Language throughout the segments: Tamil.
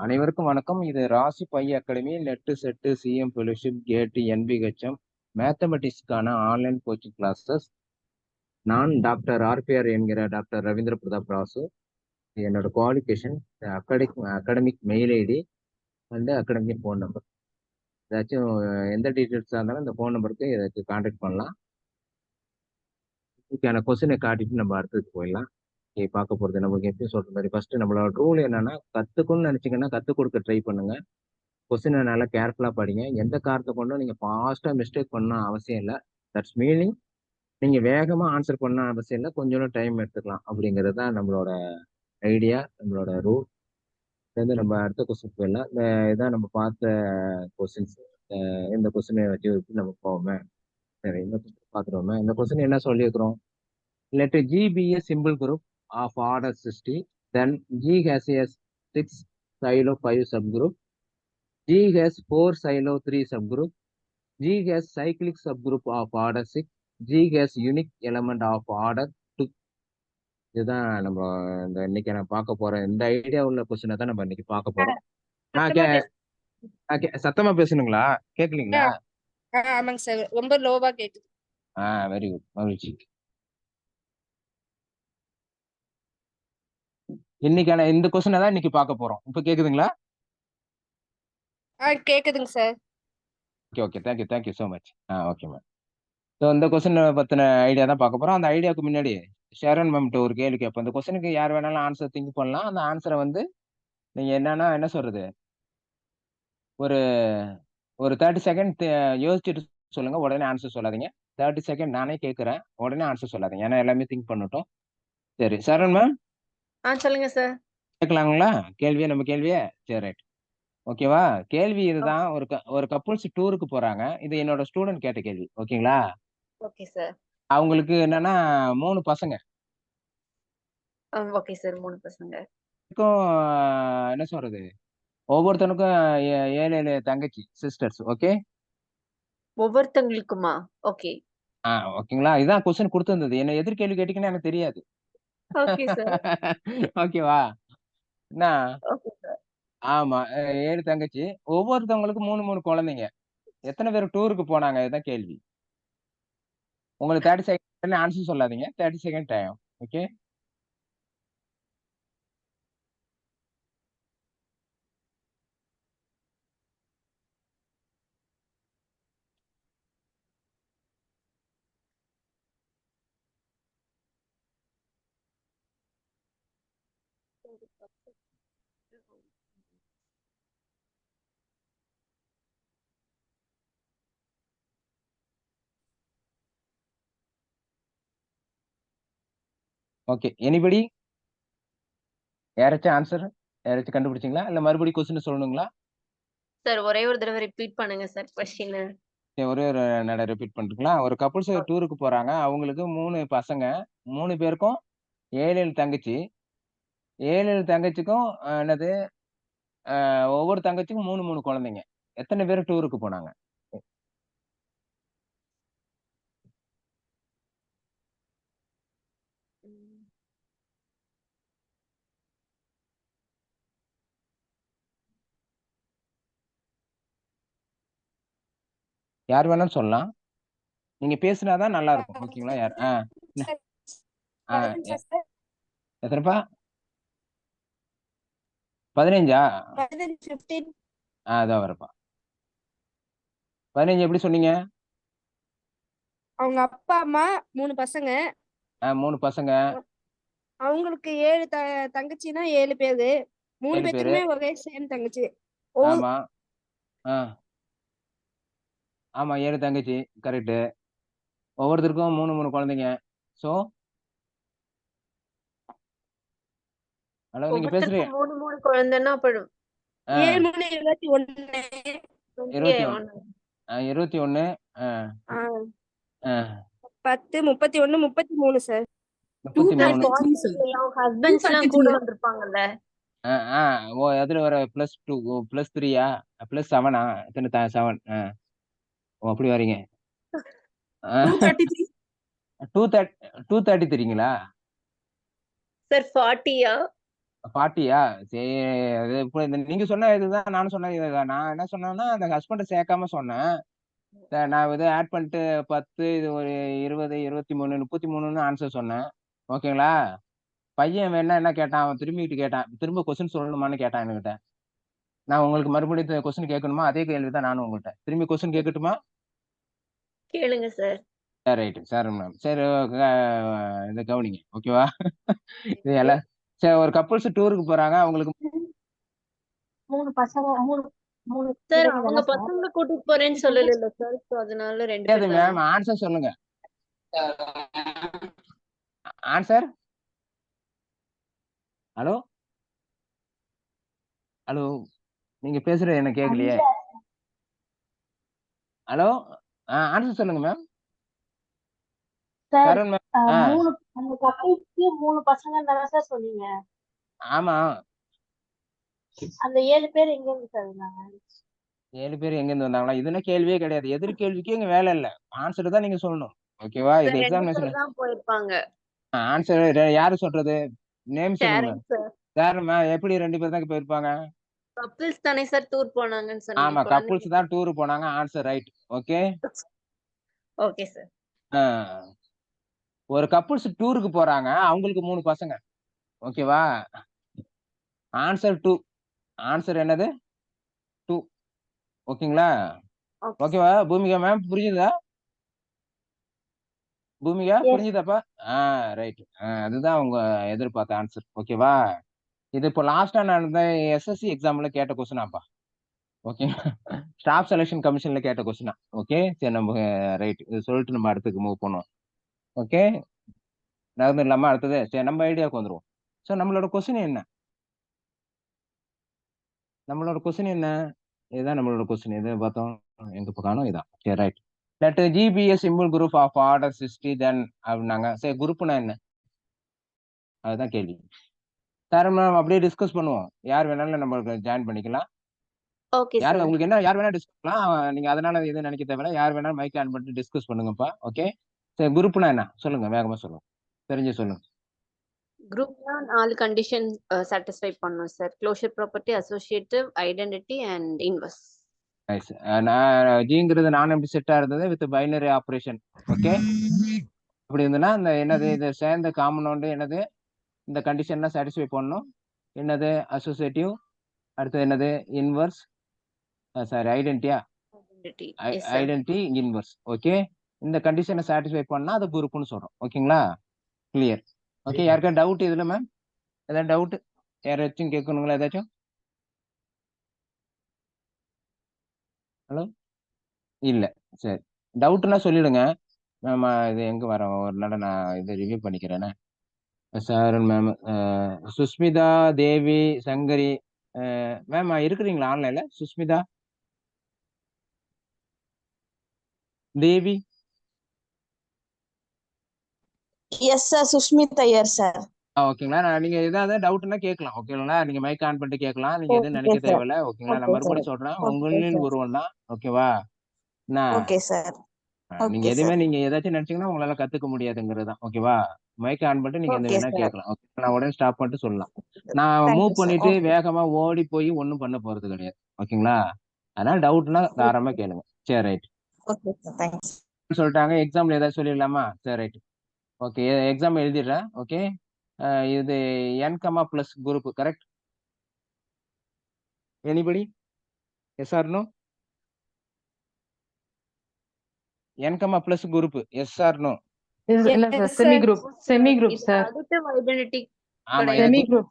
அனைவருக்கும் வணக்கம். இது ராசி பை academy net set CM fellowship GATE NBHM மேத்தமெட்டிக்ஸ்க்கான ஆன்லைன் கோச்சிங் கிளாஸஸ். நான் டாக்டர் ஆர்பிஆர் என்கிற டாக்டர் ரவீந்திர பிரதாப் ராசு. என்னோட qualification academic mail ID and academic phone number. ஏதாச்சும் எந்த டீட்டெயில்ஸாக இருந்தாலும் இந்த ஃபோன் நம்பருக்கு ஏதாச்சும் கான்டாக்ட் பண்ணலாம். இதுக்கான கொஸ்டினை காட்டிட்டு நம்ம அடுத்ததுக்கு போயிடலாம். பார்க்க போகிறது நமக்கு எப்படி சொல்ற மாதிரி ஃபர்ஸ்ட் நம்மளோட ரூல் என்னன்னா, கற்றுக்கணும்னு நினச்சிங்கன்னா கற்றுக் கொடுக்க ட்ரை பண்ணுங்க. கொஸ்டினை நல்லா கேர்ஃபுல்லாக படிங்க. எந்த காரணத்தை கொண்டும் நீங்கள் ஃபாஸ்ட்டாக மிஸ்டேக் பண்ண அவசியம் இல்லை. தட்ஸ் மீனிங் நீங்கள் வேகமாக ஆன்சர் பண்ண அவசியம் இல்லை, கொஞ்சம் டைம் எடுத்துக்கலாம் அப்படிங்கிறது தான் நம்மளோட ஐடியா, நம்மளோட ரூல். வந்து நம்ம அடுத்த கொஸ்டின் போயிடலாம். இதான் நம்ம பார்த்த கொஸ்டின்ஸ். இந்த கொஸ்டினை வச்சு நம்ம போவோமே. சரி, இந்த கொஸ்டின் பார்த்துருவோமே. இந்த கொஸ்டின் என்ன சொல்லியிருக்கிறோம்? Let G be a simple group of order 60, then G has a 6 silo 5 subgroup. G has 4 silo 3 subgroup. G has cyclic subgroup of order 6. G has unique element of order 2. இதுதான் நம்ம இந்த இன்னைக்கு நான் பார்க்க போறேன். இந்த ஐடியா உள்ள கொஸ்டினை தான் நம்ம இன்னைக்கு பார்க்க போறோம். சத்தமா பேசணுங்களா? கேட்கலீங்களா? ஆமாங்க சார், ரொம்ப லோவா கேக்குது. வெரி குட், மகிழ்ச்சி. இன்னைக்கான இந்த கொஸ்டினை தான் இன்னைக்கு பார்க்க போறோம். இப்ப கேக்குதுங்களா? கேக்குதுங்க sir. Okay, thank you so much. Okay ma'am. So இந்த கொஸ்டினை பற்றின ஐடியா தான் பார்க்க போகிறோம். அந்த ஐடியாவுக்கு முன்னாடி ஷேரன் மேம்கிட்ட ஒரு கேள்வி கேட்போம். இந்த கொஸ்டினுக்கு யார் வேணாலும் ஆன்சர் திங்க் பண்ணலாம். அந்த ஆன்சரை வந்து நீங்கள் என்ன சொல்கிறது, ஒரு ஒரு 30 செகண்ட் யோசிச்சுட்டு சொல்லுங்கள். உடனே ஆன்சர் சொல்லாதீங்க. 30 செகண்ட் நானே கேட்குறேன், உடனே ஆன்சர் சொல்லாதீங்க. ஏன்னா எல்லாமே திங்க் பண்ணட்டும். சரி ஷேரன் மேம், சொல்லுங்க சார். கேட்கலாங்களா நம்ம கேள்வியே? சரி, ரைட், ஓகேவா? கேள்வி இதுதான். ஒரு கப்புள்ஸ் டூருக்கு போறாங்க. இது என்னோட ஸ்டூடெண்ட் கேட்ட கேள்வி. ஓகேங்களா? Okay sir. அவங்களுக்கு என்னன்னா 3 பசங்க. ஓகே சார், 3 பசங்க. என்ன சொல்றது, ஒவ்வொருத்தனுக்கும் 7 தங்கச்சி சிஸ்டர்ஸ். ஓகே, ஒவ்வொருத்தங்களுக்குமா? ஓகே, ஓகேங்களா? இதான் கொஸ்டின் கொடுத்திருந்தது. என்ன எதிர்கேள்வி கேட்டீங்கன்னா எனக்கு தெரியாது. Okay sir. ஓகேவா? என்ன? Okay sir. ஆமா, 7 தங்கச்சி, ஒவ்வொருத்தவங்களுக்கு 3 குழந்தைங்க. எத்தனை பேர் டூருக்கு போனாங்க? இதுதான் கேள்வி. உங்களுக்கு 30 செகண்ட் ஆன்சர் சொல்லாதீங்க. 30 second time. Okay, okay. Anybody? யாராச்சும் ஆன்சர் கண்டுபிடிச்சிங்களா? இல்ல மறுபடியும் கொஸ்டின் சொல்லணுங்களா? சார், ஒரே ஒரு தடவை ரிப்பீட் பண்ணுங்க சார் क्वेश्चन. ஒரே ஒரு நட ரிப்பீட் பண்ணிட்டுங்களா? ஒரு கப்புள்ஸ் டூருக்கு போறாங்க. அவங்களுக்கு 3 பசங்க, 3 பேருக்கும் 7 தங்கச்சி. 7 தங்கச்சிக்கும் என்னது, ஒவ்வொரு தங்கச்சிக்கும் 3 குழந்தைங்க. எத்தனை பேர் டூருக்கு போனாங்க? யார் வேணாலும் சொல்லலாம். நீங்க பேசினாதான் நல்லா இருக்கும். ஓகேங்களா? யார்? எத்தனைப்பா? 15? அதான் வரப்பா. 15 எப்படி சொன்னீங்க? அவங்க அப்பா அம்மா 3 பசங்க. 3 பசங்க. அவங்களுக்கு 7 தங்கச்சினா 7 பேரு. 3 பேத்துக்குமே ஒரே சேம் தங்கச்சி. ஆமா, ஆமா, 7 தங்கச்சி. கரெக்ட். ஒவ்வொருத்தருக்கும் 3 குழந்தைங்க. சோ ஹலோ, நீங்க பேசுறீங்க. 3 குழந்தைன்னா அப்ப 7 3 21. 21. 10 31 33 சார். 33. ஹஸ்பண்ட்ஸ்லாம் கூட வந்திருப்பாங்கல்ல. அதுல வர +2 +3 +7 எத்தனை 7? அப்படி வரீங்க. 233ங்களா சார்? 40 40யா? சரி. அது இப்போ நீங்க சொன்ன இதுதான் நானும் சொன்ன இதுதான். நான் என்ன சொன்னேன்னா, அந்த ஹஸ்பண்ட சேர்க்காம சொன்னேன். நான் இதை ஆட் பண்ணிட்டு 10, இது ஒரு 20, 23, 33ன்னு ஆன்சர் சொன்னேன். ஓகேங்களா? பையன் வேணா என்ன கேட்டான், அவன் திரும்பிட்டு கேட்டான். திரும்ப கொஸ்டின் சொல்லணுமான்னு கேட்டான் என்கிட்ட. நான் உங்களுக்கு மறுபடியும் கொஸ்டின் கேட்கணுமா? அதே கேள்வி தான் நானும் உங்கள்கிட்ட. திரும்பி கொஸ்டின் கேட்கட்டுமா? கேளுங்க சார். Right sir ma'am. சரி, இதை கவனிங்க. ஓகேவா? இது எல்லாம் சரி. ஒரு கப்புள்ஸ் டூருக்கு போறாங்க. அவங்களுக்கு 3 பசங்க 3 சார் பிள்ளைங்க அவங்க தானே சார்? பசங்களை கூட்டிட்டு போறேன்னு சொல்லல சார். So அதனால 2 தெரியாது பேர் தானே. மேம். ஆன்சர் சொல்லுங்க. ஆன்சர். ஹலோ ஹலோ, நீங்க பேசுறது எனக்கு கேட்கலையே. ஹலோ, ஆன்சர் சொல்லுங்க மேம். Sir Karan ma'am. 3 அந்த கப்பலுக்கு 3 பசங்க தானே சார் சொன்னீங்க? ஆமா. அந்த 7 பேர் எங்க இருந்து சார் இருந்தாங்க? 7 பேர் எங்க இருந்து வந்தாங்களா? இதுன்னா கேள்வியே கிடையாது. எதிர் கேள்விக்கு இங்க வேலை இல்ல. ஆன்சர் தான் நீங்க சொல்லணும். ஓகேவா? இது சார் 2 எக்ஸாமினேஷன். பேர் தான் போயிருப்பாங்க. ஆன்சர் யாரு சொல்றது? நேம் சொல்லுங்க ஷேரிங் மேம். சார். யாருமா? எப்படி 2 பேர் தான் போயிருப்பாங்க? கப்பிள்ஸ் தானே சார் டூர் போனாங்கன்னு சொன்னீங்க. ஆமா, கப்புள்ஸ் குழந்தைங்க. தான் டூர் போனாங்க. Answer right. Okay. Okay sir. ஒரு கப்புள்ஸ் டூருக்கு போறாங்க. அவங்களுக்கு 3 பசங்க. ஓகேவா? ஆன்சர் 2. ஆன்சர் என்னது? 2. ஓகேங்களா? ஓகே. ஓகேவா? பூமிகா மேம் புரியுதா? பூமிகா Yes. புரிஞ்சுதாப்பா? ரைட். அதுதான் உங்க எதிர்பார்த்த ஆன்சர். ஓகேவா? இது இப்போ லாஸ்டா நடந்த எஸ்எஸ்சி எக்ஸாம்ல கேட்ட கொஸ்டினாப்பா. ஓகே. ஸ்டாஃப் செலக்ஷன் கமிஷன்ல கேட்ட கொஸ்டினா. ஓகே. சரி, நம்ம ரைட். இது சொல்லிட்டு நம்ம அடுத்துக்கு மூவ் பண்ணுவோம். ஓகே. நகர்ந்துடலாமா அடுத்தது? சரி, நம்ம ஐடியாவுக்கு வந்துருவோம். ஸோ நம்மளோட கொஸ்டின் என்ன? நம்மளோட கொஸ்டின் என்ன? இதுதான் நம்மளோட கொஸ்டின். எது பார்த்தோம்? எங்க பக்கம் இதான். சரி, right. Let GPS simple group of order 60 then அப்படின்னாங்க. சரி, குரூப்னா என்ன? அதுதான் கேள்வி. சார் மேம் அப்படியே டிஸ்கஸ் பண்ணுவோம். யார் வேணாலும் நம்மளுக்கு ஜாயின் பண்ணிக்கலாம். ஓகே யார் சார். உங்களுக்கு என்ன யார் வேணா டிஸ்கஸ் பண்ணலாம். நீங்க அதனால எதுவும் நினைக்க தேவையில்ல. யார் வேணாலும் மைக் ஆன் பண்ணிட்டு டிஸ்கஸ் பண்ணுங்கப்பா. ஓகே. சரி, குரூப்னா என்ன? சொல்லுங்க, வேகமா சொல்லுங்க. தெரிஞ்சு சொல்லுங்க. குரூப்னா 4 கண்டிஷன் சாட்டிஸ்ஃபை பண்ணனும் sir. Closure property, associative, identity and inverse. Nice. நான் ஜிங்கிறது நான் எம்டி செட்டா இருந்தது வித் பைனரி ஆபரேஷன். ஓகே. அப்படி இருந்ததுன்னா இந்த என்னது இது சேர்ந்த காம்பவுண்ட் என்னது? இந்த கண்டிஷன்லாம் சாட்டிஸ்ஃபை பண்ணணும். என்னது? அசோசியேட்டிவ். அடுத்தது என்னது? இன்வெர்ஸ். சாரி, ஐடென்டிட்டியா? Identity. Yes sir. Identity inverse. Okay. இந்த கண்டிஷனை சாட்டிஸ்ஃபை பண்ணா அது குரூப்னு சொல்றோம். ஓகேங்களா? கிளியர். ஓகே. யாருக்கா டவுட் இதுல மேம்? ஏதாவது டவுட் யாராச்சும் கேட்கணுங்களா ஏதாச்சும்? ஹலோ, இல்ல. சரி, டவுட்னா சொல்லிடுங்க. மேம் இது எங்க வரோம் ஒரு நாள் நான் இதை ரிவ்யூ பண்ணிக்கிறேனே. Sir ma'am, Sushmita, Devi, Sankari ma'am இருக்கிறீங்களா ஆன்லைன்ல? Sushmita, Devi. Yes sir, Sushmit Iyer sir. ஓகேங்களா? நீங்க ஏதாவது டவுட்னா கேட்கலாம். ஓகேங்களா? நீங்க மைக் ஆன் பண்ணிட்டு கேட்கலாம். நீங்க எதுவும் ஓகே நினைக்க சார். தேவையில்ல. ஓகேங்களா? நான் ஓகே சார். மறுபடியும் சொல்றேன். ஓகே உங்களில் சார். ஒருவன் தான். ஓகேவா? என்ன? Okay sir. நீங்க ஓகே எதுவுமே சார். நீங்க ஏதாச்சும் நினைச்சீங்கன்னா உங்களால கத்துக்க முடியாதுங்கிறது தான். ஓகேவா? மைக் ஆன் பண்ணிட்டு நீங்க எந்த ஓகே வேணா சார். கேட்கலாம். ஓகே. நான் உடனே ஸ்டாப் பண்ணிட்டு சொல்லலாம். நான் தேங்க்யூ மூவ் சார். பண்ணிட்டு ஓகே. வேகமா ஓடி போய் ஒன்றும் பண்ண போறது கிடையாது. ஓகேங்களா? அதனால டவுட்னா தாராளமா கேளுங்க. சரி, ரைட். Okay sir. தேங்க்ஸ். சொல்லிட்டாங்க. எக்ஸாம்ல ஏதாவது சொல்லிடலாமா? சரி, ரைட். ஓகே. எக்ஸாம் எழுதிடுறேன். ஓகே. இது N comma plus group correct? Anybody? Yes or no? N comma plus group yes or no? இல்ல sir, semi group sir. Additive identity ஆமா, கிடையாது. Semi group.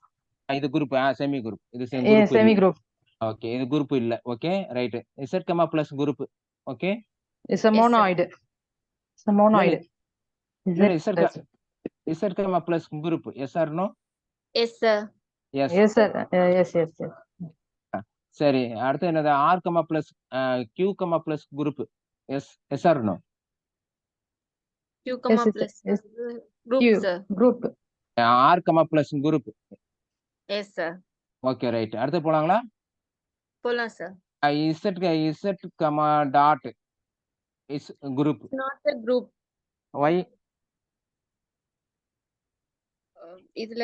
இது குரூப். Semi group. இது குரூப் செமி இல்ல. Group okay. இது குரூப் இல்ல. Okay, right. Z comma plus group. Okay. Is a monoid. It's a monoid. இல்ல, Z comma plus group yes or no? Yes sir. Yes. Yes sir. Yes. சரி, அடுத்து என்னது? R comma plus Q comma plus group yes yes or no? Q comma Yes, plus yes. group Q sir. group. R comma plus group. Yes sir. Okay, right. அடுத்து போலாங்களா? போலாம் sir. Z comma dot is group. It's not a group. Why? இதுல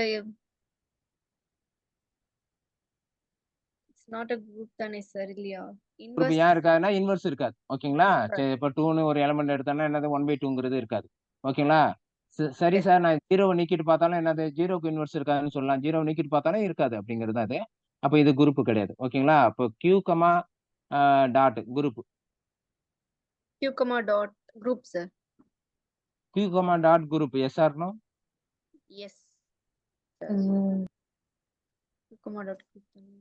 நாட் அ குரூப் தானே சார் இல்லையா? குரூப் இன்வர்ஸ் ஏன் இருக்காதுன்னா இன்வெர்ஸ் இருக்காது. ஓகேங்களா? இருக்காது. சரி, இப்போ 2ன்னு ஒரு எலிமெண்ட் எடுத்தோம்னா என்னது 1/2ங்கிறது இருக்காது. ஓகேங்களா? சரி Yes. சார், நான் 0வை நீக்கிட்டு பார்த்தாலும் என்னது 0க்கு இன்வெர்ஸ் இருக்காதுன்னு சொல்லலாம். 0வை நீக்கிட்டு பார்த்தாலும் இருக்காது அப்படிங்கிறது அது. அப்போ இது குரூப் கிடையாது. ஓகேங்களா? அப்போ Q, dot group. Q, dot group sir. Q, dot group. Yes or no? Yes. Mm, Q, dot group தானே.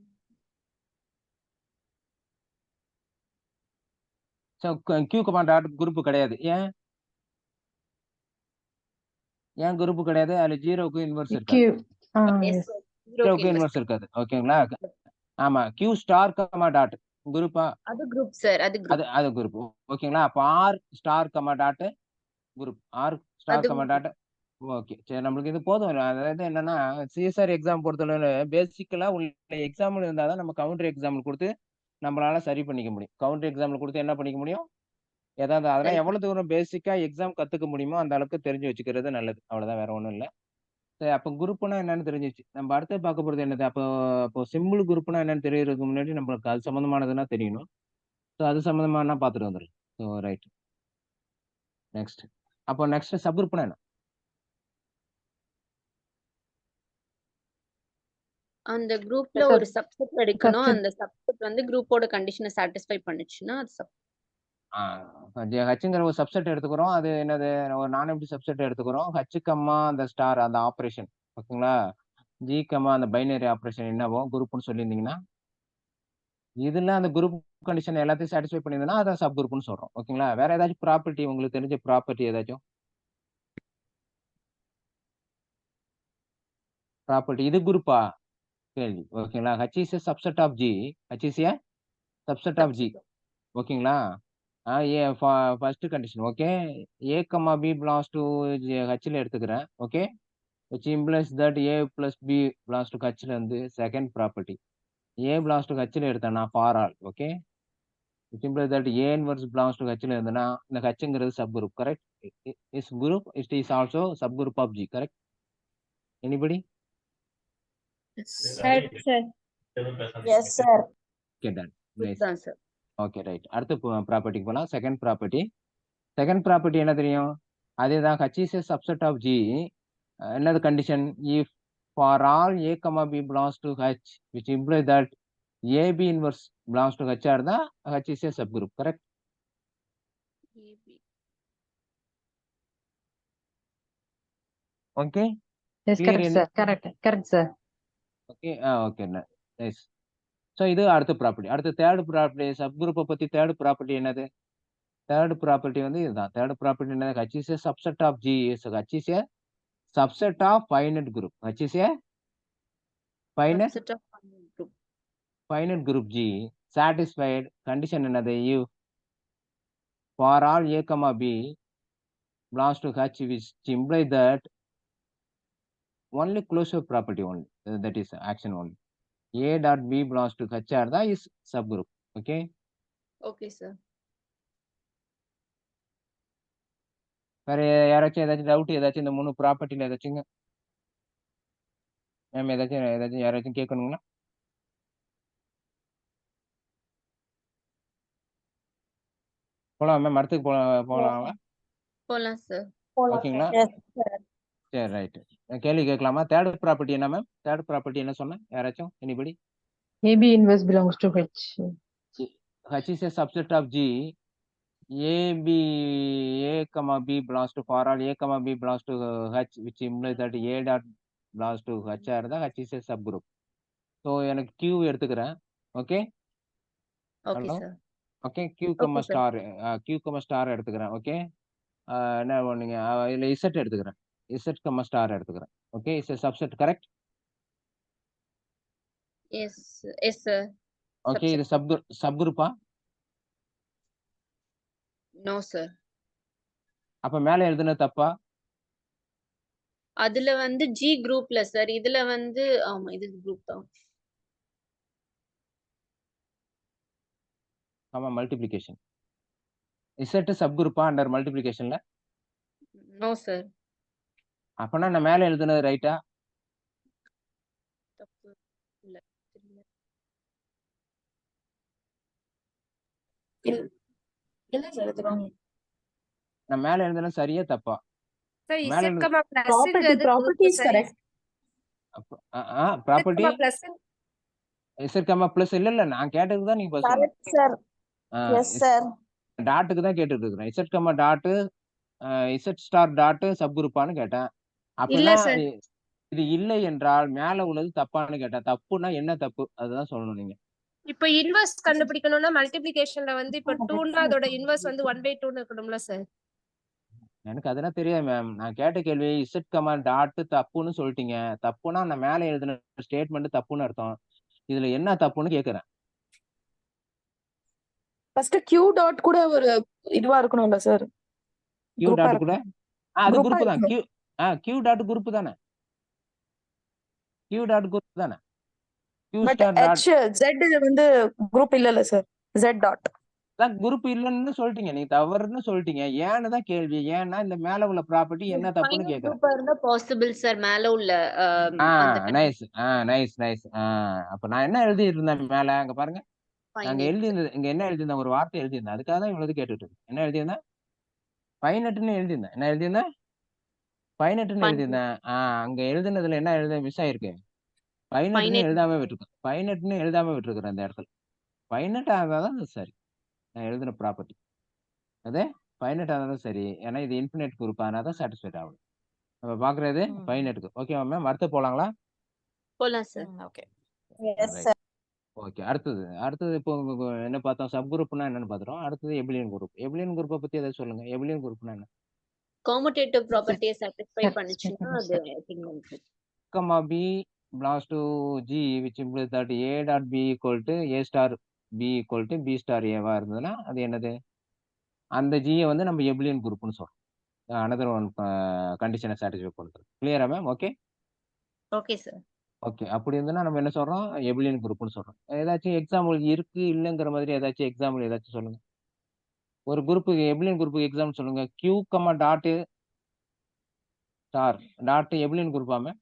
ஸோ Q, டாட் குரூப் கிடையாது. ஏன் குரூப் கிடையாது? அதுல 0க்கு இன்வெர்ஸ் இருக்காது. Q. Yes Yes. sir. 0க்கு inverse. இன்வெர்ஸ் இருக்காது. ஓகேங்களா? ஆமா. Q ஸ்டார், டாட் குரூப்பா? அது group sir. அது group. அது குரூப். ஓகேங்களா? அப்போ R star, dot group. R star, அது டாட். ஓகே, சரி, நம்மளுக்கு இது போதும். அதாவது என்னன்னா சிஎஸ்ஆர் எக்ஸாம் பொறுத்தளவு பேசிக்கலா உள்ள எக்ஸாம்பிள் இருந்தால் தான் நம்ம கவுண்டர் எக்ஸாம்பிள் கொடுத்து நம்மளால சரி பண்ணிக்க முடியும். கவுண்டர் எக்ஸாம்பிள் கொடுத்து என்ன பண்ணிக்க முடியும்? ஏதாவது அதெல்லாம் சரி. எவ்வளவு தூரம் பேசிக்கா எக்ஸாம் கத்துக்க முடியுமோ அந்த அளவுக்கு தெரிஞ்சு வச்சுக்கிறது நல்லது. அவ்வளவுதான், வேற ஒண்ணும் இல்லை. சரி, அப்போ குரூப்னா என்னன்னு தெரிஞ்சிச்சு. நம்ம அடுத்து பார்க்க போறது என்னது? அப்போ சிம்பிள் குரூப்னா என்னன்னு தெரியறதுக்கு முன்னாடி நம்மளுக்கு அது சம்மந்தமானதுன்னா தெரியணும். ஸோ அது சம்மந்தமான பார்த்துட்டு வந்துடும். So right, next. அப்போ நெக்ஸ்ட் சப் குரூப்னா என்ன? அந்த குரூப்ல Yes, sir. ஒரு சப்செட் எடுக்கணும். Subset. அந்த சப்செட் வந்து குரூப்போட கண்டிஷனை சாட்டிஸ்ஃபை பண்ணுச்சுன்னா அது sub. ஹச்சுங்கிற ஒரு சப்செட் எடுத்துக்கிறோம். அது என்னது? ஒரு நான் எம்டி சப்செட் எடுத்துக்கிறோம். ஹச், அந்த ஸ்டார் அந்த ஆப்ரேஷன். ஓகேங்களா? ஜி, அந்த பைனரி ஆப்ரேஷன் என்னவோ குரூப்னு சொல்லியிருந்தீங்கன்னா இதுல அந்த குரூப் கண்டிஷன் எல்லாத்தையும் சாட்டிஸ்ஃபை பண்ணியிருந்தா அதை சப் குரூப்னு சொல்றோம். ஓகேங்களா? வேற ஏதாச்சும் ப்ராப்பர்ட்டி உங்களுக்கு தெரிஞ்ச ப்ராப்பர்ட்டி ஏதாச்சும் ப்ராப்பர்ட்டி இது குரூப்பா கேள்வி. ஓகேங்களா? H is a subset of G. H is a subset of G. Subset. ஓகேங்களா? A first condition. Okay, A, B belongs to ஹச்ல எடுத்துக்கிறேன். ஓகே, which implies that A plus B belongs to H ல இருந்து second property. A belongs to H ல எடுத்தேன்னா for all. Okay, which implies that A inverse belongs to H ல இருந்ததுன்னா இந்த Hங்கிறது sub group. Correct? Is group it is also sub group of G. Correct? Anybody? Correct, sir. Yes, sir. Okay, done. Group nice. தான் sir. Okay, right. அடுத்த ப்ராப்பர்ட்டிக்கு போகலாம். Second property. செகண்ட் ப்ராப்பர்ட்டி என்ன தெரியும்? அதேதான், H is a subset of G. என்னது condition? If for all A, B belongs to H, which implies that AB inverse belongs to H இருந்தா H is a subgroup. Correct? AB. Okay? Yes, Clear correct, in? sir. Correct, sir. Okay, okay, nice. So இது அடுத்த ப்ராப்பர்ட்டி. அடுத்த தேர்ட் ப்ராப்பர்ட்டி, சப்குரூப்பை பத்தி தேர்ட் ப்ராப்பர்ட்டி என்னது? தேர்ட் ப்ராப்பர்ட்டி வந்து இதுதான். தேர்ட் ப்ராப்பர்ட்டி என்னது? H is a subset of G. H is a subset of finite group. H is a finite Subset of group. finite group G satisfied condition என்னது? If for all A, B belongs to H, which implies that only closure property only, that is action only. A dot B belongs to H are the is subgroup. Okay? Okay sir. வேற யாராச்சும் ஏதாச்சும் டவுட் ஏதாச்சும் இந்த 3 ப்ராப்பர்ட்டில ஏதாச்சுங்க மேம் ஏதாச்சும் யாராச்சும் கேட்கணுங்களா? போலாம் மேம், அடுத்துக்கு போகலாங்களா? போலாம் sir. ஓகேங்களா? Yes, sir. சரி, ரைட். கேள்வி கேட்கலாமா? தேர்ட் ப்ராப்பர்ட்டி என்ன மேம்? தேர்ட் ப்ராப்பர்ட்டி என்ன சொன்னேன்? யாராச்சும் anybody? AB inverse belongs to H. H is a subset of G. A, B belongs to for all A, B belongs to H, which implies that A dot belongs to H இருந்தா H is a subgroup. So எனக்கு Q எடுத்துக்கிறேன். Okay, Okay hello, sir. Okay, Okay sir. Q, star எடுத்துக்கிறேன். ஓகே, என்ன பண்ணுங்க, இல்லை இசட் எடுத்துக்கிறேன். இசட், ஸ்டார் எடுத்துக்கிறேன். Okay, is subset. Correct? Yes. Yes sir. Okay, இது Subset. சப்குரூப்பா? No sir. அப்ப மேல எழுதுனது தப்பா? அதுல வந்து G குரூப்ல sir. இதுல வந்து ஆமா இது குரூப் தான். ஆமா, மல்டிப்ளிகேஷன். இசட் சப்குரூப்பா அண்டர் மல்டிப்ளிகேஷன்ல? No sir. அப்பனா நான் மேல எழுதுனது ரைட்டா? தப்பு இல்ல. தெரியல. இல்ல சார் இது wrong. நான் மேல எழுதுனா சரியா தப்பா? சார் மேல Z, எழுது ப்ளஸ்ங்கிறது சரி. Property plus Z comma plus இல்ல நான் கேட்டதுக்கு தான் நீங்க பதில் சொல்லணும். Correct sir. Yes sir. டாட்டுக்கு தான் கேட்டுட்டு இருக்கிறேன். Z comma dot Z star dot sub குரூப்பான்னு கேட்டேன். இல்ல அப்படின்னா சார். இது இல்லை என்றால் மேல உள்ளது தப்பான்னு கேட்டேன். தப்புன்னா என்ன தப்பு அதுதான் சொல்லணும் நீங்க. இப்ப இன்வெர்ஸ் கண்டுபிடிக்கணும்னா மல்டிப்ளிகேஷன்ல வந்து இப்ப 2னா அதோட இன்வெர்ஸ் வந்து 1/2 இருக்கணும்ல சார். எனக்கு அதெல்லாம் தெரியாது மேம். நான் கேட்ட கேள்வி இசட் கமா டாட்டு தப்புன்னு சொல்லிட்டீங்க. தப்புன்னா நான் மேல எழுதின ஸ்டேட்மெண்ட் தப்புன்னு அர்த்தம். இதுல என்ன தப்புன்னு கேக்குறேன். ஃபர்ஸ்ட் Q டாட் கூட ஒரு இதுவா இருக்கணும்ல சார்? கியூ டாட் கூட அது குரூப்பா குரூப் தான். இருக்கணும். கியூ டாட் குரூப் தானே. கியூ டாட் குரூப் தானே. Q but star dot Z வந்து குரூப் இல்லல சார். Z dot. தான் குரூப் இல்லன்னு சொல்லிட்டீங்க. நீங்க தவறுன்னு சொல்லிட்டீங்க. ஏன்னு தான் கேள்வி. ஏன்னா இந்த மேல உள்ள ப்ராப்பர்ட்டி என்ன தப்புன்னு ஃபைனல் கேக்குறேன். குரூப்பா இருந்தா பாசிபிள் சார். மேல உள்ள அந்த நைஸ் நைஸ். அப்ப நான் என்ன எழுதி இருந்தேன் மேல அங்க பாருங்க. நாங்க ஃபைனல் எழுதியிருந்தது இங்க என்ன எழுதியிருந்தேன் ஒரு வார்த்தை எழுதியிருந்தேன். அதுக்காக தான் இவ்வளவு கேட்டுட்டு இருக்கேன். என்ன எழுதியிருந்தேன்? பைனட்டுன்னு எழுதியிருந்தேன். என்ன எழுதியிருந்தேன்? பைனட்டுன்னு எழுதியிருந்தேன். அங்க எழுதுனதுல என்ன எழுத மிஸ் ஆயிருக்கு? பைனட்டுன்னு எழுதாம விட்டுருக்கேன். பைனட்டுன்னு எழுதாம விட்டுருக்கிறேன் அந்த இடத்துல. பைனட் ஆகாதான் சரி. நான் எழுதின ப்ராப்பர்ட்டி அது பைனட் ஆனாலும் சரி. ஏன்னா இது இன்ஃபினைட் குரூப் ஆனால் தான் சாட்டிஸ்ஃபைட் ஆகும். நம்ம பாக்குறது பைனட்டுக்கு. ஓகேவா மேம்? அடுத்து போலாங்களா? போலாம் sir. Okay. Yes sir. Okay. அடுத்தது இப்போ என்ன பார்த்தோம்? சப் குரூப்னா என்னன்னு பார்த்துட்டோம். அடுத்தது எபிலியன் குரூப். எபிலியன் குரூப்பை பத்தி ஏதாவது சொல்லுங்க. எபிலியன் குரூப்னா என்ன? கம்யூட்டேட்டிவ் ப்ராப்பர்ட்டியை சாட்டிஸ்ஃபை Satisfy பண்ணுச்சுன்னா அது பண்ணுச்சு. எபிலியன் group. comma b belongs to G which implies that A dot B equal to A star B equal to B star A வா இருந்ததுன்னா அது என்னது? அந்த G-யை வந்து நம்ம எபிலியன் குரூப்னு சொல்றோம். அனதர் ஒன் கண்டிஷனை சாட்டிஸ்ஃபை பண்றது. கிளியரா ma'am? Okay okay sir. Okay. அப்படி இருந்ததுன்னா நம்ம என்ன சொல்றோம்? எபிலியன் குரூப்னு சொல்றோம். ஏதாச்சும் எக்ஸாம்பிள் இருக்கு இல்லைங்கிற மாதிரி ஏதாச்சும் எக்ஸாம்பிள் ஏதாச்சும் சொல்லுங்க. ஒரு குரூப்புக்கு எபிலியன் குரூப்புக்கு எக்ஸாம்பிள் சொல்லுங்க. Q comma dot star dot abelian குரூப்பாமே?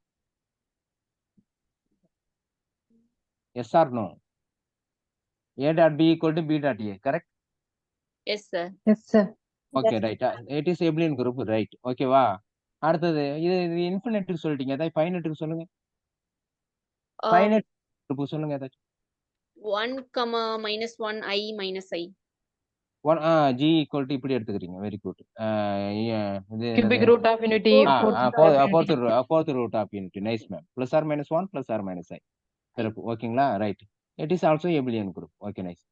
Yes or no? A dot B equal to B dot A, correct? Yes sir. Yes, sir. Okay, right. It is abelian group, right? ஓகேவா? அடுத்தது இது இன்ஃபினிட்டுக்கு சொல்லிட்டீங்க. ஏதாவது ஃபைனட்டுக்கு சொல்லுங்க. ஃபைனட் குரூப் சொல்லுங்க ஏதாச்சும். 1, -1 I minus I. G equal to இப்படி எடுத்துக்கிறீங்க. Very good. இது Cubic root of unity. fourth root of unity. Nice ma'am. Plus or minus 1 plus or minus I. சிறப்பு. ஓகேங்களா? Right. It is also abelian group. Okay, nice.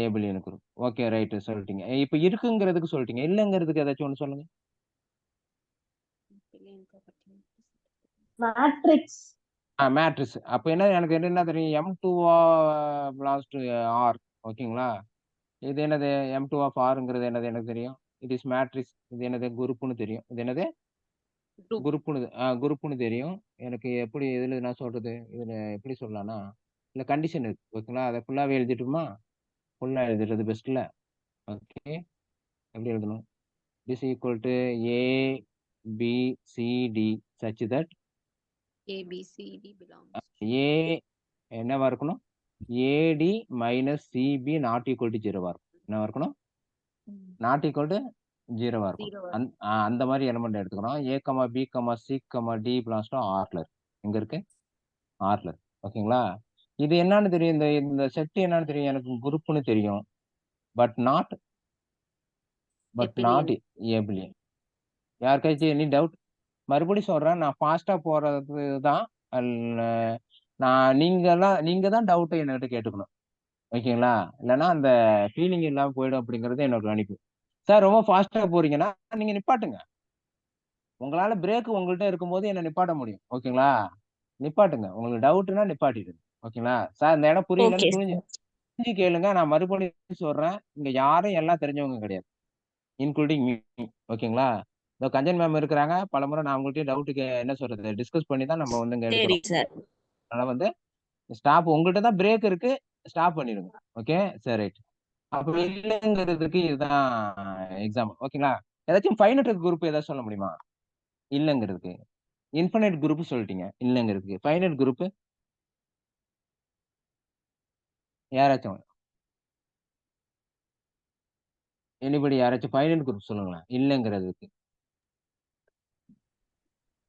abelian group. Okay right சொல்லிட்டீங்க. இப்போ இருக்குங்கிறதுக்கு சொல்லிட்டீங்க. இல்லைங்கிறதுக்கு ஏதாச்சும் ஒன்று சொல்லுங்க. மேட்ரிக்ஸ். மேட்ரிக்ஸ். அப்போ என்ன எனக்கு என்ன தெரியும்? M2 belongs to R. ஓகேங்களா? இது என்னது? M2 of Rங்கிறது என்னது எனக்கு தெரியும். It is matrix. இது என்னது? குரூப்னு தெரியும். இது என்னது? குரூப்னு தெரியும். எனக்கு எப்படி இதில் நான் சொல்றது? இதில் எப்படி சொல்லலாம்னா இல்லை கண்டிஷன் இருக்கு. ஓகேங்களா? அதை ஃபுல்லாகவே எழுதிட்டுமா? ஃபுல்லாக எழுதிடுறது பெஸ்ட்ல. ஓகே எப்படி எழுதணும்? This equal to A, B, C, D such that A, B, C, D belongs. A என்னவா இருக்கணும்? AD minus CB not equal to 0வா இருக்கும். என்னவா இருக்கணும்? நாட் ஈக்குவல் டு 0வா இருக்கும். அந்த மாதிரி எலிமெண்ட் எடுத்துக்கணும். A, B, C, D belongs to Rல இருக்கு. எங்க இருக்கு? Rல இருக்கு. ஓகேங்களா? இது என்னன்னு தெரியும்? இந்த செட் என்னன்னு தெரியும்? எனக்கு குரூப்னு தெரியும். But not abelian. யாருக்காச்சும் எனி டவுட்? மறுபடியும் சொல்றேன், நான் ஃபாஸ்டா போறது தான். நீங்க தான் டவுட்டை என்கிட்ட கேட்டுக்கணும். ஓகேங்களா? இல்லைன்னா அந்த ஃபீலிங் இல்லாம போயிடும் அப்படிங்கிறது என்னோட கணிப்பு. சார் ரொம்ப ஃபாஸ்டா போறீங்கன்னா நீங்க நிப்பாட்டுங்க. உங்களால பிரேக் உங்கள்கிட்ட இருக்கும்போது என்ன நிப்பாட்ட முடியும். ஓகேங்களா? நிப்பாட்டுங்க. உங்களுக்கு டவுட்னா நிப்பாட்டிடுங்க. ஓகேங்களா? சார் இந்த இடம் புரியலன்னு புரிஞ்சு கேளுங்க. நான் மறுபடியும் சொல்றேன், இங்க யாரும் எல்லாம் தெரிஞ்சவங்க கிடையாது, இன்க்ளூடிங் மீ. ஓகேங்களா? இந்த கஞ்சன் மேம் இருக்கிறாங்க. பலமுறை நான் உங்கள்கிட்ட டவுட்டுக்கு என்ன சொல்றது டிஸ்கஸ் பண்ணி தான் நம்ம வந்து இங்க எடுக்கிறோம். அதனால வந்து ஸ்டாப். உங்கள்கிட்ட தான் பிரேக் இருக்கு, ஸ்டாப் பண்ணிடுங்க. ஓகே சரி ரைட். அப்ப இல்லைங்கிறதுக்கு இதுதான் எக்ஸாம்பிள். ஓகேங்களா? ஏதாச்சும் ஃபைனட் குரூப் ஏதாவது சொல்ல முடியுமா? இல்லைங்கிறதுக்கு. இன்ஃபினைட் குரூப் சொல்லிட்டீங்க. இல்லைங்கிறதுக்கு ஃபைனட் குரூப் யாராச்சும் எனிபடி யாராச்சும் ஃபைனல் குரூப் சொல்லுங்களேன் இல்லைங்கிறதுக்கு.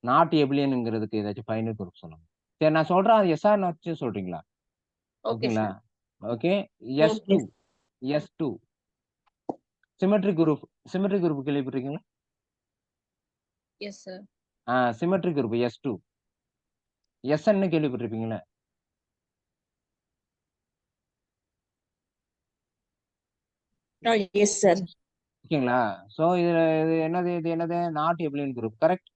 நாட் எபிலியனுங்கிறதுக்கு ஏதாச்சும் ஃபைனல் குரூப் சொல்லுங்க. சரி நான் சொல்றேன் அது எஸ்ஆர் நாச்சு சொல்றீங்களா? ஓகே ஓகேங்களா? Sir. Okay. S2 S2 symmetric group கேள்விப்பட்டிருக்கீங்களா? Yes sir. Symmetric group S2 SN கேள்விப்பட்டிருப்பீங்களா? Yes sir. ஓகேங்களா? சோ இது என்னது நாட் எபிலியன் குரூப் கரெக்ட்.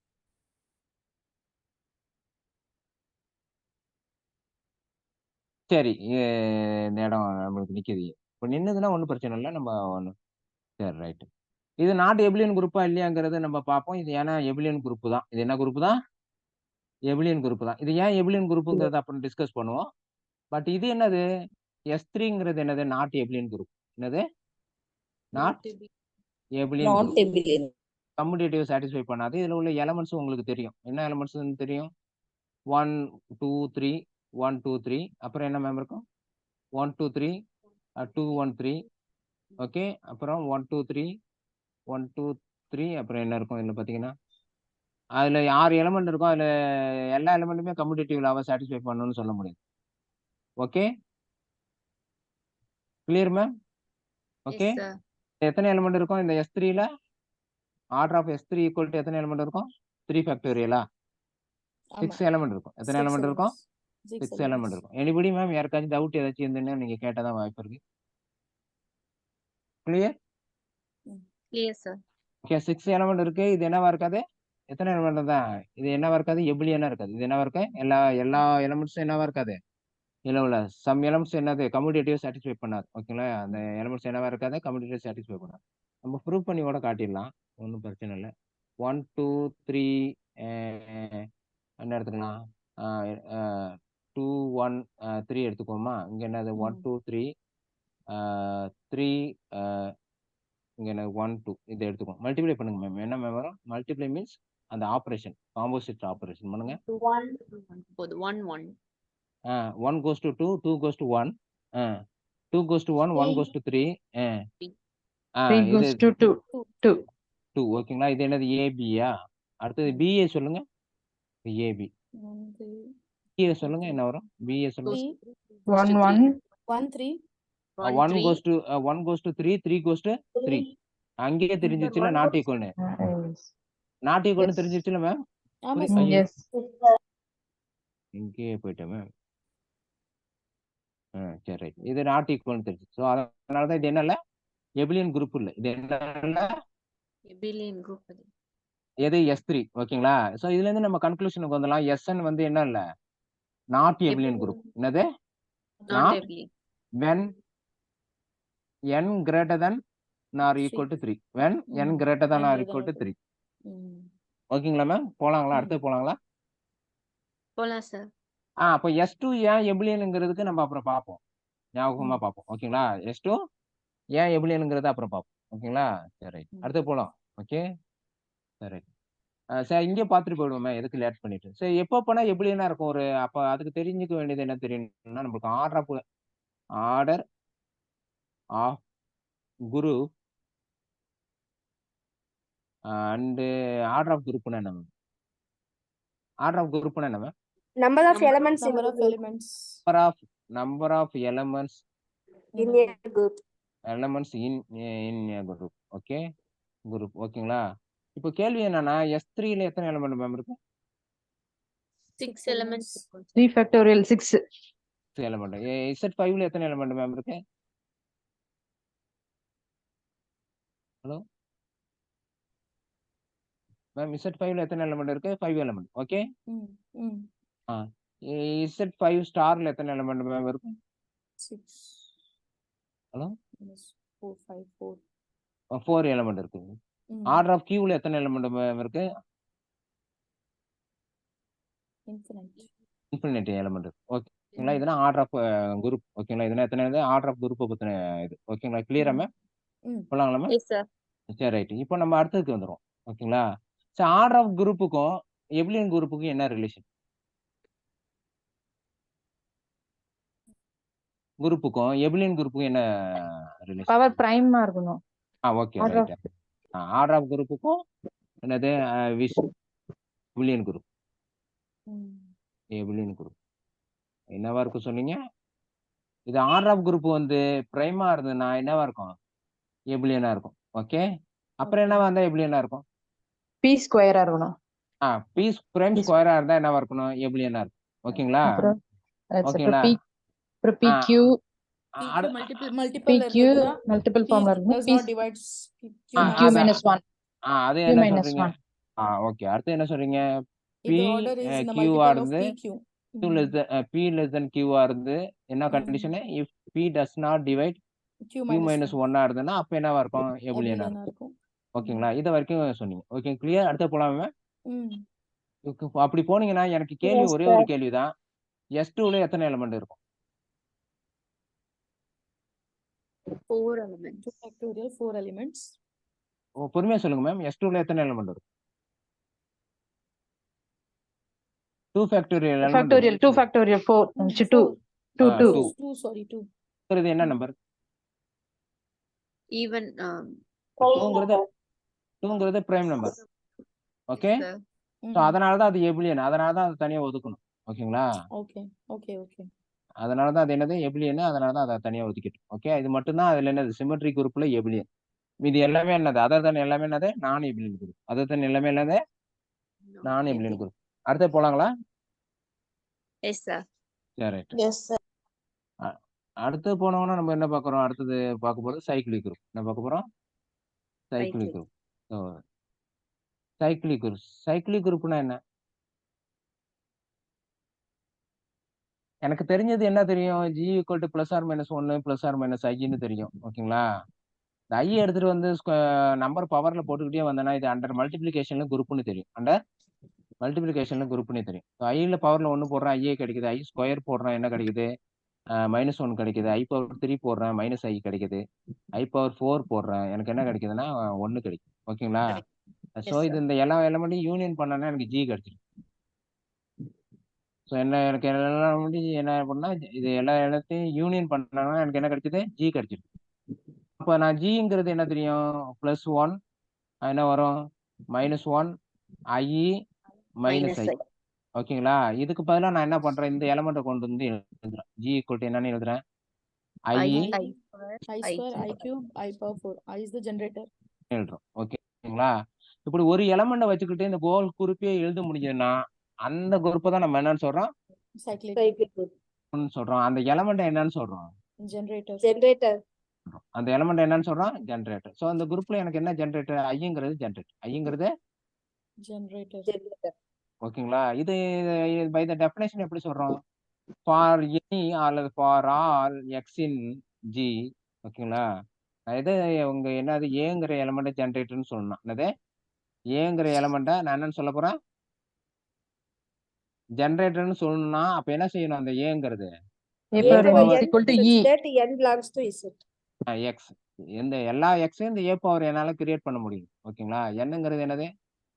சரி இந்த இடம் நம்மளுக்கு நிக்குது. இப்போ நின்னதுன்னா ஒன்றும் பிரச்சனை இல்லை. நம்ம ஒன்று சரி ரைட்டு. இது நாட் எபிலியன் குரூப்பா இல்லையாங்கிறத நம்ம பார்ப்போம். இது ஏன்னா எபிலியன் குரூப் தான். இது என்ன குரூப் தான்? எபிலியன் குரூப் தான். இது ஏன் எபிலியன் குரூப்புங்கிறத அப்புறம் டிஸ்கஸ் பண்ணுவோம். பட் இது என்னது? S3ங்கிறது என்னது? Not abelian group. என்னது? Not abelian not group. Abelian. Commutative satisfy பண்ணாது. இதுல உள்ள எலமெண்ட்ஸ் உங்களுக்கு தெரியும். என்ன எலமெண்ட்ஸ்னு தெரியும்? 1 2 3 1 2 3 அப்புறம் என்ன மேம் இருக்கும்? 1 2 3 2 1 3 ஓகே. அப்புறம் 1 2 3 1 2 3 அப்புறம் என்ன இருக்கும் இதுல பாத்தீங்கன்னா? அதுல 6 எலமெண்ட் இருக்கும். அதுல எல்லா எலமெண்ட்டுமே கம்யூட்டேட்டிவ் லாவை சாட்டிஸ்ஃபை பண்ணணும்னு சொல்ல முடியாது. Okay clear ma'am? Okay. Yes sir. எத்தனை எலமெண்ட் இருக்கும் இந்த S3ல? Order of S3 equal to எத்தனை எலமெண்ட் இருக்கும்? 3 ஃபேக்டோரியலா? 6 எலமெண்ட் இருக்கும். எத்தனை எலமெண்ட் இருக்கும்? 6 எலமெண்ட் இருக்கும். எனிபடி மேம் யாருக்காச்சும் டவுட் ஏதாச்சும் இருந்ததுன்னா நீங்க கேட்டதான் வாய்ப்பு இருக்கு. Clear? Clear sir. Okay 6 element இருக்கு. இது என்னவா இருக்காது? எத்தனை எலமெண்ட் தான்? இது என்னவா இருக்காது? எபிலியனா இருக்காது. இது என்னவா இருக்கு? எல்லா எலமெண்ட்ஸும் என்னவா இருக்காது? இல்ல உள்ள சம் எலமெண்ட்ஸ் என்னது? கம்யூட்டேட்டிவ் சாட்டிஸ்ஃபை பண்ணாது. ஓகேங்களா? அந்த எலமெண்ட்ஸ் என்னவா இருக்காது? கம்யூட்டேட்டிவ் சாட்டிஸ்ஃபை பண்ணாது. நம்ம ப்ரூவ் பண்ணி கூட காட்டிடலாம். ஒன்றும் பிரச்சனை இல்லை. 1 2 3 என்ன எடுத்துக்கலாம்? 2 1 3 எடுத்துக்கோமா? இங்க என்னது? 1 2 3 3 இங்க என்ன 1 2 இதை எடுத்துக்கோங்க. மல்டிப்ளை பண்ணுங்க மேம். என்ன மேம் வரும்? மல்டிப்ளை மீன்ஸ் அந்த ஆபரேஷன் காம்போசிட் ஆபரேஷன் பண்ணுங்க. 1 1 1 goes to 2 2 goes to 1 2 goes to 1 1 goes to 3 Three இது goes to two. 2 ஓகேங்களா? இது என்னது? ஏபியா? அடுத்தது பிஏ சொல்லுங்க. ஏபி பிஏ சொல்லுங்க. என்ன வரும்? பிஏ சொல்லுங்க. 1 1. 1 goes to 3 3 goes to 3 அங்கேயே தெரிஞ்சிச்சுல நாட் ஈக்குவல்னு. நாட் ஈக்குவல்னு தெரிஞ்சிச்சுல மேம்? Yes. இங்கேயே போயிட்டேன் மேம். சரி ரைட். இது நாட் ஈக்குவல்னு தெரிஞ்சு. ஸோ அதனாலதான் இது என்னல்ல? எபிலியன் குரூப் இல்லை. இது என்ன? எபிலியன் குரூப் அது. எது? S3 ஓகேங்களா? ஸோ இதுல இருந்து நம்ம கன்க்ளூஷனுக்கு வந்துடலாம். SN வந்து என்ன இல்ல? Not abelian group. என்னது? Not abelian. when n greater than or equal to 3 when n greater than or equal to 3 ஓகேங்களா மேம்? போலாங்களா? அடுத்து போலாங்களா? போலாம் சார். அப்போ S2 ஏன் எபிலியனுங்கிறதுக்கு நம்ம அப்புறம் பார்ப்போம். ஞாபகமா பார்ப்போம். ஓகேங்களா? S2 ஏன் எபிலியனுங்கிறத அப்புறம் பார்ப்போம். ஓகேங்களா? சரி அடுத்து போலாம். ஓகே சரி. சரி இங்கே பார்த்துட்டு போயிடுவோமே, எதுக்கு லேட் பண்ணிட்டு. சரி எப்போ போனா எபிலியனா இருக்கும்? ஒரு அப்ப அதுக்கு தெரிஞ்சுக்க வேண்டியது என்ன தெரியணும்னா நம்மளுக்கு order of group and order of குரூப்னா என்ன மேம்? ஆர்டர் ஆஃப் குரூப்னா என்ன ma'am? number of elements in a group. Number of elements In a group. In group. Okay group ஓகேங்களா? இப்போ கேள்வி என்னன்னா S3ல எத்தனை எலமெண்ட் மேம் இருக்கு? 6 எலிமெண்ட்ஸ் இருக்கும். 3 factorial 6. 6 எலமெண்ட். Z5ல எத்தனை எலமெண்ட் மேம் இருக்கு? ஹலோ மேம் Z5ல எத்தனை எலமெண்ட் இருக்கு? 5 எலமெண்ட். ஓகே Z5 ஸ்டார்ல எத்தனை எலமெண்ட் மேம் இருக்கு? 6 ஹலோ 4 5 4. 4 எலமெண்ட் இருக்கு. ஆர்டர் ஆஃப் கியூல எத்தனை எலமெண்ட் மேம் இருக்கு? இன்ஃபினிட்டி எலமெண்ட் இருக்கு. ஓகேங்களா? இதெல்லாம் ஆர்டர் ஆஃப் குரூப். ஓகேங்களா? இதெல்லாம் எத்தனை? ஆர்டர் ஆஃப் குரூப்பை பத்தின இது. ஓகேங்களா? கிளியரா மேம்? போலாங்களா மேம்? S sir. சரி ரைட். இப்போ நம்ம அடுத்ததுக்கு வந்துடும். ஓகேங்களா? சரி ஆர்டர் ஆஃப் குரூப்புக்கும் எபிலியன் குரூப்புக்கும் என்ன ரிலேஷன்? குரூப்புக்கும் எபிலியன் குரூப்புக்கும் என்ன ரிலேஷன்? பவர் பிரைமா இருக்கணும். Okay right. ஆர்டர் ஆஃப் குரூப்புக்கும் என்னது வில்லியன் குரூப், வில்லியன் குரூப் என்னவா இருக்கும் சொன்னீங்க? இது ஆர்டர் ஆஃப் குரூப் வந்து பிரைமா இருந்ததுன்னா என்னவா இருக்கும்? எபிலியனா இருக்கும். ஓகே, அப்புறம் என்னவா இருந்தா எபிலியனா இருக்கும்? பி ஸ்கொயரா இருக்கணும். பி பிரைம் ஸ்கொயரா இருந்தா என்னவா இருக்கணும்? எபிலியனா இருக்கும். ஓகேங்களா? அப்புறம் ஓகேங்களா? பி அப்புறம் பி கியூ மல்டிபிள் ஃபார்ம்ல இருக்கும். பி கியூ மைனஸ் 1 அது கியூ என்ன மைனஸ் சொல்றீங்க? 1 ஓகே, அடுத்து என்ன சொல்றீங்க? பி கியூவா இருந்து பி லெஸ் தென் கியூவா இருந்து என்ன condition? If P does not divide Q minus 1 இருந்ததுன்னா அப்ப என்னவா இருக்கும்? எபிலியனா இருக்கும். ஓகேங்களா? இது வரைக்கும் சொன்னீங்க. Okay, clear. அடுத்து போலாமே. அப்படி போனீங்கன்னா எனக்கு கேள்வி Yes, ஒரே sir. ஒரு கேள்விதான். S2ல எத்தனை எலிமெண்ட் இருக்கும்? 4 elements. பொறுமையா சொல்லுங்க மேம். S2ல எத்தனை எலிமெண்ட் இருக்கும்? 2 ஃபேக்டோரியல் எலிமெண்ட் ஃபேக்டோரியல் 2 ஃபேக்டோரியல் 4 2 2 என்ன நம்பர்? Even, 2ங்கிறது prime number. Okay, sir. So அதனாலதான் அது எபிலியன். அதனாலதான் அது தனியா ஒதுக்கணும். ஓகேங்களா? அதனாலதான் அது என்னது? எபிலியன். அதனாலதான் அதை தனியா ஒதுக்கிட்டு. ஓகே, இது மட்டும்தான் அதுல என்னது? சிமெட்ரி குரூப்ல எபிலியன். இது எல்லாமே என்னது? அதர் தான் எல்லாமே என்னது? நான் எபிலியன் குரூப். அதர் தான் எல்லாமே என்னது? நான் எபிலியன் குரூப். அடுத்து போலாங்களா? Yes, sir. சரி, ரைட். Yes, sir. அடுத்து போனோம்னா நம்ம என்ன பார்க்கறோம்? அடுத்தது பார்க்க போறது சைக்கிளிக் குரூப். என்ன பார்க்க போறோம்? Cyclic group. Cyclic group. Cyclic குரூப்னா என்ன? எனக்கு தெரிஞ்சது என்ன தெரியும்? G equal to plus or minus 1 plus or minus ஐன்னு தெரியும். ஓகேங்களா? இந்த ஐ எடுத்துட்டு வந்து நம்பர் பவர்ல போட்டுக்கிட்டே வந்தேன்னா இது அண்டர் மல்டிபிளிகேஷன்ல குரூப்னு தெரியும். அண்டர் மல்டிபிளிகேஷன்ல குரூப்னு தெரியும். ஐல பவர்ல 1 போடுறேன், ஐயே கிடைக்குது. ஐ ஸ்கொயர் போடுறேன், என்ன கிடைக்குது? -1 கிடைக்குது. ஐ பவர் 3 போடுறேன், மைனஸ் ஐ கிடைக்குது. ஐ பவர் 4 போடுறேன், எனக்கு என்ன கிடைக்குதுன்னா 1 கிடைக்கும். ஓகேங்களா? ஸோ Yes, இது sir. இந்த எல்லா எலமெண்ட்டையும் யூனியன் பண்ணனா எனக்கு ஜி கிடைச்சிடும். ஸோ எனக்கு எல்லா என்ன பண்ணா இது எல்லா எல்லாத்தையும் யூனியன் பண்ணனா எனக்கு என்ன கிடைச்சது? ஜி கிடைச்சிடும். அப்போ நான் ஜிங்கிறது என்ன தெரியும்? +1 என்ன வரும்? -1 ஐ மைனஸ் ஐ. ஓகேங்களா? இதுக்கு பதிலா நான் என்ன பண்றேன்? இந்த எலமெண்ட்டை கொண்டு வந்து எழுதுறேன். ஜி ஈக்குவல் டு என்னன்னு எழுதுறேன்? ஐ எழுதுறோம். ஓகேங்களா? இப்படி ஒரு எலமெண்ட்டை வச்சுக்கிட்டு இந்த கோல் குரூப்பே எழுத முடிஞ்சதுன்னா அந்த குரூப்பை தான் நம்ம என்னன்னு சொல்றோம்? சொல்றோம். அந்த எலமெண்ட் என்னன்னு சொல்றோம்? ஜெனரேட்டர். அந்த எலமெண்ட் என்னன்னு சொல்றோம்? ஜெனரேட்டர். சோ அந்த குரூப்ல எனக்கு என்ன ஜெனரேட்டர்? ஐங்கிறது ஜெனரேட்டர். ஐங்கிறது ஜெனரேட்டர். ஓகேங்களா? இது பை த டெஃபினேஷன் எப்படி சொல்றோம்? ஃபார் எனி அல்லது for all X in G. ஓகேங்களா? இது உங்க என்னது? ஏங்கிற எலமெண்ட் ஜெனரேட்டர்னு சொல்லணும். என்னது? ஏங்கிற எலமெண்ட்டை நான் என்னன்னு சொல்ல போறேன்? ஜெனரேட்டர்னு சொல்லணும்னா அப்ப என்ன செய்யணும்? அந்த ஏங்கிறது A power n is equal to E. That n belongs to Z. X. எந்த எல்லா எக்ஸையும் இந்த ஏ பவர் என்னால கிரியேட் பண்ண முடியும். ஓகேங்களா? என்னங்கிறது என்னது?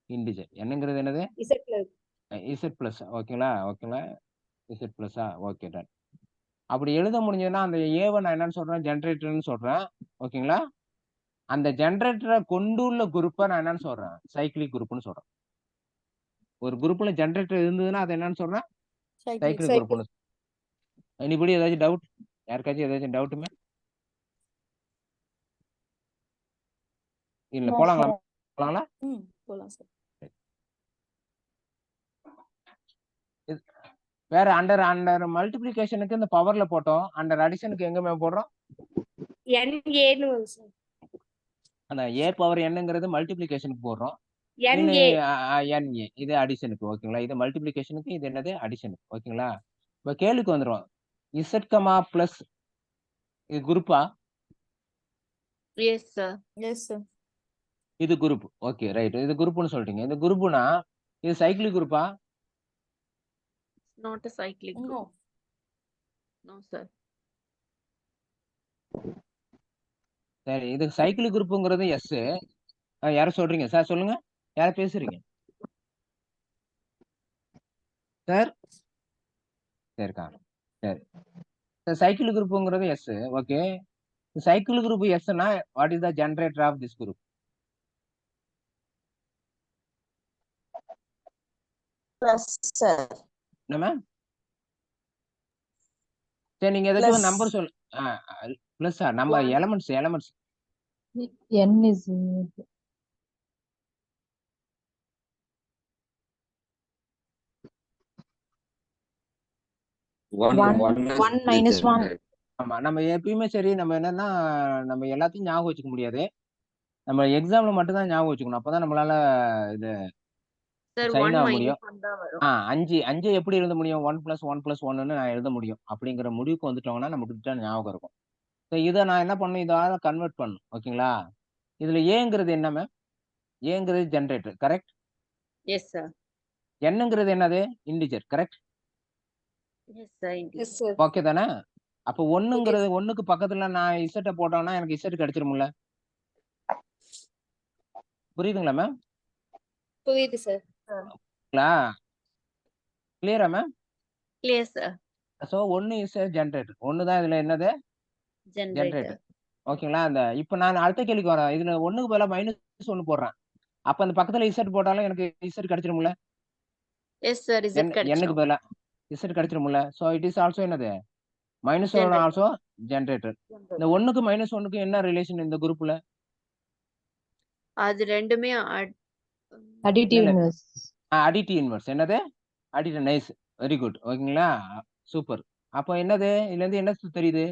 இன்டிஜர். என்னங்கிறது என்னது? Z plus. Z plus. ஓகேங்களா? ஓகேங்களா? இசட் பிளஸா? Okay, done. அப்படி எழுத முடிஞ்சதுன்னா அந்த ஏவை நான் என்னன்னு சொல்றேன்? ஜெனரேட்டர்னு சொல்றேன். ஓகேங்களா? அந்த ஜெனரேட்டரை கொண்டுள்ள குரூப்பை நான் என்னன்னு சொல்றேன்? சைக்கிளிக் குரூப்னு சொல்றேன். ஒரு குரூப்ல ஜெனரேட்டர் இருந்ததுன்னா அது என்னன்னு சொல்றேன்? சைக்கிளிக் குரூப்னு. எனிபடி ஏதாச்சும் டவுட்? யாருக்காச்சும் ஏதாச்சும் டவுட்டுமே? இல்ல, No, போலாங்களா? sir. போலாங்களா? வேற அண்டர் அண்டர் மல்டிபிளிகேஷனுக்கு இந்த பவர்ல போட்டோம். அண்டர் அடிஷனுக்கு எங்க மேம் போடுறோம்? NA ன்னு வரும் சார். அந்த ஏ பவர் என்னங்கிறது மல்டிபிளிகேஷனுக்கு போடுறோம். NA. NA இது அடிஷனுக்கு. ஓகேங்களா? இது மல்டிபிளிகேஷனுக்கு, இது என்னது? அடிஷனுக்கு. ஓகேங்களா? இப்ப கேள்விக்கு வந்துரும். இசட் கமா பிளஸ் இது குரூப்பா? Yes, sir. இது குரூப். Okay, right. இது குரூப்னு சொல்லிட்டீங்க. இது குரூப்னா இது சைக்கிளிக் குரூப்பா? Not a cyclic group. No, sir. சரி, இது சைக்கிளிக் குரூப்புங்கிறது எஸ். யாரும் சொல்றீங்க சார்? சொல்லுங்க, யார பேசுறீங்க சார்? சரிக்கா, சரி. சைக்கிளிக் குரூப்புங்கிறது S. Okay, cycle group S na, what is the generator of this group? Plus, sir. என்ன மேம்? சரி நீங்க ஏதாச்சும் ஒரு Plus. நம்பர் சொல்லு. பிளஸ் நம்ம elements N is one minus one. ஆமா நம்ம எப்பயுமே சரி நம்ம என்னன்னா நம்ம எல்லாத்தையும் ஞாபகம் வச்சுக்க முடியாது. நம்ம எக்ஸாம்ல மட்டும் தான் ஞாபகம் வச்சுக்கணும். அப்பதான் நம்மளால இது சார் சைன் 1 ஆக minus முடியும். 1 தான் வரும். அஞ்சு எப்படி எழுத முடியும்? 1+1+1 நான் எழுத முடியும் அப்படிங்கிற முடிவுக்கு வந்துட்டோம்னா நமக்கு ஞாபகம் இருக்கும். ஸோ இதை நான் என்ன பண்ணணும், இதால கன்வெர்ட் பண்ணணும். ஓகேங்களா? இதுல ஏங்கிறது என்ன மேம்? ஏங்கிறது ஜென்ரேட்டர், கரெக்ட்? Yes, sir. என்னங்கிறது என்னது? Integer, correct? Yes, sir. Yes, sir. Okay தானே? அப்போ ஒண்ணுங்கிறது ஒண்ணுக்கு பக்கத்துல நான் இசட்டை போட்டோம்னா எனக்கு இசட் கிடைச்சிருமுல்ல? புரியுதுங்களா மேம்? புரியுது சார். கிளியரா மேம்? Clear, sir. ஸோ ஒன்னு இஸ் ஜென்ரேட்டர். ஒன்னு தான் இதுல என்னது? Generator. ஜென்ரேட்டர். ஓகேங்களா? இப்போ நான் அடுத்த கேள்விக்கு வரேன். இதுல ஒண்ணுக்கு பதிலா -1 போடுறேன். அப்ப அந்த பக்கத்துல இசட் போட்டாலும் எனக்கு இசட் கிடைச்சிருமுல்ல? Yes, sir. Is it என்னுக்கு கிடைச்சிரும்? பதிலா இசட் கிடைச்சிருமுல்ல? ஸோ இட் இஸ் ஆல்சோ என்னது? -1 Generator. Also generator. இந்த ஒண்ணுக்கு -1க்கு என்ன ரிலேஷன் இந்த குரூப்ல? அது ரெண்டுமே Additive இல்ல. inverse. Additive inverse. என்னது? அடிட்டிவ். Nice, very good. ஓகேங்களா? சூப்பர். அப்போ என்னது இதுல இருந்து என்ன தெரியுது?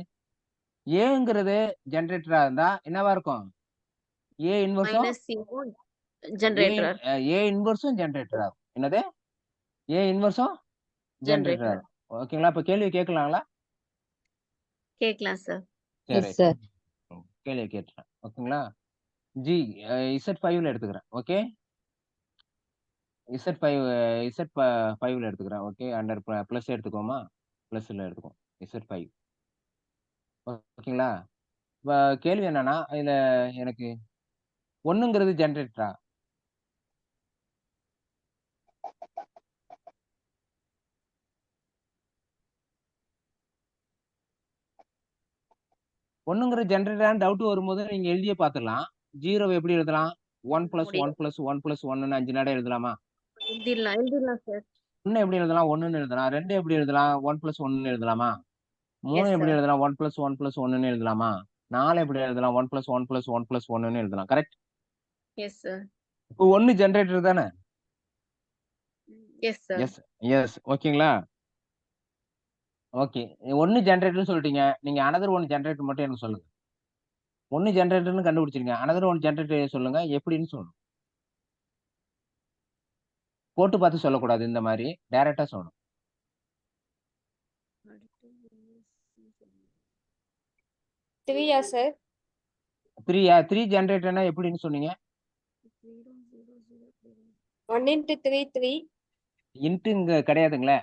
ஏங்கிறது ஜென்ரேட்டரா இருந்தா என்னவா இருக்கும்? ஏ இன்வர்ஸும் minus C generator. ஏ இன்வர்ஸும் ஜென்ரேட்டரா இருக்கும். என்னது? ஏ இன்வர்ஸும் ஜென்ரேட்டரா Generator. இருக்கும். ஓகேங்களா? இப்ப கேள்வி கேட்கலாங்களா? கேட்கலாம் சார். Yes, சரி, sir. கேள்வி கேட்டுறேன். ஓகேங்களா? ஜி Z5ல எடுத்துக்கிறேன். ஓகே, Z5ல எடுத்துக்கிறேன். ஓகே, அண்டர் பிளஸ் எடுத்துக்கோமா? பிளஸ்ல எடுத்துக்கோ. Z5. ஓகேங்களா? இப்ப கேள்வி என்னன்னா இதுல எனக்கு ஒண்ணுங்கிறது ஜென்ரேட்டரா? ஒண்ணுங்கிற ஜென்ரேட்டரான்னு டவுட் வரும்போது நீங்க எழுதியே பார்த்துடலாம். 0 எப்படி எழுதலாம்? 1+1+1+1 5 நடை எழுதலாமா? எழுதிடலாம் சார். 1 எப்படி எழுதலாம்? 1ன்னு எழுதலாம். 2 எப்படி எழுதலாம்? 1+1ன்னு எழுதலாமா? 3 Yes, எப்படி sir. எழுதலாம்? 1+1+1ன்னு எழுதலாமா? 4 எப்படி எழுதலாம்? 1+1+1+1ன்னு எழுதலாம். கரெக்ட்? Yes, sir. இப்போ 1 ஜென்ரேட்டர் தானே? Yes, sir. Yes, yes. ஓகேங்களா? ஓகே, 1 ஜென்ரேட்டர்னு சொல்லிட்டீங்க. நீங்க அனதர் 1 ஜென்ரேட்டர் மட்டும் எனக்கு சொல்லுங்க. 1 ஜென்ரேட்டர்னு கண்டுபிடிச்சிருங்க. அனதர் 1 ஜென்ரேட்டர் சொல்லுங்க. எப்படின்னு சொல்லணும். போட்டு பார்த்து சொல்லக்கூடாது. இந்த மாதிரி டைரக்டா சொல்லணும். 3யா சார்? 3யா? 3 ஜென்ரேட்டர்னா எப்படின்னு சொன்னீங்க? 1 into 3 3. இன்ட்டு இங்க கிடையாதுங்களே.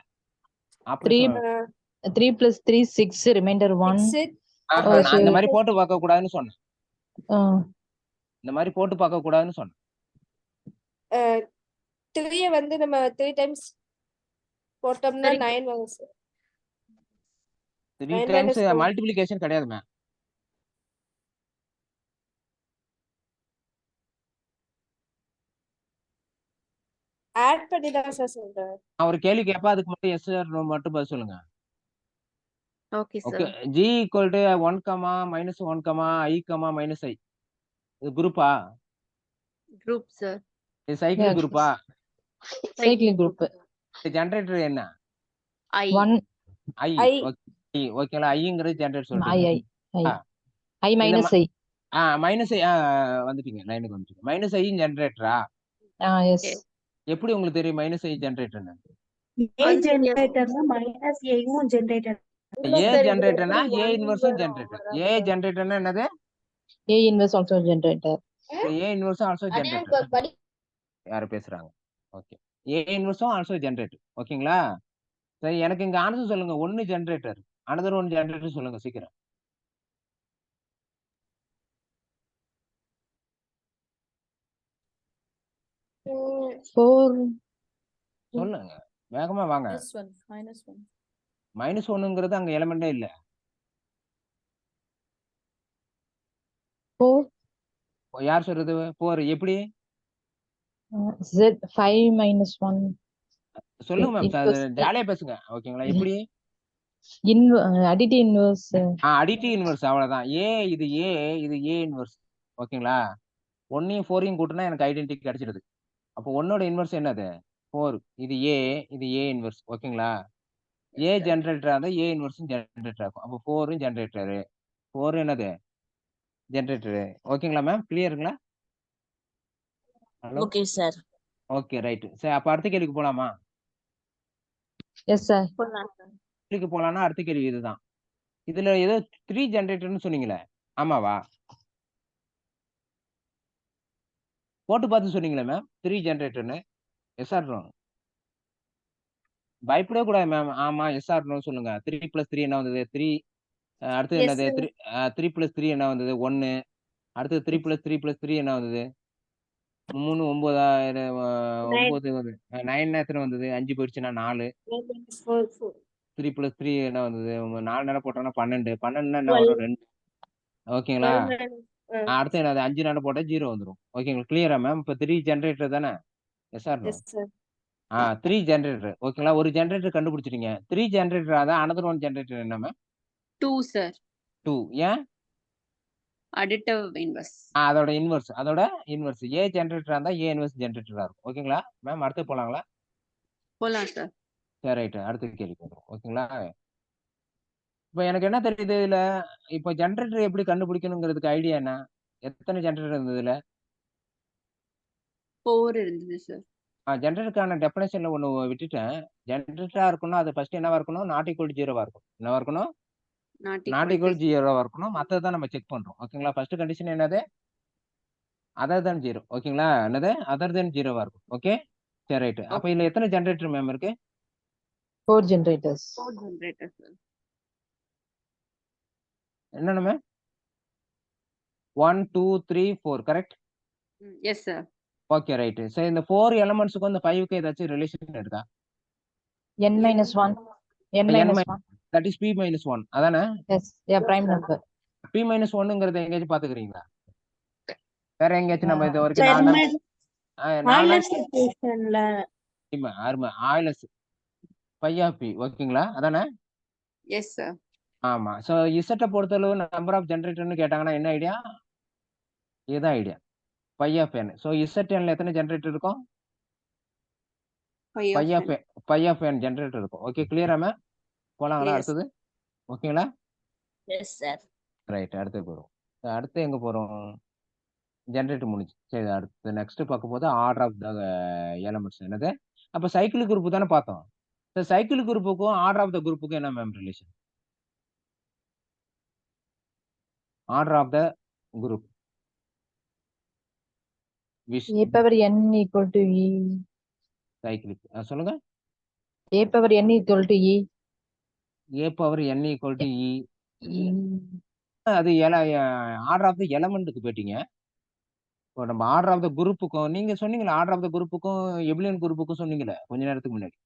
3 uh, 3 plus 3 6 remainder 1. 6. நான் இந்த மாதிரி போட்டு பார்க்க கூடாதுன்னு சொன்னேன். இந்த மாதிரி போட்டு பார்க்க கூடாதுன்னு சொன்னேன். 3 வந்து நம்ம 3 times போட்டோம்னா 9 வரும் சார். 3 டைம்ஸ் மல்டிப்ளிகேஷன் கிடையாது மேம். ஆட் பண்ணி தான் சார் சொல்றேன். நான் ஒரு கேள்வி கேட்பா, அதுக்கு மட்டும் எஸ் சார் மட்டும் பதில் சொல்லுங்க. Okay, sir. Okay, G = 1, -1, I, -I. இது குரூப்பா? Group, sir. இது சைக்கிள் குரூப்பா? Cyclic group. ஜெனரேட்டர் என்ன? I. 1 I. I. ஓகேங்களா? ஐங்கிறது ஜெனரேட்டர் I சொல்றீங்க. I minus I. மைனஸ் ஐ வந்துட்டீங்க, லைனுக்கு வந்துட்டீங்க. -I ஜெனரேட்டரா? Yes. எப்படி உங்களுக்கு தெரியும் -I ஜெனரேட்டர்னு? A ஜெனரேட்டர்னா மைனஸ் ஏவும் ஜெனரேட்டர். ஏ ஜெனரேட்டர்னா ஏ இன்வர்ஸும் ஜெனரேட்டர். ஏ ஜெனரேட்டர்னா என்னது? A inverse also generator. A இன்வர்ஸும் ஆல்சோ ஜெனரேட்டர். யாரு பேசுறாங்க? ஓகே, ஏ இன்வர்ஸும் ஆல்சோ ஜெனரேட்டர். ஓகேங்களா? சரி, எனக்கு இங்க ஆன்சர் சொல்லுங்க. 1 ஜெனரேட்டர், அனதர் 1 ஜெனரேட்டர் சொல்லுங்க சீக்கிரம். சொல்லுங்க, வேகமா வாங்க. -1. -1ங்கிறது அங்க எலிமெண்டே இல்ல. 4 யார் சொல்றது 4 எப்படி Z 5 minus 1 சொல்லுங்க மேம் inverse ஜாலியா பேசுங்க ஓகேங்களா எப்படி additive inverse அடிட்டிவ் இன்வெர்ஸ் அவ்வளவுதான் இது ஏ இன்வெர்ஸ் ஓகேங்களா 1 4 கூட்டினா எனக்கு ஐடென்டிட்டி கிடைச்சிடுது அப்போ 1 இன்வெர்ஸ் என்னது 4 இது ஏ இன்வெர்ஸ் ஓகேங்களா ஏ ஜெனரேட்டரா இருந்தா ஏ இன்வெர்ஸும் ஜெனரேட்டர் ஆகும் அப்போ 4 ஜெனரேட்டரு 4 என்னது ஜெனரேட்டரு ஓகேங்களா மேம் கிளியருங்களா hello okay sir. Okay right சரி அப்ப அடுத்த கேள்விக்கு போலாமா yes sir கேள்விக்கு போலாம்னா அடுத்த கேள்வி இதுதான் இதுல ஏதோ 3 ஜெனரேட்டர்னு சொன்னீங்களே ஆமாவா போட்டு பார்த்து சொன்னீங்களே மேம் 3 ஜெனரேட்டர்னு எஸ்ஆர் பயப்படவே கூடாது மேம் ஆமா எஸ்ஆர் சொல்லுங்க 3 + 3 என்ன வந்தது 3 அடுத்து எஸ் என்னது 3 + 3 என்ன வந்தது 1 அடுத்து 3 + 3 + 3 என்ன வந்தது 3 9000 9 வந்து 9 எத்தனை வந்தது 5 போயிடுச்சுன்னா 4 3 + 3 என்ன வந்தது 4 நேரம் போட்டோம்னா 12 12 என்ன வரும் 2 ஓகேங்களா அடுத்து என்னது 5 நேரம் போட்டா 0 வந்துடும் ஓகேங்களா கிளியரா மேம் இப்போ 3 ஜெனரேட்டர் தானே எஸ்ஆர் எஸ் சார் 3 ஜெனரேட்டர் ஓகேங்களா ஒரு ஜெனரேட்டர் கண்டுபிடிச்சிட்டீங்க 3 ஜெனரேட்டர் அதான் அனதர் ஒன் ஜெனரேட்டர் என்ன மேம் 2 sir 2 ஏன் additive inverse அதோட இன்வெர்ஸ் ஏ ஜெனரேட்டரா இருந்தா ஏ இன்வெர்ஸ் ஜெனரேட்டரா இருக்கும் ஓகேங்களா மேம் அடுத்து போலாங்களா போலாம் சார் சரி ரைட் அடுத்த கேள்வி போதும் ஓகேங்களா இப்போ எனக்கு என்ன தெரியுது இதுல இப்போ ஜெனரேட்டர் எப்படி கண்டுபிடிக்கணுங்கிறதுக்கு ஐடியா என்ன எத்தனை ஜெனரேட்டர் இருந்தது இதுல 4 இருந்தது சார் ஜெனரேட்டருக்கான டெஃபினேஷன்ல ஒன்று விட்டுட்டேன் ஜெனரேட்டரா இருக்கணும் அது ஃபர்ஸ்ட் என்னவா இருக்கணும் நாட் ஈக்குவல் 0வா இருக்கும் என்னவா இருக்கணும் not not equal equal to 0வா இருக்கணும் மற்றது தான் நம்ம செக் பண்றோம் ஓகேங்களா ஃபர்ஸ்ட் கண்டிஷன் என்னது அதர் தென் 0 ஓகேங்களா என்னது அதர் தென் 0வா இருக்கும் ஓகே சரி ரைட் அப்போ இதுல எத்தனை ஜெனரேட்டர் மேம் இருக்கு 4 generators 4 generator sir என்னென்ன ma'am 1 2 3 4 correct yes sir okay right சரி இந்த 4 எலமெண்ட்ஸுக்கும் இந்த 5க்கு ஏதாச்சும் ரிலேஷன் இருக்கா n minus 1 n minus 1 that is p minus 1 அதானே yes yeah prime number p minus 1ங்கிறத எங்கேயாச்சும் பாத்துக்கிறீங்களா வேற எங்கேயாச்சும் நம்ம இது வரைக்கும் 4 நாள் அருமை ஆயிலஸ் பி ஓகேங்களா அதானே yes sir ஆமா ஸோ இசட்டை பொறுத்தளவு நம்பர் ஆஃப் ஜென்ரேட்டர்னு கேட்டாங்கன்னா என்ன ஐடியா இதுதான் ஐடியா n ஸோ இசட்என்ல எத்தனை ஜென்ரேட்டர் இருக்கும் 5 of n ஜென்ரேட்டர் இருக்கும் ஓகே கிளியரா மேம் போலாங்களா Yes. அடுத்தது ஓகேங்களா எஸ் சார். ரைட் அடுத்து போறோம் அடுத்து எங்க போறோம் ஜென்ரேட்டர் முடிஞ்சு சரி அடுத்து நெக்ஸ்ட் பார்க்க போது ஆர்டர் ஆஃப் த எலமெண்ட்ஸ் என்னது அப்ப சைக்கிள் குரூப் தானே பார்த்தோம் சைக்கிள் குரூப்புக்கும் ஆர்டர் ஆஃப் த குரூப்புக்கும் என்ன ma'am relation order of the group a power n equal to e cycle சொல்லுங்க a power n equal to e a power n equal to E e அது ஆர்டர் ஆஃப் த எலமெண்ட்டுக்கு போயிட்டீங்க இப்போ நம்ம ஆர்டர் ஆஃப் த குரூப்புக்கும் நீங்க சொன்னீங்களா ஆர்டர் ஆஃப் த குரூப்புக்கும் எபிலியன் குரூப்புக்கும் சொன்னீங்களே கொஞ்ச நேரத்துக்கு முன்னாடி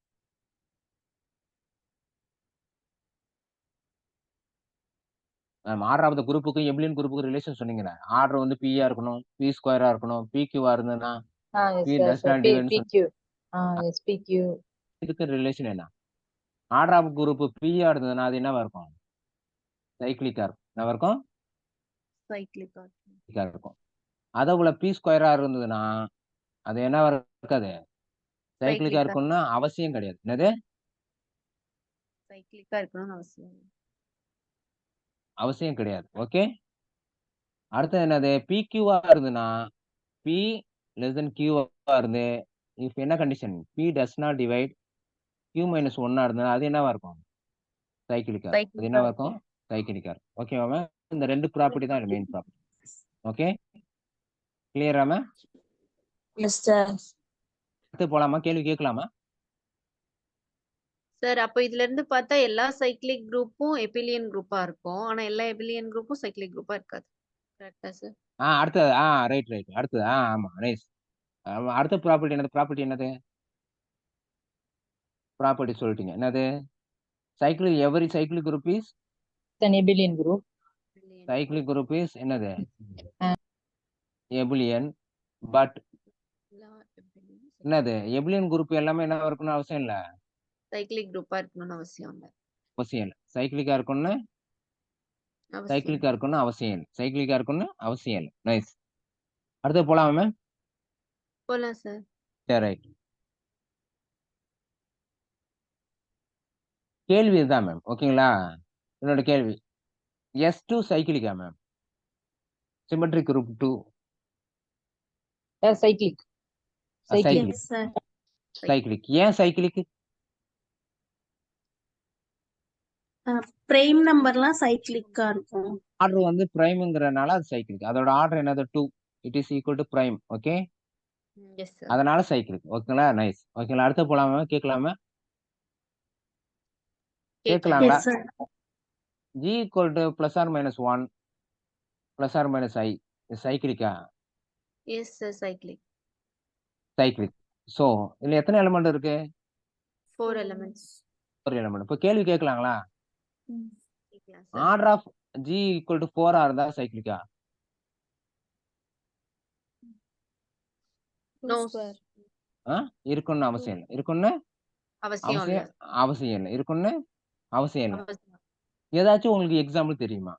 ஆர்டர் ஆஃப் த குரூப்புக்கும் எபிலியன் குரூப்புக்கும் ரிலேஷன் சொன்னீங்களே ஆர்டர் வந்து பியா இருக்கணும் பி ஸ்கொயரா இருக்கணும் பி கியூவா இருந்ததுன்னா yes P sir, does sir. Not divide pq yes pq இதுக்கு ரிலேஷன் என்ன ஆர்டர் ஆஃப் குரூப் பியா இருந்ததுன்னா அது என்னவா இருக்கும் சைக்கிளிக்கா இருக்கும் என்னவா இருக்கும் cyclic சைக்கிளிக்கா இருக்கும் அதை போல பி ஸ்கொயரா இருந்ததுன்னா அது என்னவா இருக்காது சைக்கிளிக்கா இருக்கும்னா அவசியம் கிடையாது என்னது cyclic இருக்கணும்னு அவசியம் அவசியம் கிடையாது ஓகே அடுத்தது என்னது பி கியூவா இருந்ததுன்னா பி லெஸ் தென் கியூவா இருந்து இஃப் என்ன condition P does not divide Q minus ஒன்னா இருந்ததுன்னா அது என்னவா இருக்கும் சைக்கிளிக்கா அது என்னவா இருக்கும் சைக்கிளிக்கா இருக்கும் ஓகேவா மேம் இந்த ரெண்டு ப்ராப்பர்ட்டி தான் மெயின் ப்ராப்பர்ட்டி ஓகே கிளியரா மேம் எஸ் சார். அடுத்து போலாமா கேள்வி கேட்கலாமா சார் அப்ப இதுல இருந்து பார்த்தா எல்லா சைக்கிளிக் குரூப்பும் எபிலியன் குரூப்பா இருக்கும் ஆனா எல்லா எபிலியன் குரூப்பும் சைக்கிளிக் குரூப்பா இருக்காது கரெக்டா சார் அடுத்தது ரைட் அடுத்தது ஆமா நைஸ் அடுத்த ப்ராப்பர்ட்டி என்னது ப்ராப்பர்ட்டி சொல்லிட்டீங்க என்னது cycle every cycle group is an abelian group cyclic group is என்னது எபிலியன். பட் என்னது எபிலியன் குரூப் எல்லாமே என்ன இருக்கணும்னு அவசியம் இல்ல. சைக்கிளிக் குரூப்பா இருக்கணும்னு அவசியம் இல்ல. அவசியம் இல்லை. சைக்கிளிக்கா இருக்கணும்னு அவசியம் சைக்கிளிக்கா இருக்கணும்னு அவசியம் இல்லை. சைக்கிளிக்கா இருக்கணும்னு அவசியம் இல்லை. நைஸ். அடுத்து போலாமா மேம்? போலாம் சார். சரி ரைட். கேள்வி இதுதான் மேம். ஓகேங்களா? என்னோட கேள்வி S2 சைக்கிளிக்கா ma'am? Symmetric group 2 cyclic cyclic. Yes sir. Cyclic. ஏன் சைக்கிளிக்? பிரைம் நம்பர்லாம் சைக்கிளிக்கா இருக்கும். ஆர்டர் வந்து பிரைம்ங்கிறனால அது சைக்கிளிக். அதோட ஆர்டர் என்னது 2. It is equal to prime. Okay, yes sir. அதனால சைக்கிளிக். ஓகேங்களா? நைஸ். ஓகேங்களா? அடுத்து போலாமா? கேட்கலாமா? கேட்கலாங்களா? Yes sir. G equal to plus or minus 1 plus or minus I சைக்கிளிக்கா? Yes sir. Cyclic. Cyclic. So இதுல எத்தனை எலிமெண்ட் இருக்கு? 4 elements. ஒரு எலிமெண்ட். இப்போ கேள்வி கேட்கலாங்களா? கேட்கலாம் sir. Order of G equal to 4 இருந்தா சைக்கிளிக்கா? No square. இருக்குன்னு அவசியம் இல்லை. இருக்குன்னு அவசியம் இல்ல. அவசியம் இல்லை. இருக்குன்னு அவசியம் இல்லை. அவசியம். ஏதாச்சும் உங்களுக்கு எக்ஸாம்பிள் தெரியுமா?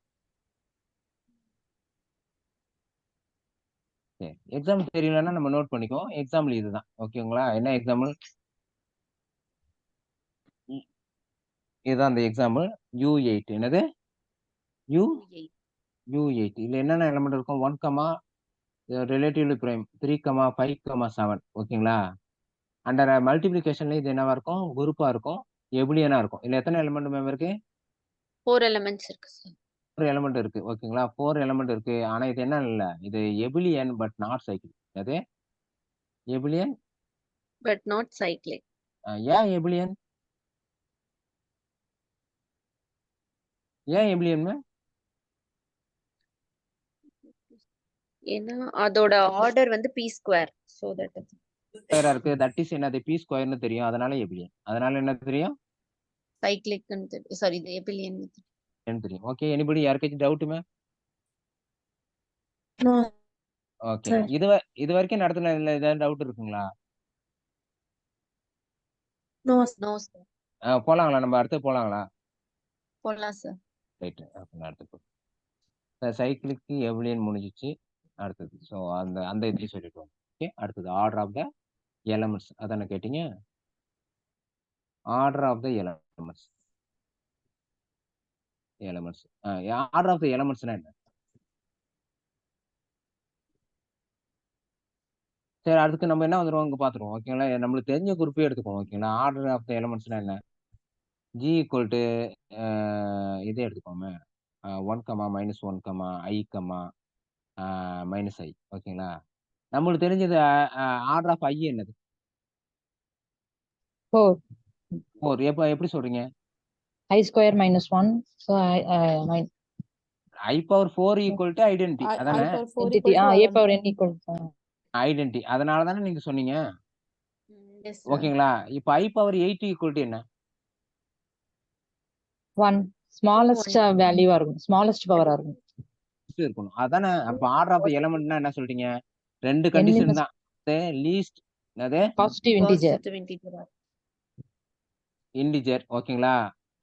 சரி, எக்ஸாம்பிள் தெரியலன்னா நம்ம நோட் பண்ணிக்கோ. எக்ஸாம்பிள் இதுதான். ஓகேங்களா? என்ன எக்ஸாம்பிள்? இதுதான் அந்த எக்ஸாம்பிள். U8. என்னது? Eight. U8. இதுல என்னென்ன எலிமெண்ட் இருக்கும்? 1, ரிலேட்டிவ்லி பிரைம் 3, 5, 7. ஓகேங்களா? அண்டர் மல்டிபிளிகேஷன்ல இது என்னவா இருக்கும்? குரூப்பா இருக்கும், எபிலியனா இருக்கும். இதுல எத்தனை எலிமெண்ட் மேம் இருக்கு? 4 elements இருக்கு சார். 4 எலிமெண்ட் இருக்கு. ஓகேங்களா? 4 எலிமெண்ட் இருக்கு. ஆனா இது என்ன இல்ல, இது எபிலியன் பட் நாட் சைக்கிள். அது எபிலியன். But not cyclic. ஏன் எபிலியன்? ஏன் எபிலியன் மேம்? ஏன்னா அதோட ஆர்டர் வந்து p square. So that is ஸ்கொயரா இருக்கு. தட் இஸ் என்னது? பி ஸ்கொயர்னு தெரியும். அதனால எபிலியன். அதனால என்ன தெரியும்? cyclic. Sorry, the abelian. என்ன தெரியும்? ஓகே, எனிபடி யாருக்காச்சும் doubt ma'am? No. Okay, Sir. இது வரைக்கும் நடத்துனதுல ஏதாவது டவுட் இருக்குங்களா? No. No sir. போலாங்களா? நம்ம அடுத்து போலாங்களா? போலாம் சார். ரைட். அடுத்து சைக்கிளுக்கு எபிலியன் முடிஞ்சிச்சு. அடுத்தது ஸோ அந்த இதையும் சொல்லிட்டோம். ஓகே, அடுத்தது ஆர்டர் ஆஃப் த எலமெண்ட்ஸ். அதானே கேட்டீங்க? Order of the elements. Order of the எலமெண்ட்ஸ்னா என்ன? சரி, அதுக்கு நம்ம என்ன வந்துருவோம் இங்க பாத்துருவோம். ஓகேங்களா? நம்மளுக்கு தெரிஞ்ச குரூப்பே எடுத்துக்குவோம். ஓகேங்களா? ஆர்டர் ஆஃப் த எலமெண்ட்ஸ்னா என்ன? G ஈக்குவல் டு இதே எடுத்துக்கோமே, 1, -1, I, -I. ஓகேங்களா? நம்மளுக்கு தெரிஞ்சது ஆர்டர் ஆஃப் I என்னது? 4. 4. எப்படி சொல்றீங்க? I square minus 1. So I power 4 equal to identity. அதானே? entity. A power n equal to identity. அதனால தானே நீங்க சொன்னீங்க. Yes sir. ஓகேங்களா? இப்போ I பவர் 8 ஈக்குவல் டு என்ன? 1. Smallest value இருக்கும். Smallest power இருக்கும். இருக்கணும். அதானே? அப்ப ஆர்டர் ஆஃப் த எலிமெண்ட்னா என்ன சொல்றீங்க? 2 கண்டிஷன் தான். லீஸ்ட் என்னது? Positive integer. Positive integer. Integer. ஓகேங்களா?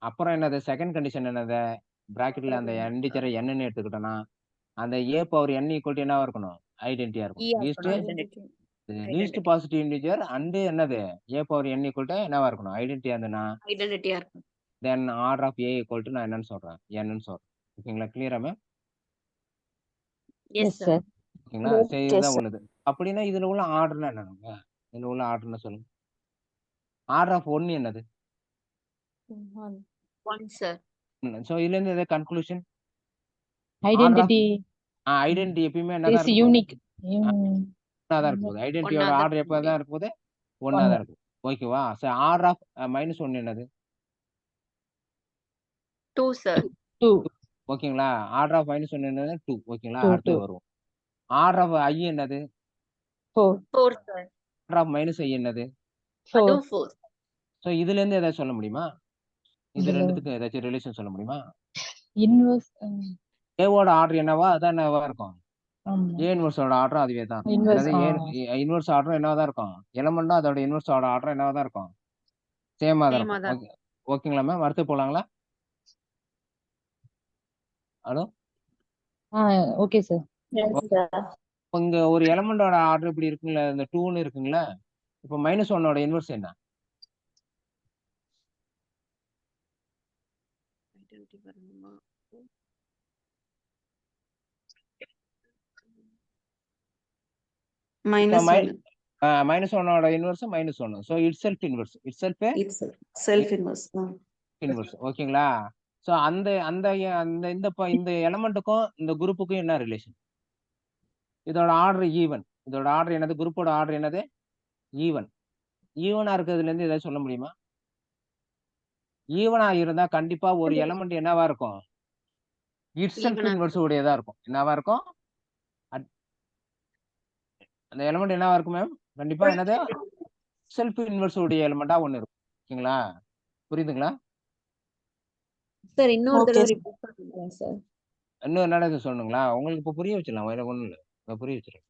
அப்புறம் என்னது? செகண்ட் கண்டிஷன் என்னது? பிராக்கெட்ல அந்த இன்டிஜரை என்னன்னு எடுத்துக்கிட்டோம்னா அந்த a power n equal to என்னவா இருக்கணும்? ஐடென்டிட்டியா இருக்கும். லீஸ்ட் பாசிட்டிவ் இன்டிஜர் அண்ட் என்னது? a power n equal to என்னவா இருக்கணும்? ஐடென்டிட்டியா இருந்ததுன்னா Identity இருக்கும். Then order of a equal to நான் என்னன்னு சொல்றேன்? n சொல்றேன். ஓகேங்களா? கிளியரா மேம்? Yes sir. ஓகேங்களா? சரி, இதுதான் உள்ளது. அப்படின்னா இதுல உள்ள ஆர்டர்னா என்னங்க? இதுல உள்ள ஆர்டர்னா சொல்லுங்க. ஆர்டர் ஆஃப் 1 என்னது? 1 sir. சோ இதுல இருந்து எதாவது கன்க்ளூஷன்? Identity ஐடென்டிட்டி எப்பயுமே is என்னதான் இருக்கும்? unique. ஒன்னாதான் இருக்கும். ஐடென்டிட்டியோட ஒண்ணாதான் ஆர்டர் எப்பதான் இருக்கும்? ஒன்னாதான் இருக்கும். ஓகேவா? சோ ஆர்டர் ஆஃப் -1 என்னது? 2 sir. 2. ஓகேங்களா? ஆர்டர் ஆஃப் -1 என்னது? 2. ஓகேங்களா? 2, அடுத்து 2. வருவோம். ஆர்டர் ஆஃப் I என்னது? 4. 4 sir. ஆர்டர் ஆஃப் -I என்னது? 4. அதுவும் 4. சோ இதுல இருந்து ஏதாவது சொல்ல முடியுமா? இது இதுல ரெண்டுத்துக்கும் ஏதாச்சும் ரிலேஷன் சொல்ல முடியுமா? inverse. ஏவோட ஆர்டர் என்னவோ அதான் என்னவா இருக்கும். ஆமா. ஏ இன்வர்ஸோட ஆர்டரும் அதுவே தான் இருக்கும். Inverse, என்னது இன்வர்ஸ் ஆர்டரும் என்னவா தான் இருக்கும். எலமெண்ட்டும் அதோட இன்வர்ஸோட ஆர்டரும் என்னவா தான் இருக்கும். சேமா தான் சேமா இருக்கும். தான். ஓகே ஓகேங்களா மேம்? அடுத்து போலாங்களா? Hello okay, sir. Yes, sir. இங்க ஒரு எலமெண்டோட ஆர்டர் இப்படி இருக்குங்களா, இந்த 2ன்னு இருக்குங்களா. இப்போ -1ஓட இன்வர்ஸ் என்ன? ஐடென்டிட்டி வரணுமா? minus So, 1. -1ஓட inverse -1. So it's self inverse. It's self It's self inverse. Inverse. ஓகேங்களா? ஸோ அந்த அந்த அந்த இந்த எலமெண்ட்டுக்கும் இந்த குரூப்புக்கும் என்ன ரிலேஷன்? இதோட ஆர்டர் ஈவன். இதோட ஆர்டர் என்னது? குரூப்போட ஆர்டர் என்னது? ஈவன். ஈவனா இருக்கிறதுல இருந்து ஏதாவது சொல்ல முடியுமா? ஈவனா இருந்தா கண்டிப்பா ஒரு எலமெண்ட் என்னவா இருக்கும்? இட்ஸ் செல்ஃப் Even-ஆ இன்வர்ஸ் உடையதா இருக்கும். என்னவா இருக்கும்? அந்த எலமெண்ட் என்னவா இருக்கும் மேம்? கண்டிப்பா என்னது? செல்ஃப் இன்வர்ஸ் உடைய எலமெண்டா ஒண்ணு இருக்கும். ஓகேங்களா? புரியுதுங்களா? சார் இன்னொரு Okay, தடவை sir. ரிப்பீட் பண்ணுங்க சார். இன்னும் என்னடா சொல்லணுங்களா? உங்களுக்கு இப்போ புரிய வச்சிடலாம். வேற ஒண்ணும் இல்ல. நான் புரிய வச்சிருக்கேன்.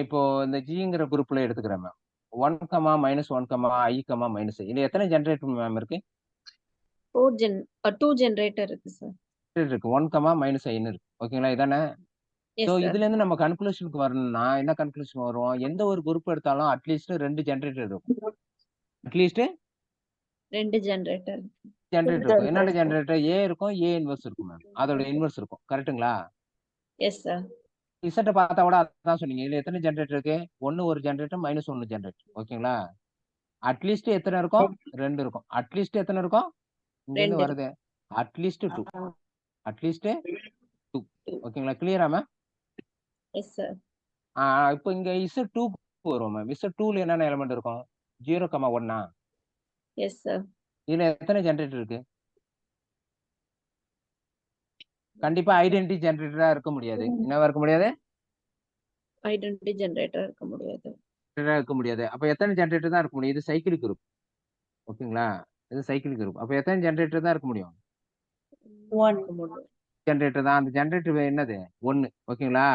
இப்போ இந்த ஜிங்கிற குரூப்ல எடுத்துக்கிறேன் மேம். 1, -1, I, -i. இது எத்தனை ஜெனரேட்டர் மேம் இருக்கு? 2 ஜெனரேட்டர் இருக்கு சார். இருக்கு. 1, -iன்னு இருக்கு. ஓகேங்களா? இதானே? Yes so sir. இதுல இருந்து நம்ம கன்க்ளூஷனுக்கு வரணும்னா என்ன கன்க்ளூஷன் வரும்? எந்த ஒரு குரூப் எடுத்தாலும் அட்லீஸ்ட் 2 ஜெனரேட்டர் இருக்கும். At least 2 generator. ஜெனரேட்டர் இருக்கும். என்னென்ன ஜெனரேட்டர்? ஏ இருக்கும், ஏ இன்வர்ஸ் இருக்கும் மேம். அதோட இன்வர்ஸ் இருக்கும். கரெக்ட்டுங்களா? Yes sir. இசட்டை பார்த்தா கூட அதான் சொன்னீங்க. இதுல எத்தனை ஜெனரேட்டர் இருக்கு? 1 ஒரு ஜெனரேட்டர், -1 ஜெனரேட்டர். ஓகேங்களா? அட்லீஸ்ட் எத்தனை இருக்கும்? 2 இருக்கும். அட்லீஸ்ட் எத்தனை இருக்கும்? இங்க இருந்து 2 வருது. அட்லீஸ்ட் 2. அட்லீஸ்ட் 2. ஓகேங்களா? கிளியரா மேம்? Yes sir. இப்போ இங்க Z2 வரும் மேம். Z2ல என்னென்ன எலிமெண்ட் இருக்கும்? 0, 1. Yes sir. இதுல எத்தனை ஜெனரேட்டர் இருக்கு? கண்டிப்பா ஐடென்டிட்டி ஜெனரேட்டரா இருக்க முடியாது. என்னவா இருக்க முடியாது? ஐடென்டிட்டி ஜெனரேட்டர் இருக்க முடியாது. இருக்க முடியாது. அப்ப எத்தனை ஜெனரேட்டர் தான் இருக்க முடியும்? இது சைக்கிளிக் குரூப். ஓகேங்களா? இது சைக்கிளிக் குரூப். அப்ப எத்தனை ஜெனரேட்டர் தான் இருக்க முடியும்? 1 ஜெனரேட்டர் தான். அந்த ஜெனரேட்டர் என்னது? 1. ஓகேங்களா?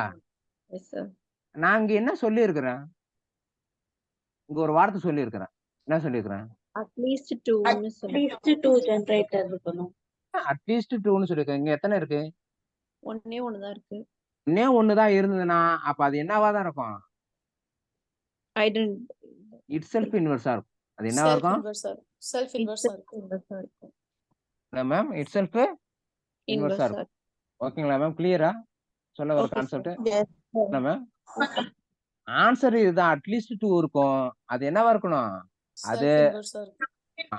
Yes sir. நான் இங்க என்ன சொல்லியிருக்கிறேன்? இங்க ஒரு வார்த்தை சொல்லியிருக்கிறேன். என்ன சொல்லியிருக்கிறேன்? அட்லீஸ்ட் 2ன்னு At சொல்லி least 2 generator இருக்கணும். அட்லீஸ்ட் 2ன்னு சொல்லியிருக்கேன். இங்க எத்தனை இருக்கு? ஒண்ணே தான் இருக்கு. ஒண்ணே 1 தான் இருந்ததுன்னா அப்ப அது என்னவா தான் இருக்கும்? இட் செல்ஃப் இன்வர்ஸா இருக்கும். அது என்னவா Self இருக்கும்? inverse, sir. Self inverse, sir. இன்வெர்ஸா இருக்கும். மேம் இட் செல்ஃப் இன்வர்ஸா இருக்கும். ஓகேங்களா மேம்? கிளியரா? சொல்ல வர Okay, கான்செப்ட்? Yes, sir. என்ன மேம்? ஆன்சர் இதுதான். அட்லீஸ்ட் 2 இருக்கும். அது என்னவா இருக்கணும்? அது Self inverse, sir.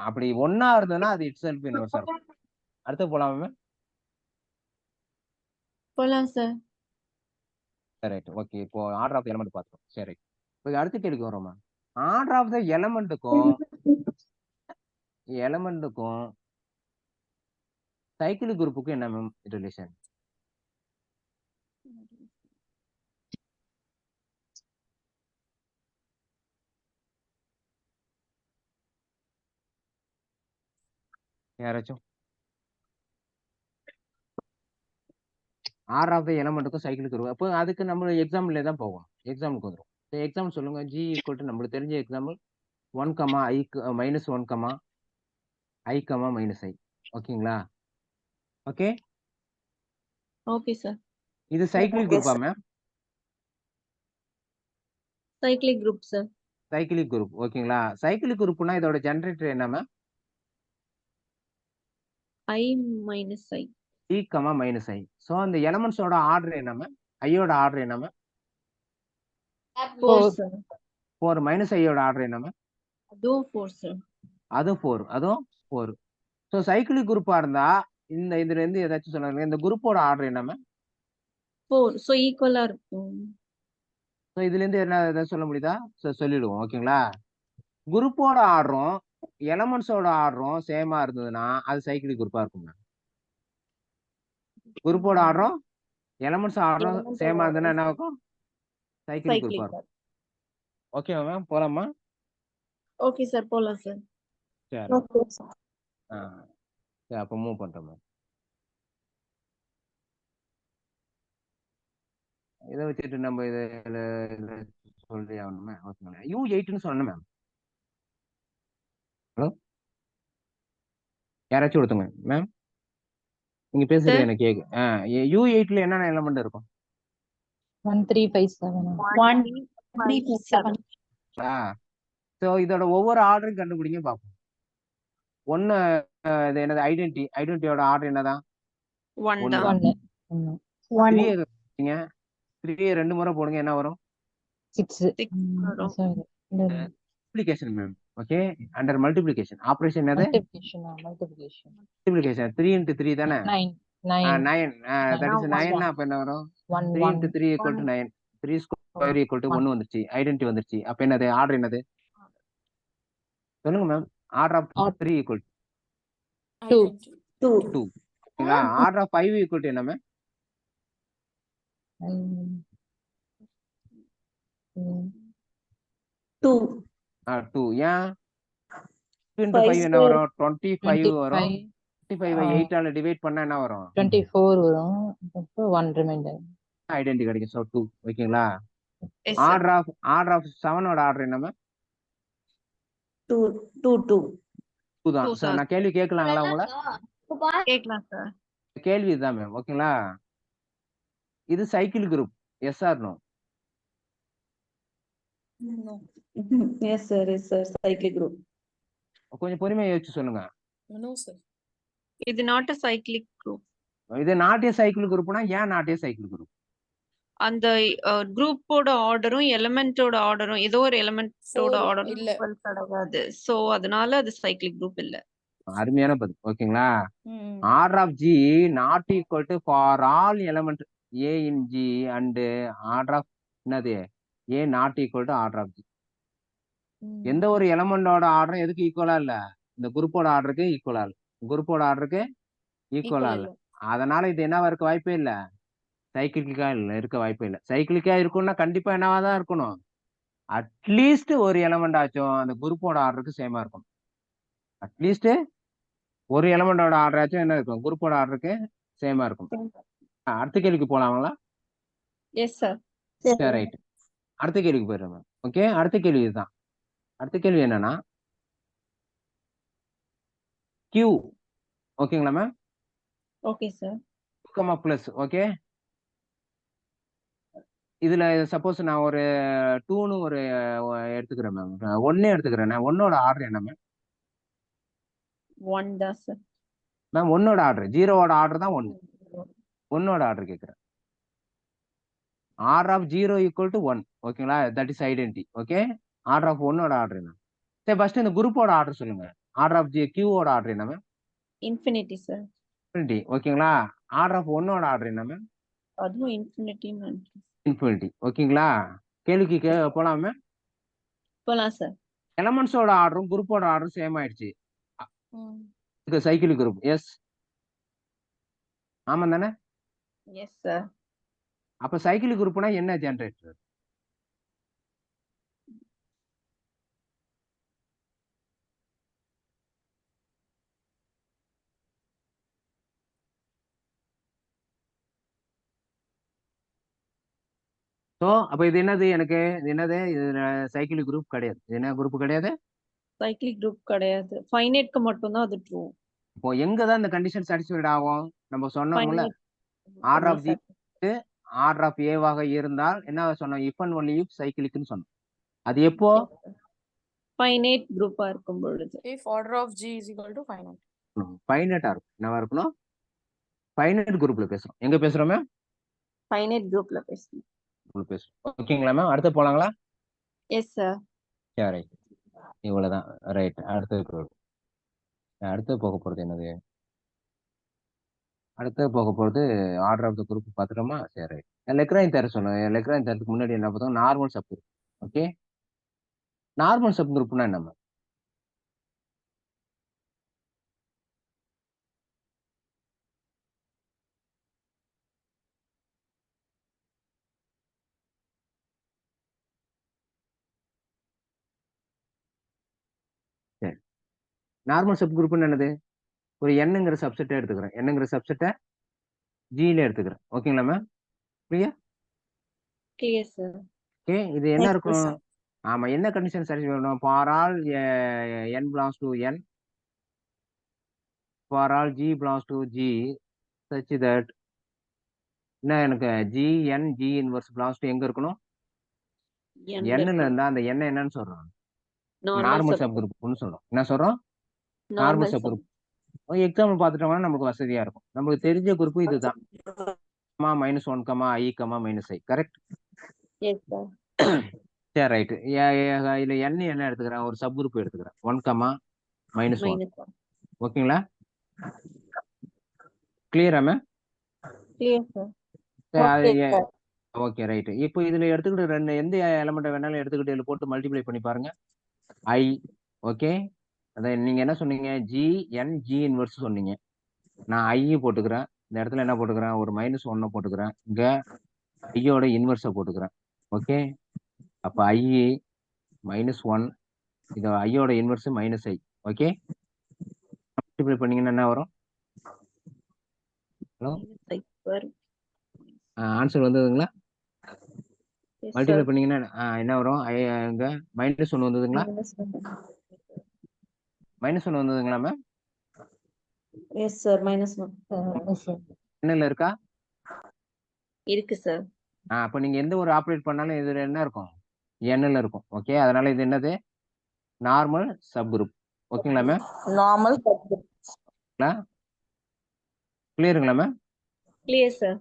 அப்படி 1ஆ இருந்ததுன்னா அது இட் செல்ஃப் இன்வர்ஸா இருக்கும். அடுத்து போலாமா மேம்? போலாம் சார். ரைட். ஓகே. இப்போ ஆர்டர் ஆஃப் த எலிமெண்ட் பார்த்தோம். சரி. இப்போ அடுத்த கேள்விக்கு வரோம் மேம். ஆர்டர் ஆஃப் த எலிமெண்ட்டுக்கும் சைக்கிள் குரூப்புக்கும் என்ன மேம் ரிலேஷன்? யாராச்சும்? ஆர்டர் ஆஃப் த எலிமெண்ட்டுக்கும் சைக்கிள் குரூப். அப்போ அதுக்கு நம்ம எக்ஸாம்பிள்ல தான் போகணும். எக்ஸாம்பிளுக்கு வந்துரும். எக்ஸாம்பிள் சொல்லுங்க. G = நம்மளுக்கு தெரிஞ்ச எக்ஸாம்பிள் 1, I, -1, I, -i. ஓகேங்களா? ஓகே. Okay sir. இது சைக்கிளிக் Okay, குரூப்பா sir. Ma'am? Cyclic group sir. Cyclic group. ஓகேங்களா? சைக்கிளிக் குரூப்னா இதோட ஜெனரேட்டர் என்ன ma'am? I minus I. G, -i. So அந்த எலிமெண்ட்ஸோட ஆர்டர் என்ன மேம்? ஐயோட ஆர்டர் என்ன மேம்? 4 சார். 4. -iயோட ஆர்டர் என்ன மேம்? அதுவும் 4 சார். அதுவும் 4. அதுவும் 4. ஸோ சைக்கிளிக் குரூப்பா இருந்தா இதுல இருந்து ஏதாச்சும் சொல்லுங்க. இந்த குரூப்போட ஆர்டர் என்ன மேம்? 4. ஸோ ஈக்குவலா இருக்கும். ஸோ இதுல இருந்து என்ன ஏதாவது சொல்ல முடியுதா? சொல்லிடுவோம். ஓகேங்களா? குரூப்போட ஆர்டரும் எலிமெண்ட்ஸோட ஆர்டரும் சேமா இருந்ததுன்னா அது சைக்கிளிக் குரூப்பா இருக்கும் மேம். குரூப்போட ஆர்டரும் எலிமெண்ட்ஸ் ஆர்டரும் சேமா இருந்ததுன்னா என்ன இருக்கும்? சைக்கிளிக் குரூப்பா இருக்கும். ஓகேவா மேம்? போலாமா? Okay sir. போலாம் சார். சரி. Okay, sir. சரி, அப்போ மூவ் பண்றோம் மேம். இதை வச்சுட்டு நம்ம இதில் சொல்லி ஆகணுமே. ஓகேங்களா, U8ன்னு சொன்னேன் மேம். ஹலோ, யாராச்சும் கொடுத்துங்க மேம். நீங்க பேசுறது Sir? எனக்கு கேக்கு. U8ல என்னென்ன எலமெண்ட் இருக்கும்? 1, 3, 5, 7. 1, 3, 3, 7. ஸோ இதோட ஒவ்வொரு ஆர்டரையும் கண்டுபிடிங்க பார்ப்போம். ஒன்று, இது என்னது, ஐடென்டிட்டியோட ஆர்டர் என்னதான்? 1 ஒன்று தான். தான். 1. 1. 3 2 முறை போடுங்க, என்ன வரும்? 6. 6 வரும். Sorry. Multiplication ma'am. Okay, under multiplication operation என்னது? Multiplication. மல்டிப்ளிகேஷன் 3 × 3 தானே? 9. 9. 9. That is 9. அப்போ என்ன வரும்? 1, 3 1. × 3 = 9. 3 ஸ்கொயர் = 1 வந்துருச்சு. ஐடென்டிட்டி வந்துருச்சு. அப்போ என்னது ஆர்டர் என்னது? சொல்லுங்க மேம். Order of 3 = 2. 2. 2. ஓகேங்களா? ஆர்டர் ஆஃப் 5 = என்ன மேம்? 2. 2. ஏன் 2 × 5 5 என்ன வரும்? 25 வரும். 25. 25 8 ஆல டிவைட் பண்ணா என்ன வரும்? 24 வரும். அப்போ 1 ரிமைண்டர். ஐடென்டி கிடைக்கும். ஸோ 2. ஓகேங்களா? Yes, sir. ஆர்டர் ஆஃப் 7ஓட ஆர்டர் என்ன மேம்? 2. 2. 2. 2 தான். 2, ஸோ sir. நான் கேள்வி கேட்கலாங்களா உங்களை? கேட்கலாம் சார். கேள்வி இதுதான் மேம். ஓகேங்களா? இது cycle group. Yes or no? No. Yes, sir. Yes, sir. Cyclic group. கொஞ்சம் பொறுமையா யோசிச்சு சொல்லுங்க. No, sir. இது not a cyclic group. இது நாட்டிய சைக்கிள் குரூப்னா ஏன் நாட்டிய சைக்கிள் குரூப்? அந்த குரூப்போட ஆர்டரும் எலிமெண்டோட ஆர்டரும் ஏதோ ஒரு எலிமெண்டோட 4 ஆர்டரும் இல்ல. கிடையாது. சோ அதனால அது சைக்கிளிக் குரூப் இல்ல. அருமையான பதில். ஓகேங்களா? ம். Order of G not equal to for all element A in G and order of என்னது A not equal to order of G. எந்த ஒரு எலமெண்டோட ஆர்டரும் எதுக்கு ஈக்குவலா இல்ல? இந்த குரூப்போட ஆர்டருக்கு ஈக்குவலா இல்ல. குரூப்போட ஆர்டருக்கு ஈக்குவலா Equal இல்ல. இல்ல. அதனால இது என்னவா இருக்க வாய்ப்பே இல்ல? சைக்கிளிக்கா இல்ல, இருக்க வாய்ப்பே இல்ல. சைக்கிளிக்கா இருக்கும்னா கண்டிப்பா என்னவா தான் இருக்கணும்? அட்லீஸ்ட் ஒரு எலமெண்ட் ஆச்சும் அந்த குரூப்போட ஆர்டருக்கு சேமா இருக்கும். அட்லீஸ்ட் ஒரு எலமெண்டோட ஆர்டர் ஆச்சும் என்ன இருக்கும்? குரூப்போட ஆர்டருக்கு சேமா இருக்கும். அடுத்த கேள்விக்கு போலாங்களா? Yes sir. சரி, ரைட். அடுத்த கேள்விக்கு போயிடுறோம். ஓகே, அடுத்த கேள்வி இதுதான். அடுத்த கேள்வி என்னன்னா Q. ஓகேங்களா மேம்? Okay sir. +. ஓகே, இதுல சப்போஸ் நான் ஒரு 2ன்னு ஒரு எடுத்துக்கிறேன் மேம். 1 எடுத்துக்கிறேன். 1ஓட ஆர்டர் என்ன மேம்? 1 தான் சார். மேம் 1ஓட ஆர்டர், 0ஓட ஆர்டர் தான் 1. 1ஓட ஆர்டர் கேட்கிறேன். Order of 0 = 1. ஓகேங்களா? That is identity. Okay, order of 1ஓட ஆர்டர் என்ன? சரி, ஃபர்ஸ்ட் இந்த குரூப்போட ஆர்டர் சொல்லுங்க. ஆர்டர் ஆஃப் Qஓட ஆர்டர் என்ன மேம்? Infinity sir. இன்ஃபினிட்டி. ஓகேங்களா? ஆர்டர் ஆஃப் 1ஓட ஆர்டர் என்ன மேம்? அதுவும் இன்ஃபினிட்டி. இன்ஃபினிட்டி. ஓகேங்களா? கேள்விக்கு போலாமே. போலாம் சார். எலமெண்ட்ஸோட ஆர்டரும் குரூப்போட ஆர்டரும் சேம் ஆயிடுச்சு. ம். இது சைக்கிள் குரூப். எஸ், ஆமா தானே? Yes sir. அப்ப சைக்கிள் குரூப்னா என்ன ஜெனரேட்டர்? ஸோ அப்ப இது என்னது? எனக்கு இது என்னது? இது சைக்கிள் குரூப் கிடையாது. இது என்ன குரூப் கிடையாது? சைக்கிளிக் குரூப் கிடையாது. ஃபைனைட்க்கு மட்டும் தான் அது ட்ரூ. இப்போ எங்க தான் இந்த கண்டிஷன் சாட்டிஸ்ஃபைட் ஆகும்? நம்ம சொன்னோம்ல, order of G order of ஏவாக இருந்தால் என்ன சொன்னோம்? இஃப் அண்ட் ஒன்லி இஃப் சைக்கிளிக்னு சொன்னோம். அது எப்போ? ஃபைனைட் குரூப்பா இருக்கும் பொழுது. If order of G is equal to finite. ஃபைனட்டா இருக்கும். என்னவா இருக்கணும்? ஃபைனட் குரூப்ல பேசுறோம். எங்க பேசுறோம் மேம்? ஃபைனைட் குரூப்ல பேசணும். பேசுறோம். ஓகேங்களா மேம்? அடுத்து போலாங்களா? Yes sir. சரி, இவ்வளவுதான். ரைட். அடுத்து போக போறது என்னது? அடுத்து போக போறது ஆர்டர் ஆஃப் த குரூப் பார்த்துட்டோமா? சரி, ரைட். லெக்ரான் தேர சொன்னேன். லெக்ரான் தேரத்துக்கு முன்னாடி என்ன பார்த்தோம்? Normal sub group. Okay, normal sub குரூப்னா என்ன மேம்? சரி, நார்மல் சப் குரூப்னு என்னது? ஒரு என்னங்கிற சப்செட்டை எடுத்துக்கிறேன். என்னங்கிற சப்செட்டை ஜியில எடுத்துக்கிறேன். ஓகேங்களா ma'am? Clear? Clear, sir. Okay, இது என்ன Yes, இருக்கும்? sir. ஆமா, என்ன கண்டிஷன் சாட்டிஸ்ஃபை பண்ணணும்? For all n belongs to n, for all g belongs to g, such that என்ன எனக்கு g inverse belongs to எங்க இருக்கணும்? N n ல இருக்கு. இருந்தா அந்த n என்னன்னு சொல்றோம்? Normal normal sub. சப் குரூப்னு சொல்றோம். என்ன சொல்றோம்? Normal normal sub sub. Group. Example பார்த்துட்டோம்னா நமக்கு வசதியா இருக்கும். நமக்கு தெரிஞ்ச குரூப் இதுதான். -1, i, -i. Correct? Yes, sir. சரி, ரைட்டு. இதுல n என்ன எடுத்துக்கிறேன்? ஒரு சப் குரூப் எடுத்துக்கிறேன். 1, -1. Minus 1. ஓகேங்களா? கிளியரா ma'am? Clear, sir. Okay, right. இப்போ இதுல எடுத்துக்கிட்டு எந்த எலமெண்ட் வேணாலும் எடுத்துக்கிட்டு இதுல போட்டு மல்டிப்ளை பண்ணி பாருங்க. i, okay. அதான் நீங்க என்ன சொன்னீங்க? g இன்வெர்ஸ் சொன்னீங்க. நான் i போட்டுக்கிறேன். இந்த இடத்துல என்ன போட்டுக்கிறேன்? ஒரு -1 போட்டுக்கிறேன். இங்க ஐயோட இன்வெர்ஸை போட்டுக்கிறேன். ஓகே, அப்ப i -1, இது ஐயோட இன்வெர்ஸ் -i. ஓகே, மல்டிப்ளை பண்ணீங்கன்னா என்ன வரும்? ஹலோ, Minus 5 வரும். ஆன்சர் வந்ததுங்களா? Yes, sir. மல்டிப்ளை பண்ணீங்கன்னா என்ன வரும்? இங்க -1 வந்ததுங்களா? -1 வந்ததுங்களா மேம்? Yes, sir. -1. என்னல இருக்கா? இருக்கு, sir. அப்ப நீங்க எந்த ஒரு ஆப்ரேட் பண்ணாலும் இதுல என்ன இருக்கும்? எண்ணில் இருக்கும். ஓகே, அதனால இது என்னது? Normal sub group. ஓகேங்களா மேம்? Normal subgroup. கிளியருங்களா மேம்? Clear, sir.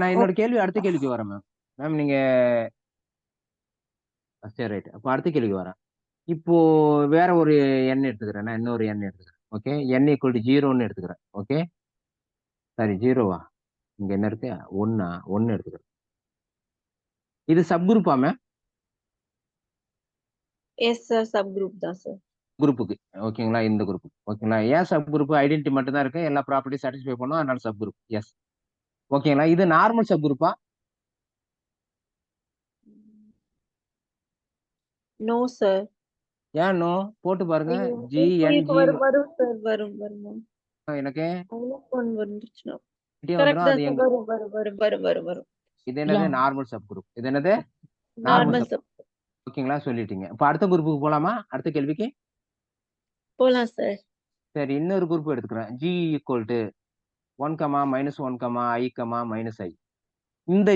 நான் என்னோட கேள்வி அடுத்த கேள்விக்கு வரேன் மேம். மேம் நீங்க சரி, ரைட். அப்போ அடுத்த கேள்விக்கு வரேன். இப்போ வேற ஒரு எண் எடுத்துக்கிறேன். நான் இன்னொரு எண் எடுத்துக்கிறேன். ஓகே, n = 0ன்னு எடுத்துக்கிறேன். ஓகே, சரி, 0வா? இங்க என்ன இருக்கு? 1 எடுத்துக்கிறேன். இது சப் குரூப்பா மேம்? Yes, sir. Subgroup தான், sir. குரூப்புக்கு. ஓகேங்களா? இந்த குரூப். ஓகேங்களா? ஏன் சப் குரூப்? ஐடென்டிட்டி மட்டும் தான் இருக்கு. எல்லா ப்ராப்பர்ட்டி சாட்டிஸ்ஃபை பண்ணும். அதனால சப் குரூப். எஸ். ஓகேங்களா? இது நார்மல் சப் குரூப்பா? No, sir. ஏன் நோ? போட்டு பாருங்க. வரும், sir. வரும். எனக்கு -1 வந்துருச்சுன்னா. வந்துடும். Correct அது தான், sir. வரும். இது என்னது? Normal sub group. இது என்னது? Normal sub. ஓகேங்களா? சொல்லிட்டீங்க. இப்ப அடுத்த குரூப்புக்கு போலாமா? அடுத்த கேள்விக்கு போலாம், sir. சரி, இன்னொரு குரூப் எடுத்துக்கிறேன். g = 1, -1, i, -i. இந்த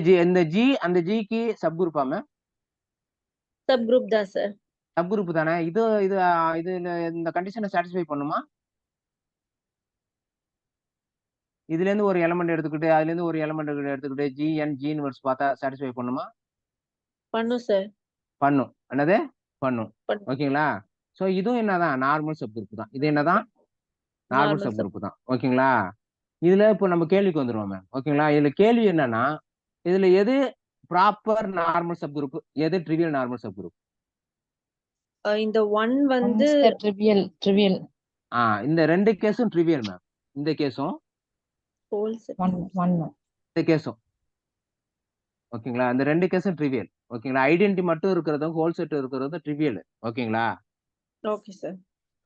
g அந்த gக்கு சப் குரூப்பா மேம்? Subgroup தான், sir. சப் குரூப் தானே? இது இது இது இந்த கண்டிஷனை சாட்டிஸ்ஃபை பண்ணுமா? இதுல இருந்து ஒரு எலமெண்ட் எடுத்துக்கிட்டு அதுல இருந்து ஒரு எலமெண்ட் எடுத்துக்கிட்டு g இன்வெர்ஸ் பார்த்தா சாட்டிஸ்ஃபை பண்ணுமா? பண்ணும், sir. பண்ணும். என்னது? பண்ணும். பண்ணும். ஓகேங்களா? சோ இதுவும் என்னதான்? நார்மல் சப் குரூப் தான். இது என்னதான்? Normal Normal sub sub. Group தான். ஓகேங்களா? இதுல இப்போ நம்ம கேள்விக்கு வந்துருவோம் மேம். ஓகேங்களா? இதுல கேள்வி என்னன்னா, இதுல எது ப்ராப்பர் நார்மல் சப் குரூப், எது ட்ரிவியல் நார்மல் சப் குரூப்? இந்த 1 வந்து Trivial. இந்த ரெண்டு கேஸும் ட்ரிவியல் மேம். இந்த கேஸும் whole set. இந்த கேஸும். ஓகேங்களா? இந்த ரெண்டு கேஸும் ட்ரிவியல். ஓகேங்களா? ஐடென்டி மட்டும் இருக்கிறதும் ஹோல் செட் இருக்கிறதும் ட்ரிவியல். ஓகேங்களா? Okay, sir.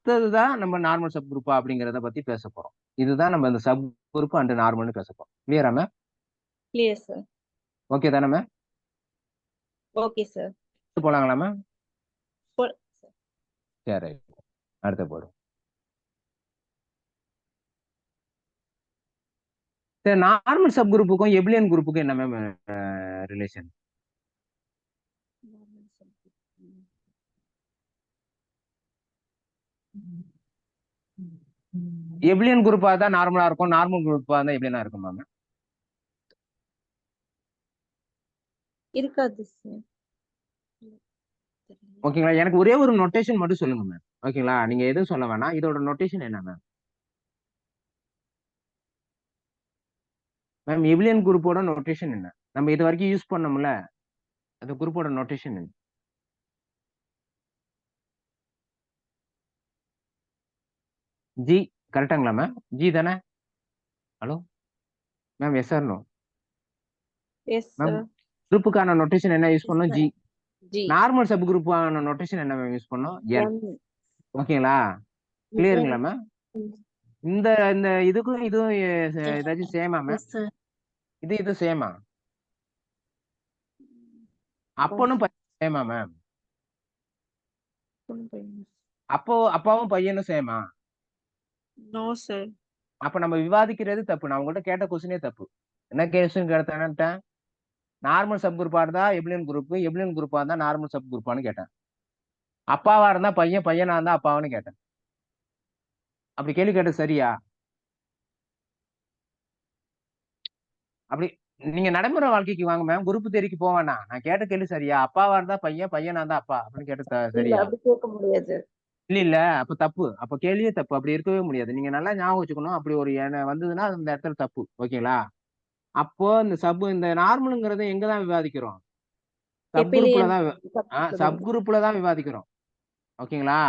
இதுதான் நம்ம நார்மல் சப் குரூப்பா அப்படிங்கறத பத்தி பேச போறோம். இதுதான் நம்ம இந்த சப் குரூப் அண்ட் நார்மல்னு பேச போறோம். கிளியரா மேம்? Clear, sir. ஓகே தானே மேம்? Okay, sir. போலாங்களா மேம்? போலாம், sir. சரி, அடுத்த போடும். சரி, நார்மல் சப் குரூப்புக்கும் எபிலியன் குரூப்புக்கும் என்ன மேம் ரிலேஷன்? Normal subgroup. எபிலியன் குரூப்பா தான் நார்மலா இருக்கும், நார்மல் குரூப்பா தான் எபிலியனா இருக்கும் மேம். இருக்காது, sir. ஓகேங்களா? எனக்கு ஒரே ஒரு நோட்டேஷன் மட்டும் சொல்லுங்க மேம். ஓகேங்களா? நீங்க எதுவும் சொல்ல வேணாம். இதோட நோட்டேஷன் என்ன மேம்? மேம், எபிலியன் குரூப்போட நோட்டேஷன் என்ன? நம்ம இது வரைக்கும் யூஸ் பண்ணோம்ல, அந்த குரூப்போட நோட்டேஷன் என்ன? ஜி கரெக்டாங்களா மேம்? ஜி தானே? Hello ma'am, yes or no? Yes, ma'am, sir. குரூப்புக்கான நோட்டேஷன் என்ன யூஸ் பண்ணோம்? ஜி. G. நார்மல் சப் குரூப்பான நோட்டேஷன் என்ன மேம் யூஸ் பண்ணோம்? என். 1. ஓகேங்களா? கிளியருங்களா மேம்? இந்த இந்த இதுக்கும் இதுவும் ஏதாச்சும் சேமா மேம்? Yes sir. இது சேமா? அப்பனும் பையன் சேமா மேம்? அப்பாவும் பையனும் சேமா? No sir. அப்ப நம்ம விவாதிக்கிறது தப்பு. நான் உங்கள்ட்ட கேட்ட கொஸ்டினே தப்பு. என்ன கேஸ்ன்னு கேட்டேன், நார்மல் சப் குரூப்பா இருந்தா எபிலியன் குரூப்பா இருந்தா நார்மல் சப் குரூப்பான்னு கேட்டேன். அப்பாவா இருந்தா பையன், பையனா இருந்தா அப்பாவான்னு கேட்டேன். அப்படி கேள்வி கேட்டது சரியா? அப்படி நீங்க நடைமுறை வாழ்க்கைக்கு வாங்க மேம். குரூப் தேரிக்கு போக வேணாம். நான் கேட்ட கேள்வி சரியா? அப்பாவா இருந்தா பையன், பையனா இருந்தா அப்பா அப்படின்னு கேட்டது இல்ல சரியா? அப்படி கேட்க முடியாது. இல்ல அப்ப தப்பு. அப்ப கேள்வியே தப்பு. அப்படி இருக்கவே முடியாது. நீங்க நல்லா ஞாபகம் வச்சுக்கணும். அப்படி ஒரு வந்ததுன்னா அந்த இடத்துல தப்பு. ஓகேங்களா? அப்போ இந்த நார்மலுங்கிறத எங்கதான் விவாதிக்கிறோம்? சப் குரூப்ல எபிலியன் தான் சப் குரூப்ல தான் விவாதிக்கிறோம். ஓகேங்களா?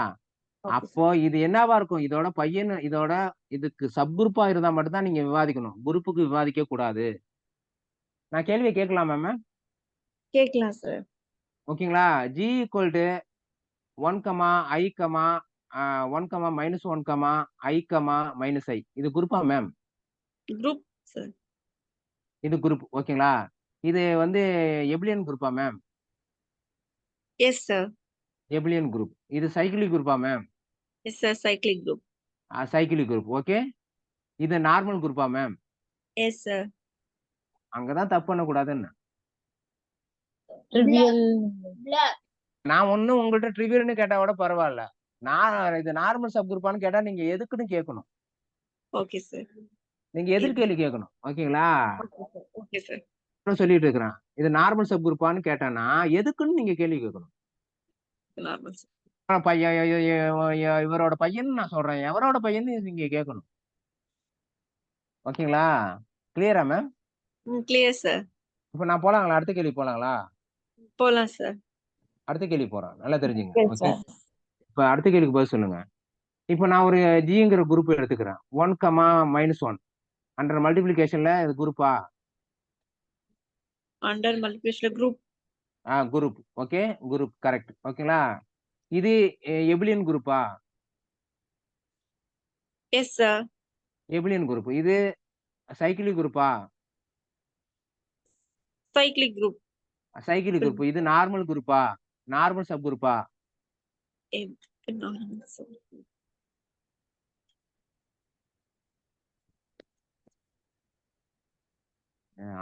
அப்போ இது என்னவா இருக்கும்? இதோட பையன் இதுக்கு சப் குரூப்பா இருந்தா மட்டும் தான் நீங்க விவாதிக்கணும். குரூப்புக்கு விவாதிக்க கூடாது. நான் கேள்வியை கேட்கலாமா மேம்? கேட்கலாம் சார். ஓகேங்களா? G equal to 1, I, 1, -1, I, -I. இது குரூப்பா மேம்? Group sir. இது குரூப். ஓகேங்களா? இது எபிலியன் குரூப்பா மேம்? Yes sir. எபிலியன் குரூப். இது சைக்கிளிக் குரூப்பா ma'am? S sir. Cyclic group. Cyclic group. Okay. இது நார்மல் குரூப்பா மேம்? Yes sir. அங்கதான் தப்பு பண்ணக்கூடாதுன்னு. ட்ரிவியல் நான் உங்கள்ட்ட ட்ரிவியல்னு கேட்டா கூட பரவாயில்ல. நான் இது நார்மல் சப் குரூப்பான்னு கேட்டா நீங்க எதுக்குன்னு கேட்கணும். Okay sir. நீங்க எதிர் கேள்வி கேட்கணும். ஓகேங்களா? Okay sir. சொல்லிட்டு இருக்கிறேன். இது நார்மல் சப் குரூப்பான்னு கேட்டானா எதுக்குன்னு நீங்க கேள்வி கேட்கணும். Normal sir. பையன் இவரோட பையன் நான் சொல்றேன். எவரோட பையன் நீங்க கேட்கணும். ஓகேங்களா? கிளியரா மேம்? Clear sir. இப்ப நான் போலாங்களா? அடுத்த கேள்வி போலாங்களா? போலாம் சார். அடுத்த கேள்வி போறேன். நல்லா தெரிஞ்சுங்க. Yes, okay. sir. இப்ப அடுத்த கேள்விக்கு பதில் சொல்லுங்க. இப்ப நான் ஒரு ஜிங்கிற குரூப் எடுத்துக்கிறேன். 1, -1 அண்டர் மல்டிபிளிகேஷன்ல இது குரூப்பா? Under multiplication group. Group. Okay. Group correct. ஓகேங்களா? இது எபிலியன் குரூப்பா? Yes sir. எபிலியன் குரூப். இது சைக்கிளிக் குரூப்பா? Cyclic group. Cyclic group. இது நார்மல் குரூப்பா? நார்மல் சப் குரூப்பா? Normal sir.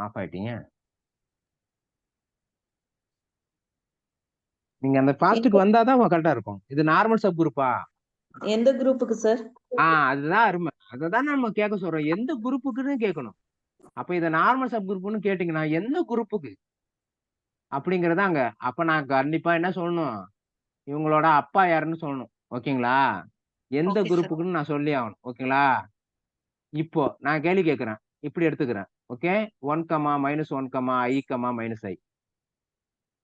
ஆஃப் ஆயிட்டீங்க. நீங்க அந்த பாஸ்டுக்கு வந்தாதான் கரெக்டா இருக்கும். இது நார்மல் சப் குரூப்பா? எந்த குரூப்புக்கு சார்? அதுதான் அருமை. அததான் நம்ம கேட்க சொல்றோம். எந்த குரூப்புக்குன்னு கேட்கணும். அப்ப இத நார்மல் சப் குரூப்னு கேட்டீங்கன்னா எந்த குரூப்புக்கு அப்படிங்கறதாங்க. அப்ப நான் கண்டிப்பா என்ன சொல்லணும்? இவங்களோட அப்பா யாருன்னு சொல்லணும். ஓகேங்களா? எந்த Okay, sir. குரூப்புக்குன்னு நான் சொல்லி ஆகணும். ஓகேங்களா? இப்போ நான் கேள்வி கேட்கிறேன். இப்படி எடுத்துக்கிறேன். ஓகே. 1, -1, I, -I.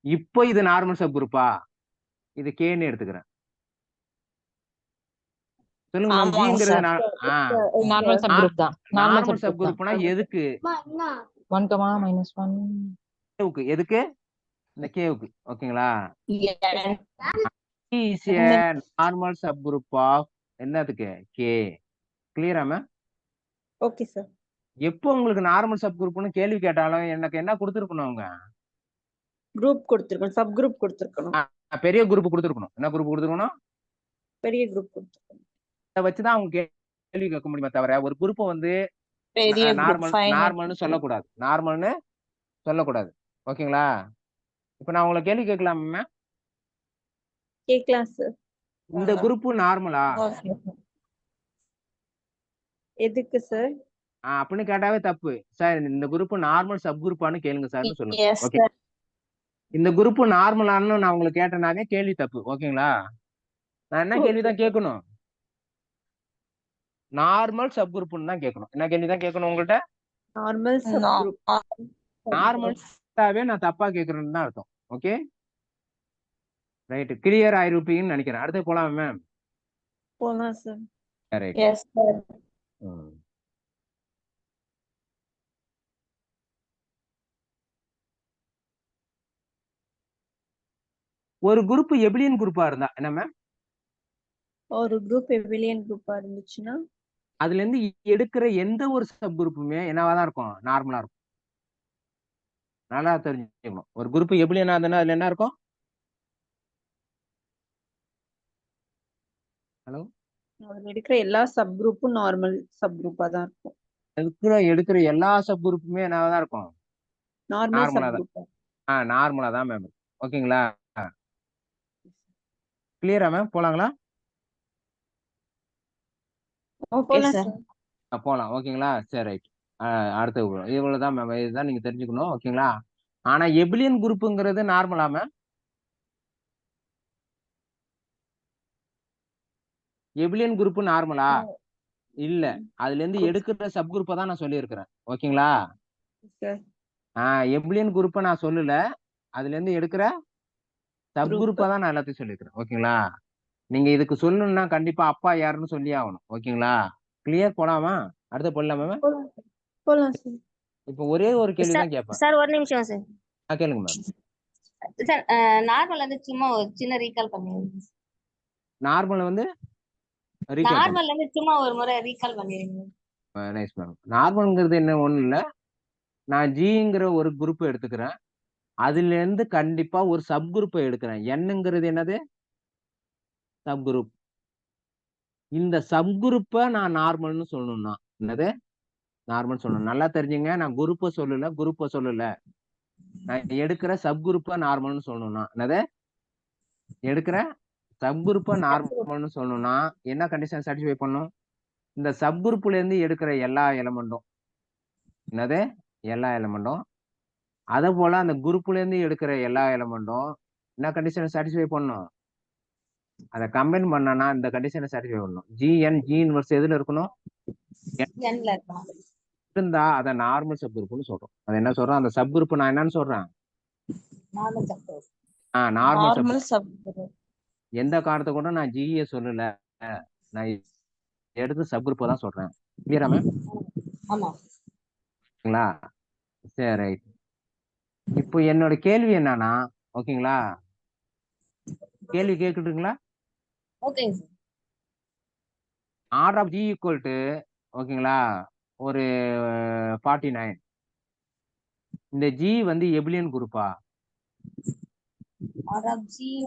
இப்போ இது நார்மல் சப் குரூப்பா? இது கேன்னு எடுத்துக்கிறேன். சொல்லுங்க மேம். ஆமாங்க ஜிங்கிறது sir. நார்மல் சப் குரூப் தான். நார்மல் சப் குரூப்னா எதுக்கு? 1, -1. கேவுக்கு. எதுக்கு? இந்த கேவுக்கு. ஓகேங்களா? Is a normal sub group of என்னதுக்கு? கே. கிளியரா மேம்? Okay sir. எப்போ உங்களுக்கு நார்மல் சப் குரூப்னு கேள்வி கேட்டாலும் எனக்கு என்ன கொடுத்துருக்கணும் அவங்க? குரூப் கொடுத்திருக்கணும். சப் குரூப் கொடுத்திருக்கணும். பெரிய குரூப் கொடுத்துருக்கணும். என்ன குரூப் கொடுத்துருக்கணும்? பெரிய குரூப் கொடுத்திருக்கணும். அதை வச்சுதான் அவங்க கேள்வி கேட்க முடியுமே தவிர ஒரு குரூப்பை பெரிய group, fine. நார்மல்னு சொல்லக்கூடாது. நார்மல்னு சொல்லக்கூடாது. ஓகேங்களா? இப்ப நான் உங்களை கேள்வி கேட்கலாமா மேம்? கேட்கலாம் சார். இந்த குரூப் நார்மலா? Okay, sir. எதுக்கு சார்? அப்படின்னு கேட்டாவே தப்பு. சார் இந்த குரூப் நார்மல் சப் குரூப்பான்னு கேளுங்க சார்னு சொல்லுங்க. Yes, okay. sir. இந்த குரூப் நார்மலான்னு நான் உங்களுக்கு கேட்டேனாவே கேள்வி தப்பு. ஓகேங்களா? நான் என்ன கேள்விதான் கேட்கணும்? நார்மல் சப் குரூப்னு தான் கேட்கணும். என்ன கேள்விதான் கேட்கணும் உங்கள்கிட்ட? Normal sub No. குரூப். நார்மல்ஸாவே நான் தப்பா கேட்கறேன்னு தான் அர்த்தம். ஓகே. ரைட். கிளியர் ஆயிருப்பீங்கன்னு நினைக்கிறேன். அடுத்து போலாம் மேம். போலாம் சார். ரைட். Yes, sir. ஒரு குரூப் எபிலியன் குரூப்பா இருந்தா என்ன மேம்? ஒரு குரூப் எபிலியன் குரூப்பா இருந்துச்சுன்னா அதுல இருந்து எடுக்கிற எந்த ஒரு சப் குரூப்புமே என்னவா தான் இருக்கும், நார்மலா இருக்கும். நல்லா தெரிஞ்சுக்கணும். ஒரு குரூப் எப்படி என்ன ஆகுதுன்னா அதுல என்ன இருக்கும்? ஹலோ, அதுல எடுக்கிற எல்லா சப் குரூப்பும் நார்மல் சப் குரூப்பா தான் இருக்கும். எடுக்கிற எல்லா சப் குரூப்புமே என்னவா தான் இருக்கும், நார்மல் நார்மலா சப் தான். குரூப்பா. நார்மலா தான் மேம். ஓகேங்களா? கிளியரா மேம்? போலாங்களா? போலாம் sir. சார். போலாம். ஓகேங்களா? சரி, ரைட். அடுத்து இவ்வளவுதான் மேம். இதுதான் நீங்க தெரிஞ்சுக்கணும். ஓகேங்களா? ஆனா எபிலியன் குரூப்புங்கிறது நார்மலா மேம்? எபிலியன் குரூப் நார்மலா? இல்ல. அதுல இருந்து எடுக்கிற சப் குரூப்பை தான் நான் சொல்லியிருக்கிறேன். ஓகேங்களா? எபிலியன் குரூப்பை நான் சொல்லல. அதுல இருந்து எடுக்கிற சப் குரூப்பை தான் நான் எல்லாத்தையும் சொல்லியிருக்கிறேன். ஓகேங்களா? நீங்க இதுக்கு சொல்லணும்னா கண்டிப்பா அப்பா யாருன்னு சொல்லி ஆகணும். ஓகேங்களா? கிளியர்? போலாமா? அடுத்து போடலாமா மேம்? போலாம் சார். இப்போ ஒரே ஒரு கேள்வி சார் தான் கேட்பேன். சார் ஒரு நிமிஷம் சார். கேளுங்க மேம். சார் நார்மல் வந்து சும்மா ஒரு சின்ன ரீகால் பண்ணிடுங்க. நார்மல் வந்து recall பண்ணுங்க. நார்மல்ல இருந்து சும்மா ஒரு முறை ரீகால் பண்ணிடுங்க. Nice ma'am. நார்மல்ங்கிறது என்ன ஒண்ணும் இல்ல. நான் ஜிங்கிற ஒரு குரூப் எடுத்துக்கிறேன். அதுல இருந்து கண்டிப்பா ஒரு சப் குரூப்பை எடுக்கிறேன். என்னங்கிறது என்னது? Sub group. இந்த சப் குரூப்பை நான் நார்மல்னு சொல்லணும்னா என்னது? நார்மல் சொல்லணும். நல்லா தெரிஞ்சுங்க. நான் குரூப்பை சொல்லல. நான் எடுக்கிற சப் குரூப்பை நார்மல்னு சொல்லணும்னா என்னது? எடுக்கிற சப் குரூப்பை நார்மல்னு சொல்லணும்னா என்ன கண்டிஷன் சாட்டிஸ்ஃபை பண்ணும்? இந்த சப் குரூப்ல இருந்து எடுக்கிற எல்லா எலமெண்ட்டும் என்னது? எல்லா எலமெண்ட்டும். அதே போல அந்த குரூப்ல இருந்து எடுக்கிற எல்லா எலமெண்ட்டும் என்ன கண்டிஷனை சாட்டிஸ்ஃபை பண்ணும்? அதை கம்பைன் பண்ணனா இந்த கண்டிஷனை சாட்டிஸ்ஃபை பண்ணணும். ஜி இன்வர்ஸ் எதுல இருக்கணும்? எண்ல இருக்கணும். இருந்தா அதை நார்மல் சப் குரூப்னு சொல்றோம். அது என்ன சொல்றோம்? அந்த சப் குரூப் நான் என்னன்னு சொல்றேன்? Normal sub. Normal sub. Normal sub group. எந்த காரணத்தை கொண்டும் நான் ஜிஏ சொல்லல. நான் எடுத்து சப் குரூப்பை தான் சொல்றேன். கிளியரா மேம்? ஆமா. ஓகேங்களா? சரி, ரைட். இப்போ என்னோட கேள்வி என்னன்னா, ஓகேங்களா? கேள்வி கேட்குதுங்களா? ஓகேங்க sir. Order of G equal to ஓகேங்களா ஒரு 49. இந்த ஜி வந்து எபிலியன் குரூப்பா?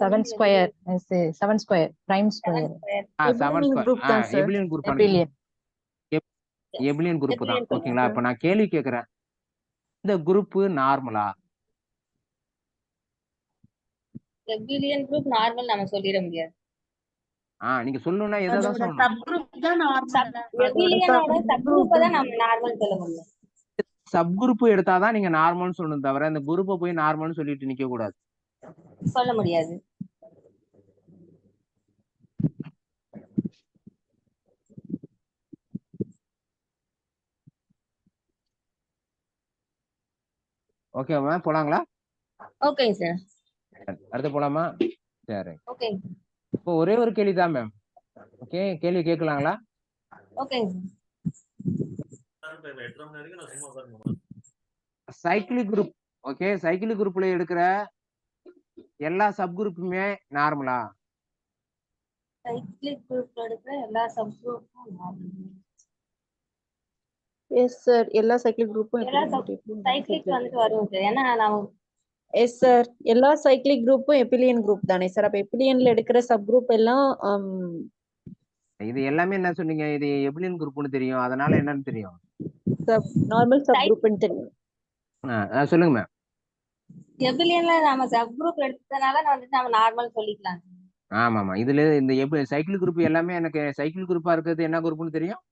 Seven square. I say 7 square. Prime square. 7 group தான் sir. எபிலியன் குரூப். Abelian. எபிலியன் குரூப் தான். Abelian group. ஓகேங்களா? இப்ப நான் கேள்வி கேட்கிறேன், இந்த குரூப் நார்மலா? எபிலியன் குரூப் நார்மல் நம்ம சொல்லிட முடியாது. நீங்க சொல்லணும்னா எதை தான் சொல்லணும்? சப் குரூப் தான் நார்மல். எபிலியனோட சப் குரூப்பை தான் நம்ம நார்மல் சொல்ல முடியும். சப் குரூப் எடுத்தாதான் நீங்க நார்மல்னு சொல்லணும், தவிர இந்த குரூப்பை போய் நார்மல்னு சொல்லிட்டு நிக்க கூடாது. சொல்ல முடியாது. ஓகே மேம், போலாங்களா? ஓகேங்க சார். அடுத்து போலாமா? சரி. ஓகேங்க. இப்போ ஒரே ஒரு கேள்வி தான் மேம். ஓகே, கேள்வி கேட்கலாங்களா? ஓகேங்க sir. Cyclic group. Okay, cyclic குரூப்ல எடுக்கிற எல்லா சப் குரூப்புமே நார்மலா? சைக்கிளிக் குரூப்ல எடுக்கிற எல்லா சப் குரூப்பும் நார்மல். Yes sir. எல்லா சைக்கிளிக் குரூப்பும் சைக்கிளிக் வந்துட்டு வரும் சார். ஏன்னா நான் எஸ் சார். எல்லா சைக்கிளிக் குரூப்பும் எபிலியன் குரூப் தானே சார்? அப்ப எபிலியன்ல எடுக்கிற சப் குரூப் எல்லாம் இது எல்லாமே என்ன சொன்னீங்க? இது எபிலியன் குரூப்னு தெரியும், அதனால என்னன்னு தெரியும்? நார்மல் சப் குரூப்னு தெரியும். சொல்லுங்க மேம். எபிலியன்ல நாம சப் குரூப் எடுத்ததுனால வந்துட்டு நம்ம நார்மல் சொல்லிக்கலாம். ஆமாமா. இதுல இந்த சைக்கிள் குரூப் எல்லாமே எனக்கு சைக்கிள் குரூப்பா இருக்கிறது என்ன குரூப்னு தெரியும்?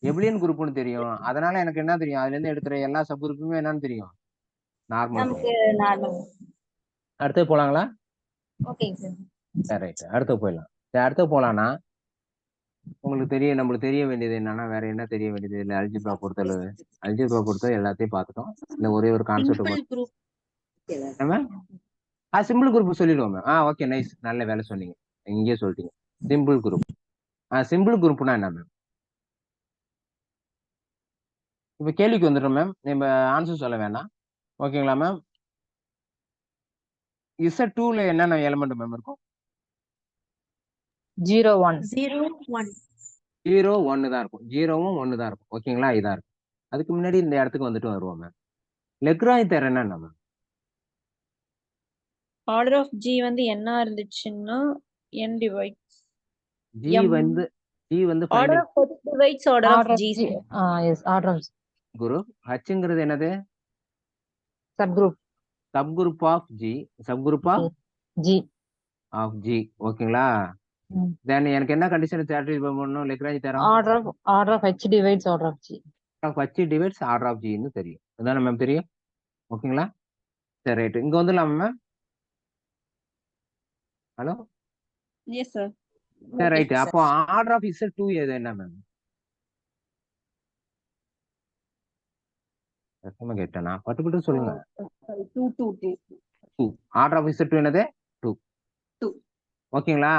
எபிலியன் குரூப்னு தெரியும். அதனால எனக்கு என்ன தெரியும்? அதுல இருந்து எடுக்கிற எல்லா சப் குரூப்புமே என்னன்னு தெரியும்? நார்மல். நமக்கு நார்மல். அடுத்து போலாங்களா? ஓகேங்க சார். சரி, ரைட். அடுத்து போயிடலாம். அடுத்து போலாம்னா உங்களுக்கு நம்மளுக்கு தெரிய வேண்டியது என்னன்னா, வேற என்ன தெரிய வேண்டியது? இல்ல அல்ஜிப்ரா பொறுத்தளவு எல்லாத்தையும் பார்த்துட்டோம். இந்த ஒரே ஒரு கான்செப்ட் குரூப். சிம்பிள் குரூப் சொல்லிடுவோம். Okay, nice. நல்ல வேலை சொன்னீங்க. இங்கேயே சொல்லிட்டீங்க. Simple group. சிம்பிள் குரூப்னா என்ன மேம்? இப்ப கேள்விக்கு வந்துடும் மேம். நம்ம ஆன்சர் சொல்ல வேணாம். ஓகேங்களா மேம்? Z2ல என்னென்ன எலிமெண்ட் மேம் இருக்கும்? 0 1. 0 1. 0 1 தான் இருக்கும். 0வும் 1 தான் இருக்கும். ஓகேங்களா? இதா இருக்கும். அதுக்கு முன்னாடி இந்த இடத்துக்கு வந்துட்டு வருவோம் மேம். லெக்ராய் தேரம் என்னன்னா மேம்? ஆர்டர் ஆஃப் ஜி வந்து என்ன இருந்துச்சுன்னா n டிவைட்ஸ் G m. வந்து order final of divides order of Order of G G. Yes, order of group. Hங்கிறது என்னது? subgroup subgroup of G. Subgroup G. Of G. ஓகேங்களா? தென் எனக்கு என்ன கண்டிஷன் சாட்டிஸ்ஃபை பண்ணணும்? Lagrange theorem Order of H divides order of G. H divides order of Gன்னு தெரியும். அதானே மேம் தெரியும்? ஓகேங்களா? சரி ரைட். இங்க வந்துடலாமா மேம்? Hello yes sir. சரி ரைட். அப்போ ஆர்டர் ஆஃப் Z2 எது என்ன மேம்? கஷ்டமா கேட்டேனா? பட்டு சொல்லுங்க. 2 2 2 ஆர்டர் ஆஃப் Z2 என்னது? 2. 2. ஓகேங்களா?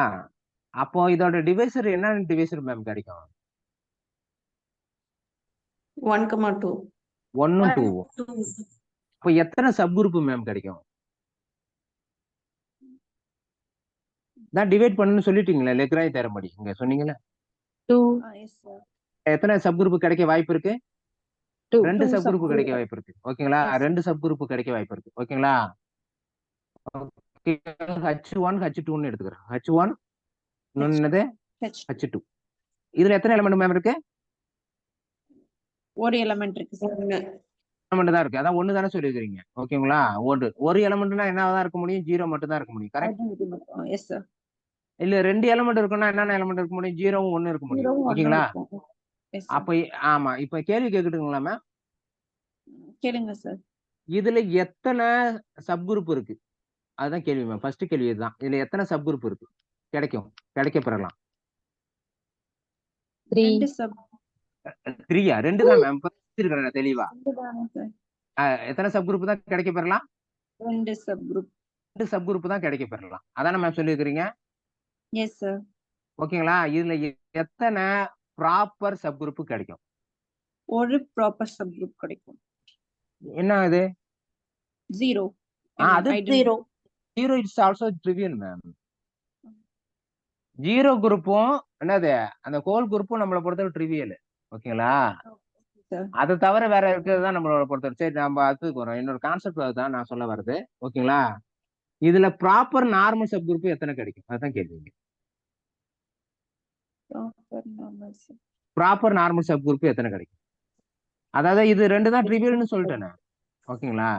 அப்போ இதோட டிவைசர் என்ன டிவைசர் மேம் கிடைக்கும்? 1,2 1 2. இப்போ எத்தனை சப் குரூப் மேம் கிடைக்கும்? நான் டிவைட் பண்ணணும்னு சொல்லிட்டீங்களா? லெக்ராஞ்ச் தேரம்படி இங்க சொன்னீங்களா? 2. S sir. எத்தனை சப் குரூப் கிடைக்க வாய்ப்பு இருக்கு? 2. 2 Two சப் குரூப் subgroup. கிடைக்க வாய்ப்பு இருக்கு. ஓகேங்களா? Yes. 2 சப் குரூப் கிடைக்க வாய்ப்பு இருக்கு. ஓகேங்களா? H1 H2ன்னு எடுத்துக்கிறேன். H1 இன்னொன்னு என்னது? H H2. இதுல எத்தனை எலிமெண்ட் மேம் இருக்கு? ஒரு எலிமெண்ட் இருக்கு சார். எலிமெண்ட் தான் இருக்கு. அதான் 1 தானே சொல்லிருக்கீங்க. ஓகேங்களா? ஒரு எலிமெண்ட்னா என்னதான் இருக்க முடியும்? 0 மட்டும் தான் இருக்க முடியும். கரெக்ட்? Yes sir. இல்ல 2 எலிமெண்ட் இருக்குன்னா என்னென்ன எலிமெண்ட் இருக்க முடியும்? 0வும் 1 இருக்க முடியும். ஓகேங்களா? அப்ப ஆமா. இப்ப கேள்வி கேக்குதுங்களா மேம்? கேளுங்க சார். இதுல எத்தனை சப் குரூப் இருக்கு? அதுதான் கேள்வி மேம். ஃபர்ஸ்ட் கேள்வி இதுதான். இதுல எத்தனை சப் குரூப் இருக்கு? கிடைக்க பெறலாம். 3. 2 சப் 3யா? 2 தான் மேம். இருக்கிறேன் தெளிவா. சார். எத்தனை சப் குரூப் தான் கிடைக்க பெறலாம்? 2 சப் குரூப். 2 சப் குரூப் தான் கிடைக்க பெறலாம். அதானே மேம் சொல்லியிருக்கிறீங்க? Yes sir. ஓகேங்களா? இதுல எத்தனை ப்ராப்பர் சப் குரூப் கிடைக்கும்? ஒரு ப்ராப்பர் சப் குரூப் கிடைக்கும். என்ன இது? 0. அது 0 இட்ஸ் ஆல்சோ ட்ரிவியல் மேம். 0 குரூப்பும் என்னது அந்த ஹோல் குரூப்பும் நம்மளை பொறுத்தவரை ட்ரிவியல். ஓகேங்களா? அதை தவிர வேற இருக்கிறது தான் நம்மளோட பொறுத்தவரை. சரி நம்ம அதுக்கு வரோம். இன்னொரு கான்செப்ட் அதுதான் நான் சொல்ல வருது. ஓகேங்களா? இதுல ப்ராப்பர் நார்மல் சப் குரூப் எத்தனை கிடைக்கும்? அதுதான் கேள்விங்க. ப்ராப்பர் நார்மல் சப் குரூப் எத்தனை கிடைக்கும்? அதாவது இது 2 தான் ட்ரிவியல்னு சொல்லிட்டேன். ஓகேங்களா?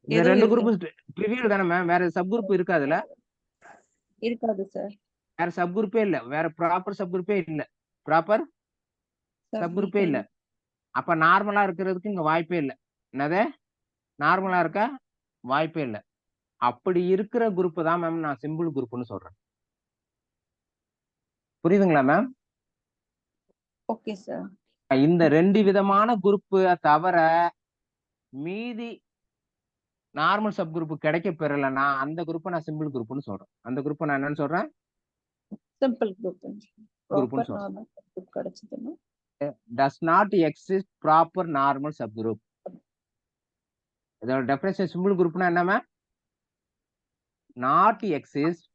இந்த 2 குரூப் ட்ரிவியல் தானே மேம். வேற சப் குரூப் இருக்காதுல்ல? இருக்காது சார். வேற சப் குரூப்பே இல்ல. வேற ப்ராப்பர் சப் குரூப்பே இல்ல. ப்ராப்பர் சப் குரூப்பே இல்ல. அப்ப நார்மலா இருக்கிறதுக்கு இங்க வாய்ப்பே இல்ல. என்னது? நார்மலா இருக்க வாய்ப்பே இல்ல. அப்படி இருக்கிற குரூப் தான் மேம் நான் சிம்பிள் குரூப்னு சொல்றேன். புரியுதுங்களா மேம்? Okay sir. இந்த 2 விதமான குரூப் தவிர மீதி நார்மல் சப் குரூப் கிடைக்க பெறலன்னா அந்த குரூப்பை நான் சிம்பிள் குரூப்னு சொல்றேன். அந்த குரூப்பை நான் என்னன்னு சொல்றேன்? Simple group. குரூப்னு ப்ராப்பர் நார்மல் சப் குரூப் கிடைச்சதுன்னா does not exist proper normal subgroup. இதோட டெஃபினிஷன் சிம்பிள் குரூப்னா என்ன ma'am? not exist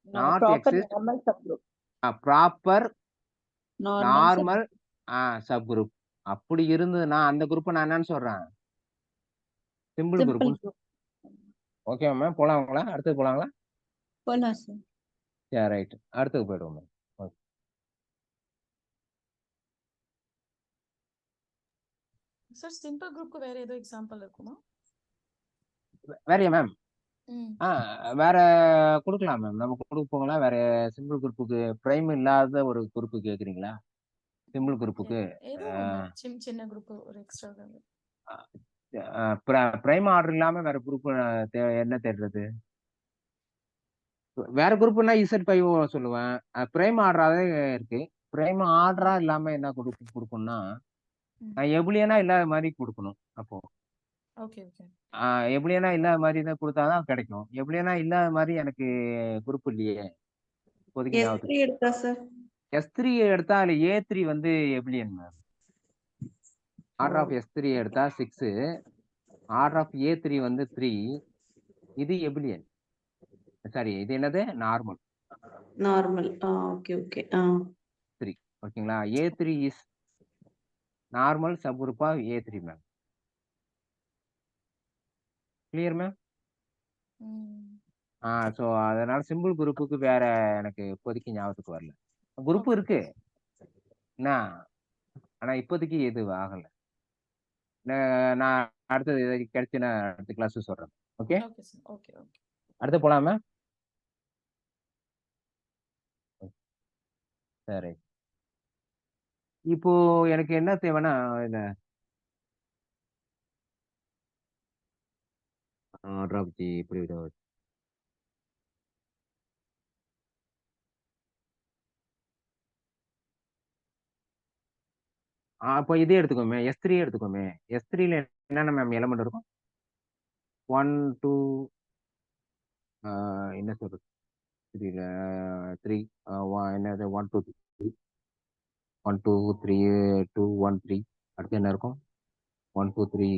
not proper exist normal sub group. Proper normal normal sub group. அப்படி இருந்ததுன்னா அந்த குரூப்பை நான் என்னன்னு சொல்றேன்? Simple simple group. Group. Okay ma'am. போலாங்களா? அடுத்தது போலாங்களா? போலாம் சார். சரி ரைட். அடுத்தது போயிடுவோம் மேம். சார் சிம்பிள் குரூப்க்கு வேற ஏதோ எக்ஸாம்பிள் இருக்குமா? வேறையா மேம்? வேற கொடுக்கலாம் மேம். நம்ம கொடுப்போங்களா? வேற சிம்பிள் குரூப்புக்கு பிரைம் இல்லாத ஒரு குரூப் கேக்குறீங்களா? சிம்பிள் குரூப்புக்கு ஏதோ சின்ன குரூப் ஒரு எக்ஸ்ட்ரா பிரைம் ஆர்டர் இல்லாம வேற குரூப் என்ன தேடுறது? வேற குரூப்னா Z5 சொல்லுவேன். பிரைம் ஆர்டராவே இருக்கு. பிரைம் ஆர்டரா இல்லாம என்ன குரூப் கொடுக்கணும்னா எபுலியனா இல்லாத மாதிரி கொடுக்கணும். அப்போ ஓகே ஓகே. எபுலியனா இல்லாத மாதிரி தான் கொடுத்தாதான் கிடைக்கும். எபுலியனா இல்லாத மாதிரி எனக்கு குரூப் இல்லையே. இப்போதைக்கு S3 எடுத்தா சார். S3 எடுத்தா அதுல A3 வந்து எபுலியன் மேம். ஆர்டர் ஆஃப் S3 எடுத்தா 6, ஆர்டர் ஆஃப் A3 வந்து 3. இது எபுலியன். சாரி, இது என்னது? நார்மல். நார்மல் ஓகே ஓகே 3 ஓகேங்களா. A3 is normal sub group of A3 ma'am. Clear ma'am. So அதனால சிம்பிள் குரூப்புக்கு வேற எனக்கு இப்போதைக்கு ஞாபகத்துக்கு வரல. Group Okay. இருக்கு என்ன, ஆனா இப்போதைக்கு எது ஆகல. நான் அடுத்தது கிடைச்சுன்னா அடுத்த கிளாஸ் சொல்றேன். Okay, Okay, sir. Okay, okay. அடுத்து போலாமா? சரி, இப்போ எனக்கு என்ன தேவைன்னா இல்ல ஆர்டர் இப்படி அப்போ இதே எடுத்துக்கோமே, S3 எடுத்துக்கோமே. S3ல என்னென்ன மேம் எலமெண்ட் இருக்கும்? 1 2 என்ன சொல்றது, 3ல 3 என்னது 1 2 3 1 2 3 2 1 3. அடுத்து என்ன இருக்கும்? 1 2 3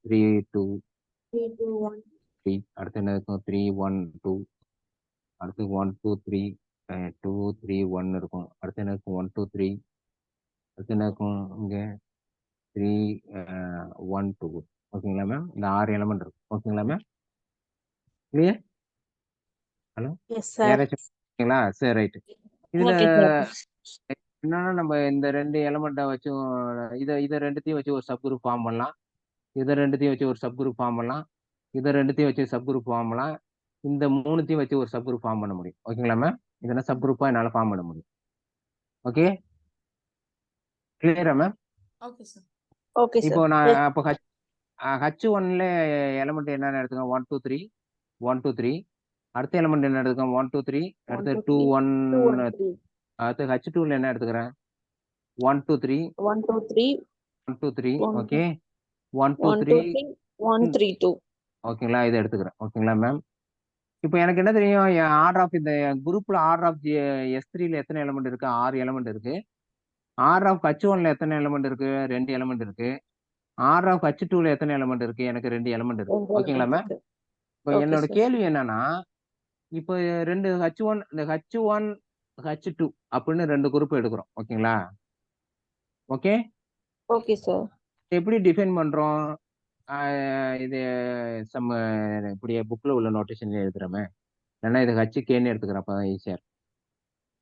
3 2 3, 2, 1. 3. அடுத்து என்ன இருக்கும்? 3 1 2. அடுத்து 1 2 3 2 3 1 இருக்கும். அடுத்து என்ன இருக்கும்? 1 2 3. அடுத்து என்ன இருக்கும்? இங்க 3 1 2. ஓகேங்களா மேம்? இந்த 6 எலமெண்ட் இருக்கும். ஓகேங்களா ma'am? Clear? Hello, Yes, sir. யாராச்சும் ஓகேங்களா? சரி, ரைட்டு. இதுல Okay, sir. என்னன்னா நம்ம இந்த 2 எலமெண்ட்டை வச்சும் இதை ரெண்டுத்தையும் வச்சு ஒரு சப் குரூப் ஃபார்ம் பண்ணலாம். இதை ரெண்டுத்தையும் வச்சு ஒரு சப் குரூப் ஃபார்ம் பண்ணலாம். இதை ரெண்டுத்தையும் வச்சு சப் குரூப் ஃபார்ம் பண்ணலாம். இந்த 3த்தையும் வச்சு ஒரு சப் குரூப் ஃபார்ம் பண்ண முடியும். ஓகேங்களா மேம்? இதெல்லாம் சப் குரூப்பா என்னால ஃபார்ம் பண்ண முடியும். ஓகே, கிளியரா ma'am? Okay, sir. Okay, sir. இப்போ நான் Yes. அப்போ H1ல எலமெண்ட் என்னன்னு எடுத்துக்கோங்க? 1 2 3 1 2 3. அடுத்த எலமெண்ட் என்ன எடுத்துக்கோங்க? 1 2 3. 1, அடுத்து 2, 2 3, 2, 1. 1, 3. அடுத்து H2ல என்ன எடுத்துக்கிறேன்? 1 2 3 1, 2, 3, 1 2 3. 1, ஓகே, 1 2 1, 2, 3. 3, 1, 3, 2. ஓகேங்களா, இதை எடுத்துக்கிறேன். ஓகேங்களா மேம்? இப்போ எனக்கு என்ன தெரியும்? ஆர்டர் ஆஃப் இந்த குரூப்ல ஆர்டர் ஆஃப் S3ல எத்தனை எலமெண்ட் இருக்கு? 6 எலமெண்ட் இருக்கு. ஆர்டர் ஆஃப் H1ல எத்தனை எலமெண்ட் இருக்கு? 2 எலமெண்ட் இருக்கு. ஆர்டர் ஆஃப் H2ல எத்தனை எலமெண்ட் இருக்கு? எனக்கு 2 எலமெண்ட் இருக்கு. 2 ஓகேங்களா element மேம்? இருக்கு. இப்போ Okay, என்னோட sir. கேள்வி என்னன்னா, இப்போ 2 H1 இந்த H1 H2 அப்படின்னு 2 குரூப் எடுக்கிறோம். ஓகேங்களா? Okay, Okay, sir. எப்படி டிஃபைன் பண்றோம்? இது சம் இப்படியே புக்ல உள்ள நோட்டேஷன் எழுதுறோமே, இல்லைன்னா இது HKன்னு எடுத்துக்கிறேன், அப்பதான் ஈஸியா இருக்கும்.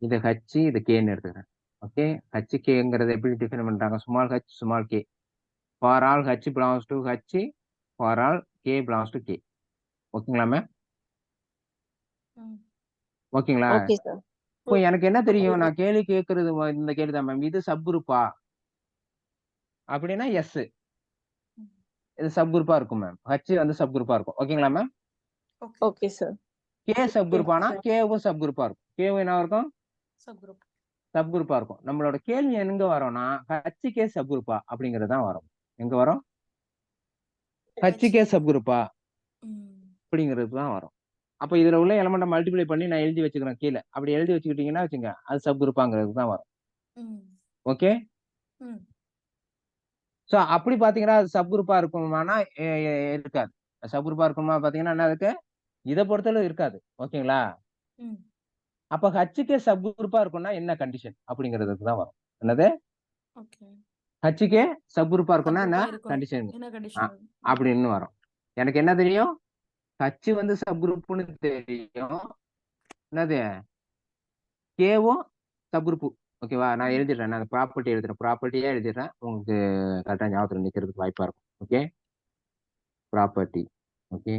இது H, இது Kன்னு எடுத்துக்கிறேன். ஓகே, HKங்கிறது எப்படி டிஃபைன் பண்றாங்க? Small h small k. For all H belongs to H, for all K belongs to K. ஓகேங்களா மேம்? ஓகேங்களா? Okay, sir. இப்போ எனக்கு என்ன தெரியும்? நான் கேள்வி கேட்கறது இந்த கேள்வி தான் மேம். இது சப் குரூப்பா அப்படின்னா எஸ், இது சப் குரூப்பா இருக்கும் மேம். H வந்து சப் குரூப்பா இருக்கும். ஓகேங்களா ma'am? Okay. Okay, sir. K sub குரூப்பானா sir. கேவும் சப் குரூப்பா இருக்கும். கேவும் என்ன இருக்கும்? Subgroup. சப் குரூப்பா இருக்கும். நம்மளோட கேள்வி எங்க வரோம்னா HK சப் குரூப்பா அப்படிங்கிறது தான் வரும். எங்க வரும்? HK சப் குரூப்பா அப்படிங்கிறது தான் வரும். அப்ப இதுல உள்ள எலமெண்ட்டை மல்டிப்ளை பண்ணி நான் எழுதி வச்சுக்கிறேன் கீழே. அப்படி எழுதி வச்சுக்கிட்டீங்கன்னா வச்சுங்க, அது சப் குரூப்பாங்கிறது தான் வரும். ஓகே, ஸோ அப்படி பாத்தீங்கன்னா அது சப் குரூப்பா இருக்குமானா இருக்காது. சப் குரூப்பா இருக்குமா பாத்தீங்கன்னா என்ன இருக்கு? இதை பொறுத்தளவு இருக்காது. ஓகேங்களா? அப்ப HK சப் குரூப்பா இருக்கும்னா என்ன கண்டிஷன் அப்படிங்கிறதுக்கு தான் வரும். என்னது? Okay. HK சப் குரூப்பா இருக்கும்னா என்ன Subgroup-ஆ இருக்கணும். கண்டிஷன் என்ன condition? அப்படின்னு வரும். எனக்கு என்ன தெரியும்? H வந்து சப் குரூப்னு தெரியும். என்னது? கேவும் சப் குரூப். ஓகேவா? நான் எழுதிடுறேன். நான் ப்ராப்பர்ட்டி எழுதுறேன். ப்ராப்பர்ட்டியே எழுதிடுறேன். உங்களுக்கு கரெக்டா ஞாபகத்தில் நிக்கிறதுக்கு வாய்ப்பா இருக்கும். Okay, property. ஓகே,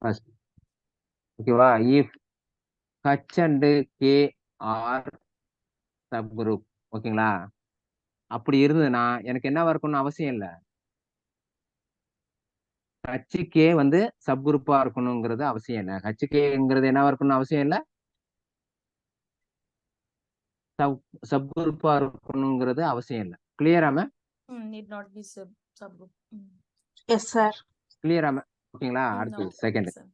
ஃபர்ஸ்ட் ஓகேவா? If H and K are sub group. ஓகேங்களா? அப்படி இருந்ததுன்னா எனக்கு என்ன இருக்கணும்னு அவசியம் இல்லை. HK வந்து சப் குரூப்பா இருக்கணுங்கிறது அவசியம் இல்லை. HKங்கிறது என்ன இருக்கணும்னு அவசியம் இல்லை. சப் குரூப்பா இருக்கணுங்கிறது அவசியம் இல்லை. கிளியரா ma'am? Need not be subgroup. Yes, sir. கிளியரா மேம்? ஓகேங்களா? அடுத்து No. செகண்ட். Yes, sir.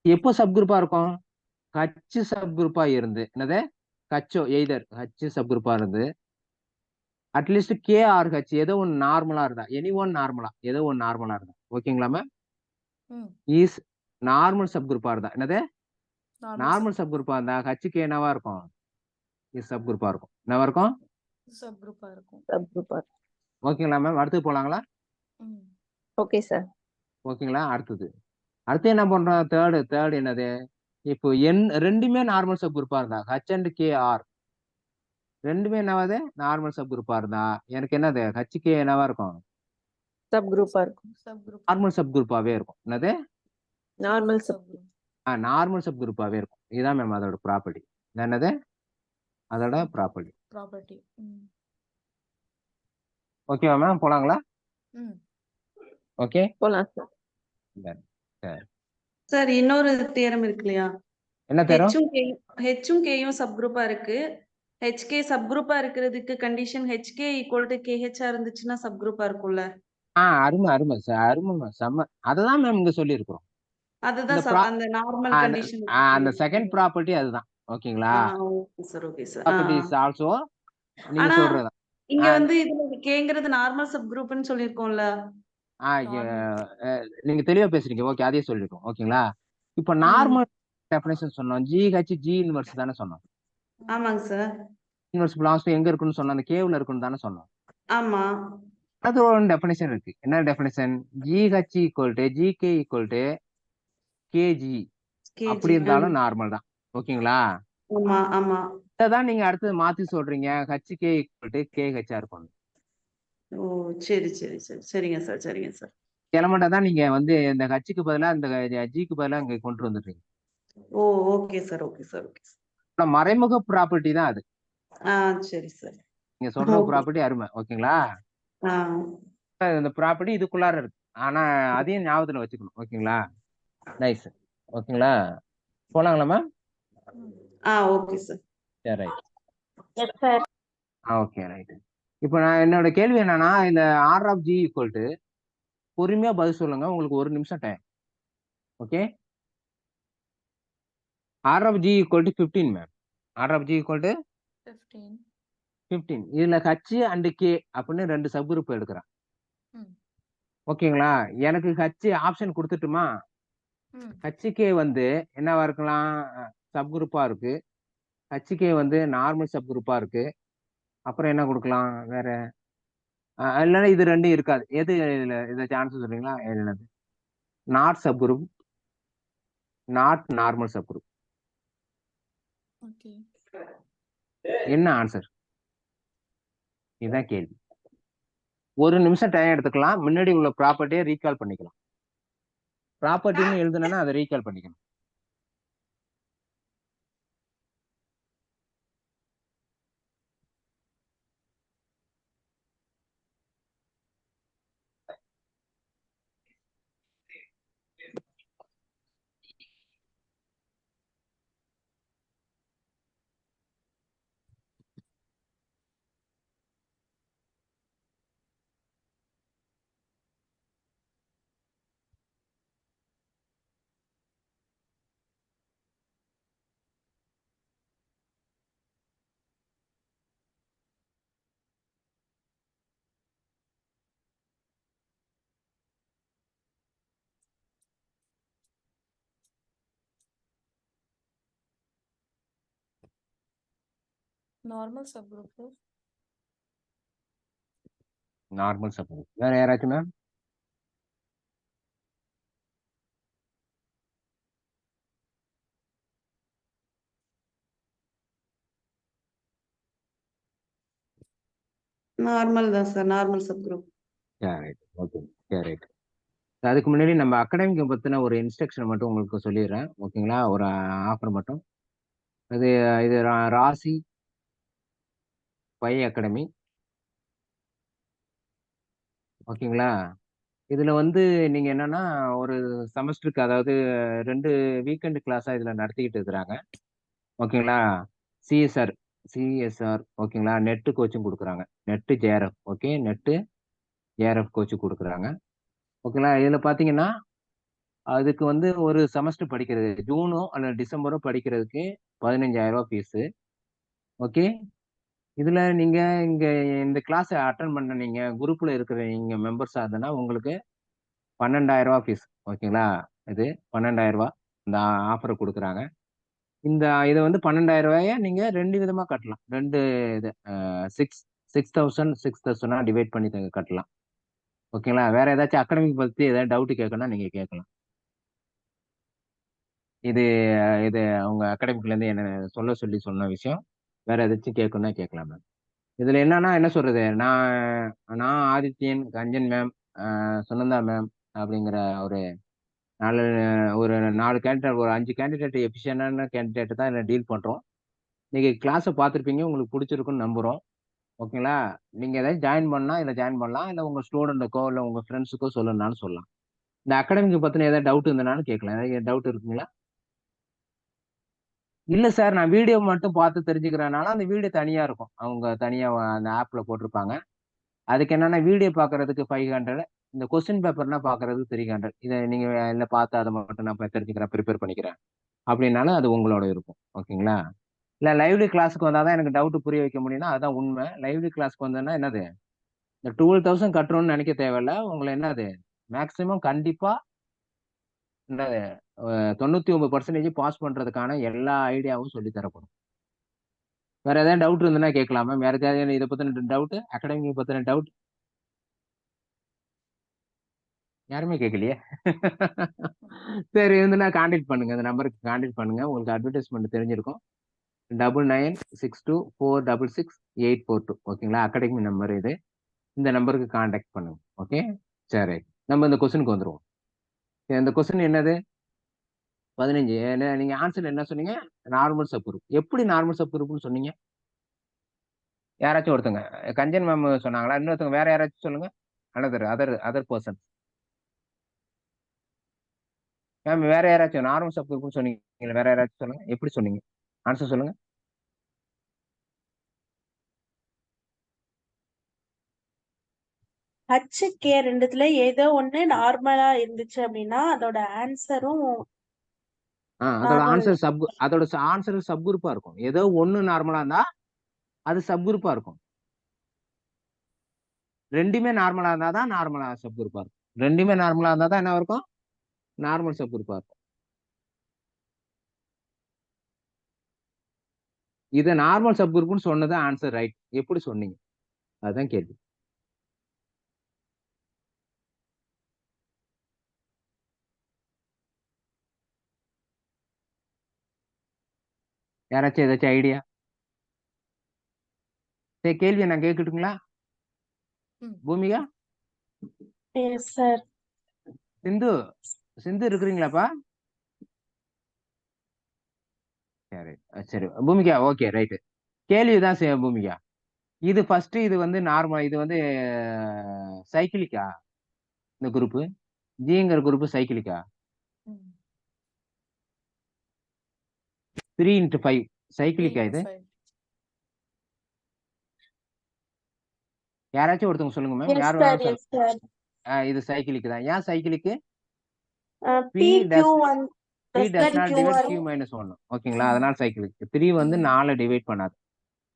எப்போ சப் குரூப்பா இருக்கும்? H சப் குரூப்பா இருந்து, என்னது? H எய்தர் H சப் குரூப்பா இருந்து அட்லீஸ்ட் K ஆர் H ஏதோ ஒன்று நார்மலா இருந்தா, எனி ஒன் நார்மலா, ஏதோ ஒன்று நார்மலா இருந்தா. ஓகேங்களா மேம்? இஸ் நார்மல் சப் குரூப்பா இருந்தா, என்னது? நார்மல் சப் குரூப்பா இருந்தா ஹச்சுக்கு என்னவா இருக்கும்? இது சப் குரூப்பா இருக்கும். என்னவா இருக்கும்? சப் குரூப்பா இருக்கும். சப் குரூப்பா. ஓகேங்களா மேம்? அடுத்து போலாங்களா? ம். Okay sir. ஓகேங்களா? அடுத்து என்ன பண்றோம்? தேர்ட் என்னது? இப்போ ரெண்டுமே நார்மல் சப் குரூப்பா இருந்தா ஹச் அண்ட் கே ஆர் ரெண்டுமே என்னவாது? நார்மல் சப் குரூப்பா இருந்தா எனக்கு என்னது? ஹச்சுக்கு என்னவா இருக்கும்? சப் குரூப்பா இருக்கும். Sub group. நார்மல் சப் குரூப்பாவே இருக்கும். என்னது? Normal sub group. Normal sub குரூப்பாவே இருக்கும். இதுதான் மேம் அதோட ப்ராப்பர்ட்டி. என்னது? அதோட ப்ராப்பர்ட்டி. ப்ராப்பர்ட்டி. ம். ஓகேவா மேம்? போலாங்களா? ம். ஓகே. போலாம் சார். சார் இன்னொரு தியரம் இருக்கு இல்லையா? என்ன தரும்? ஹெச்சும் கேயும் சப் குரூப்பா இருக்கு. ஹெச்கே சப் குரூப்பா இருக்கிறதுக்கு கண்டிஷன் ஹெச்கே ஈக்குவல் டு கேஹெச்ஆ இருந்துச்சுன்னா சப் குரூப்பா இருக்கும்ல? அருமை சார், அருமை செம்ம. அததான் மேம் இங்க சொல்லியிருக்கிறோம். அதுதான் அந்த நார்மல் கண்டிஷன். அந்த செகண்ட் ப்ராப்பர்ட்டி அதுதான். ஓகேங்களா? Okay sir, okay sir. Property is also நீங்க ஆனா சொல்றது. இங்க வந்து இதுல கேங்கிறது நார்மல் சப் குரூப்னு சொல்லிருக்கோம்ல. நீங்க தெளிவா பேசுறீங்க. ஓகே, அதையே சொல்லிருக்கோம். ஓகேங்களா? இப்ப நார்மல் டெஃபினேஷன் சொன்னோம். ஜிஹெச் ஜி இன்வெர்ஸ் தானே சொன்னோம். ஆமாங்க சார். இன்வெர்ஸ் பிலாங்ஸ் டு எங்க இருக்குன்னு சொன்னோம்? அந்த கேவ்ல இருக்குன்னு தானே சொன்னோம். ஆமா. அது ஒரு டெஃபினேஷன் இருக்கு. என்ன definition? GH equal to GK equal to KG அப்படி இருந்தாலும் நார்மல் தான். ஓகேங்களா? ஆமா, ஆமா. இதான் நீங்க அடுத்தது மாத்தி சொல்றீங்க. ஹச்கே ஈக்குவல் டு கேஹெச்ஆ இருக்கும். ஓ, சரி சரி சரி. சரிங்க சார், சரிங்க சார். எலமெண்ட்டை தான் நீங்க வந்து இந்த ஹச்சுக்கு பதிலா இந்த ஜிக்கு பதிலா இங்க கொண்டு வந்துடுறீங்க. Oh, okay sir, okay sir, okay sir. மறைமுக ப்ராப்பர்ட்டி தான் அது. சரி சார். நீங்க சொல்ற ப்ராப்பர்ட்டி அருமை. ஓகேங்களா? இந்த ப்ராப்பர்ட்டி இதுக்குள்ளார இருக்கு. ஆனா அதையும் ஞாபகத்துல வச்சுக்கணும். ஓகேங்களா? நைஸ். ஓகேங்களா? போலாங்களா மேம்? Okay sir. சரி, right. Yes sir. Okay, right. இப்போ நான் என்னோட கேள்வி என்னன்னா, இந்த ஆர் ஆஃப் ஜி ஈக்குவல் டு பொறுமையா பதில் சொல்லுங்க. உங்களுக்கு 1 நிமிஷம் டைம். ஓகே? ஆர் of G equal to 15 ma'am. ஆர் ஆஃப் ஜி ஈக்குவல் டு 15. இதுல ஹச் அண்ட் கே அப்படின்னு 2 சப் குரூப் எடுக்கிறேன். ஓகேங்களா? எனக்கு ஹச் ஆப்ஷன் கொடுத்துட்டுமா? ஹச்கே வந்து என்னவா இருக்கலாம்? சப் குரூப்பா இருக்கு. ஹச்கே வந்து நார்மல் சப் குரூப்பா இருக்கு. அப்புறம் என்ன கொடுக்கலாம் வேற? இல்லைன்னா இது ரெண்டும் இருக்காது. எது இதை சான்ஸ் சொல்றீங்களா? என்னது? Not sub group, not normal sub group. என்ன ஆன்சர்? இதுதான் கேள்வி. 1 நிமிஷம் டைம் எடுத்துக்கலாம். முன்னாடி உள்ள ப்ராப்பர்ட்டியை ரீகால் பண்ணிக்கலாம். ப்ராப்பர்ட்டின்னு எழுதுனா அதை ரீகால் பண்ணிக்கணும். Normal sub group. Normal sub group. வேற யாராச்சும் மேம்? நார்மல் தான் சார். Normal sub group. அதுக்கு முன்னாடி நம்ம அகாடமிக் பத்தின ஒரு இன்ஸ்ட்ரக்ஷன் மட்டும் உங்களுக்கு சொல்லிடுறேன். ஓகேங்களா? ஒரு ஆஃபர் மட்டும். இது ராசி பை அகாடமி. ஓகேங்களா? இதுல வந்து நீங்க என்னன்னா ஒரு செமஸ்டருக்கு, அதாவது 2 வீக்கெண்ட் கிளாஸா இதுல நடத்திக்கிட்டு இருக்கிறாங்க. ஓகேங்களா? சிஎஸ்ஆர் ஓகேங்களா? நெட்டு கோச்சிங் கொடுக்குறாங்க. Net JRF. Okay, net JRF coaching கொடுக்குறாங்க. ஓகேங்களா? இதுல பாத்தீங்கன்னா அதுக்கு வந்து ஒரு செமஸ்டர் படிக்கிறது ஜூனோ அல்லது டிசம்பரோ படிக்கிறதுக்கு 15,000 ரூபாய் ஃபீஸு. ஓகே, இதுல நீங்க இங்க இந்த கிளாஸ் அட்டன் பண்ண நீங்க குரூப்ல இருக்கிற நீங்க மெம்பர்ஸா இருந்தனா உங்களுக்கு 12,000 ரூபாய் ஃபீஸ். ஓகேங்களா? இது 12,000 ரூபாய் இந்த ஆஃபரை கொடுக்குறாங்க. இதை வந்து 12,000 நீங்க 2 விதமா கட்டலாம். 2 இது 6,000 டிவைட் பண்ணி கட்டலாம். ஓகேங்களா? வேற ஏதாச்சும் அகாடமிக் பத்தி ஏதாவது டவுட் கேட்கணும்னா நீங்க கேட்கலாம். இது இது அவங்க அகாடமிக்ல இருந்து என்ன சொல்ல சொல்லி சொன்ன விஷயம். வேற ஏதாச்சும் கேட்கணும்னா கேட்கலாம் மேம். இதுல என்னன்னா என்ன சொல்றது, நான் ஆதித்யன், கஞ்சன் மேம், சுனந்தா மேம் அப்படிங்கிற ஒரு நாலு ஒரு 4 கேண்டிடேட், ஒரு 5 கேண்டிடேட் எஃபிஷியன்டான கேண்டிடேட் தான் என்ன டீல் பண்றோம். நீங்க கிளாஸை பார்த்துருப்பீங்க, உங்களுக்கு பிடிச்சிருக்குன்னு நம்புறோம். ஓகேங்களா? நீங்க ஏதாவது ஜாயின் பண்ணா இதுல ஜாயின் பண்ணலாம், இல்லை உங்க ஸ்டூடெண்ட்டுக்கோ இல்லை உங்க ஃப்ரெண்ட்ஸுக்கோ சொல்லணும்னாலும் சொல்லலாம். இந்த அகாடமிக் பத்தின ஏதாவது டவுட் இருந்தனாலும் கேட்கலாம். ஏதாவது டவுட் இருக்குங்களா? இல்ல சார், நான் வீடியோ மட்டும் பார்த்து தெரிஞ்சுக்கிறனால அந்த வீடியோ தனியா இருக்கும். அவங்க தனியா அந்த ஆப்ல போட்டிருப்பாங்க. அதுக்கு என்னன்னா வீடியோ பார்க்கறதுக்கு 500, இந்த கொஸ்டின் பேப்பர்னா பார்க்கறது 300. இதை நீங்க இல்ல பார்த்து அதை மட்டும் நான் தெரிஞ்சுக்கிறேன், ப்ரிப்பேர் பண்ணிக்கிறேன் அப்படின்னாலும் அது உங்களோட இருக்கும். ஓகேங்களா? இல்ல லைவ்லி கிளாஸுக்கு வந்தாதான் எனக்கு டவுட் புரிய வைக்க முடியும்னா அதுதான் உண்மை. லைவ்லி கிளாஸ்க்கு வந்தேன்னா என்னது, இந்த 12,000 கட்டுறோம்னு நினைக்க தேவையில்ல. உங்களை என்னது மேக்சிமம் கண்டிப்பா என்னது 99% பாஸ் பண்றதுக்கான எல்லா ஐடியாவும் சொல்லி தரப்படும். வேற ஏதாவது டவுட் இருந்ததுன்னா கேட்கலாமா? வேற ஏதாவது இதை பத்தின டவுட், அகாடமிக் பத்தின டவுட் யாருமே கேட்கலையே. சரி, இருந்துன்னா கான்டாக்ட் பண்ணுங்க, இந்த நம்பருக்கு கான்டாக்ட் பண்ணுங்க. உங்களுக்கு அட்வர்டைஸ்மெண்ட் தெரிஞ்சிருக்கும். 9962466842. ஓகேங்களா? அகாடமிக் நம்பர் இது. இந்த நம்பருக்கு கான்டாக்ட் பண்ணுங்க. ஓகே, சரி. நம்ம இந்த கொஸ்டினுக்கு வந்துருவோம். இந்த கொஸ்டின் என்னது, 15. நீங்க ஆன்சர் என்ன சொன்னீங்க? Normal sub group. எப்படி நார்மல் சப் குரூப்னு சொன்னீங்க? யாராச்சும் ஒருத்தங்க கஞ்சன் மேம் சொன்னாங்களா? இன்னொருத்தங்க வேற யாராச்சும் சொல்லுங்க. அதர் பர்சன் மேம், வேற யாராச்சும் நார்மல் சப் குரூப்னு சொன்னீங்க, வேற யாராச்சும் சொல்லுங்க. எப்படி சொன்னீங்க? ஆன்சர் சொல்லுங்க. HK ரெண்டுத்துல ஏதோ ஒண்ணு நார்மலா இருந்துச்சு அப்படின்னா அதோட ஆன்சரும் அதோட நார்மல். ஆன்சர் சப் குரூப்பா இருக்கும். ஏதோ ஒண்ணு நார்மலா இருந்தா அது சப் குரூப்பா இருக்கும். ரெண்டுமே நார்மலா இருந்தா தான் நார்மலா சப் குரூப்பா இருக்கும். ரெண்டுமே நார்மலா இருந்தா தான் என்ன இருக்கும்? நார்மல் சப் குரூப்பா இருக்கும். இது நார்மல் சப் குரூப்னு சொன்னது ஆன்சர் ரைட். எப்படி சொன்னீங்க? அதுதான் கேள்வி. யாராச்சும் ஏதாச்சும் ஐடியா? சரி, கேள்வியை நான் கேட்கட்டுங்களா? Bhumika, yes sir. சிந்து இருக்கிறீங்களாப்பா? சரி சரி பூமிகா, ஓகே ரைட்டு. கேள்விதான் பூமிகா. இது ஃபர்ஸ்ட், இது வந்து நார்மல், இது வந்து சைக்கிளிக்கா? இந்த குரூப் ஜிங்கிற குரூப் சைக்கிளிக்கா? 3x5 சைக்கிளிக்கா இது? யாராச்சும் ஒருத்தவங்க சொல்லுங்க மேம். எஸ் யார் சார். வேணாலும் எஸ் சார். இது சைக்கிளிக்கு தான். ஏன் சைக்கிளிக்கு? PQ1 P does not divide QR. Q minus 1. ஓகேங்களா? அதனால சைக்கிளிக். 3 வந்து 4 டிவைட் பண்ணாது,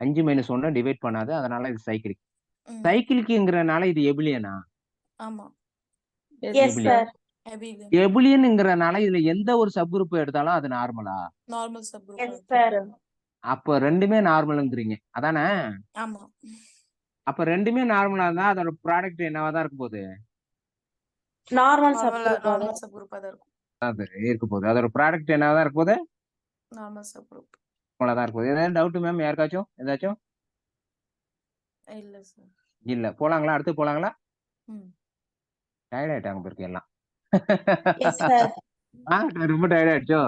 5 - 1 டிவைட் பண்ணாது, அதனால இது சைக்கிளிக். சைக்கிளிக்குங்கிறனால இது எபிலியனா? ஆமா. Yes sir. எபிலியன்ங்கிறனால இதுல எந்த ஒரு சப் குரூப் எடுத்தாலும் அது நார்மலா? Normal sub group. Yes sir. அப்ப ரெண்டுமே நார்மல்ங்கிறீங்க அதானே? ஆமா. அப்ப ரெண்டுமே நார்மலா இருந்தா அதோட ப்ராடக்ட் என்னவா தான் இருக்க போகுது? நார்மல் நார்மல் சப் குரூப்பா தான் இருக்கும். அது இருக்க போகுது. அதோட ப்ராடக்ட் என்னவா தான் இருக்க போகுது? Normal sub group. அவ்வளவுதான் இருக்க போகுது. ஏதாவது டவுட் மேம் யாருக்காச்சும் ஏதாச்சும்? இல்ல சார். இல்ல. போலாங்களா? அடுத்து போலாங்களா? டயர்ட் ஆயிட்டாங்க பிறகு எல்லாம். Yes sir. ரொம்ப டயர்ட் ஆயிடுச்சோ?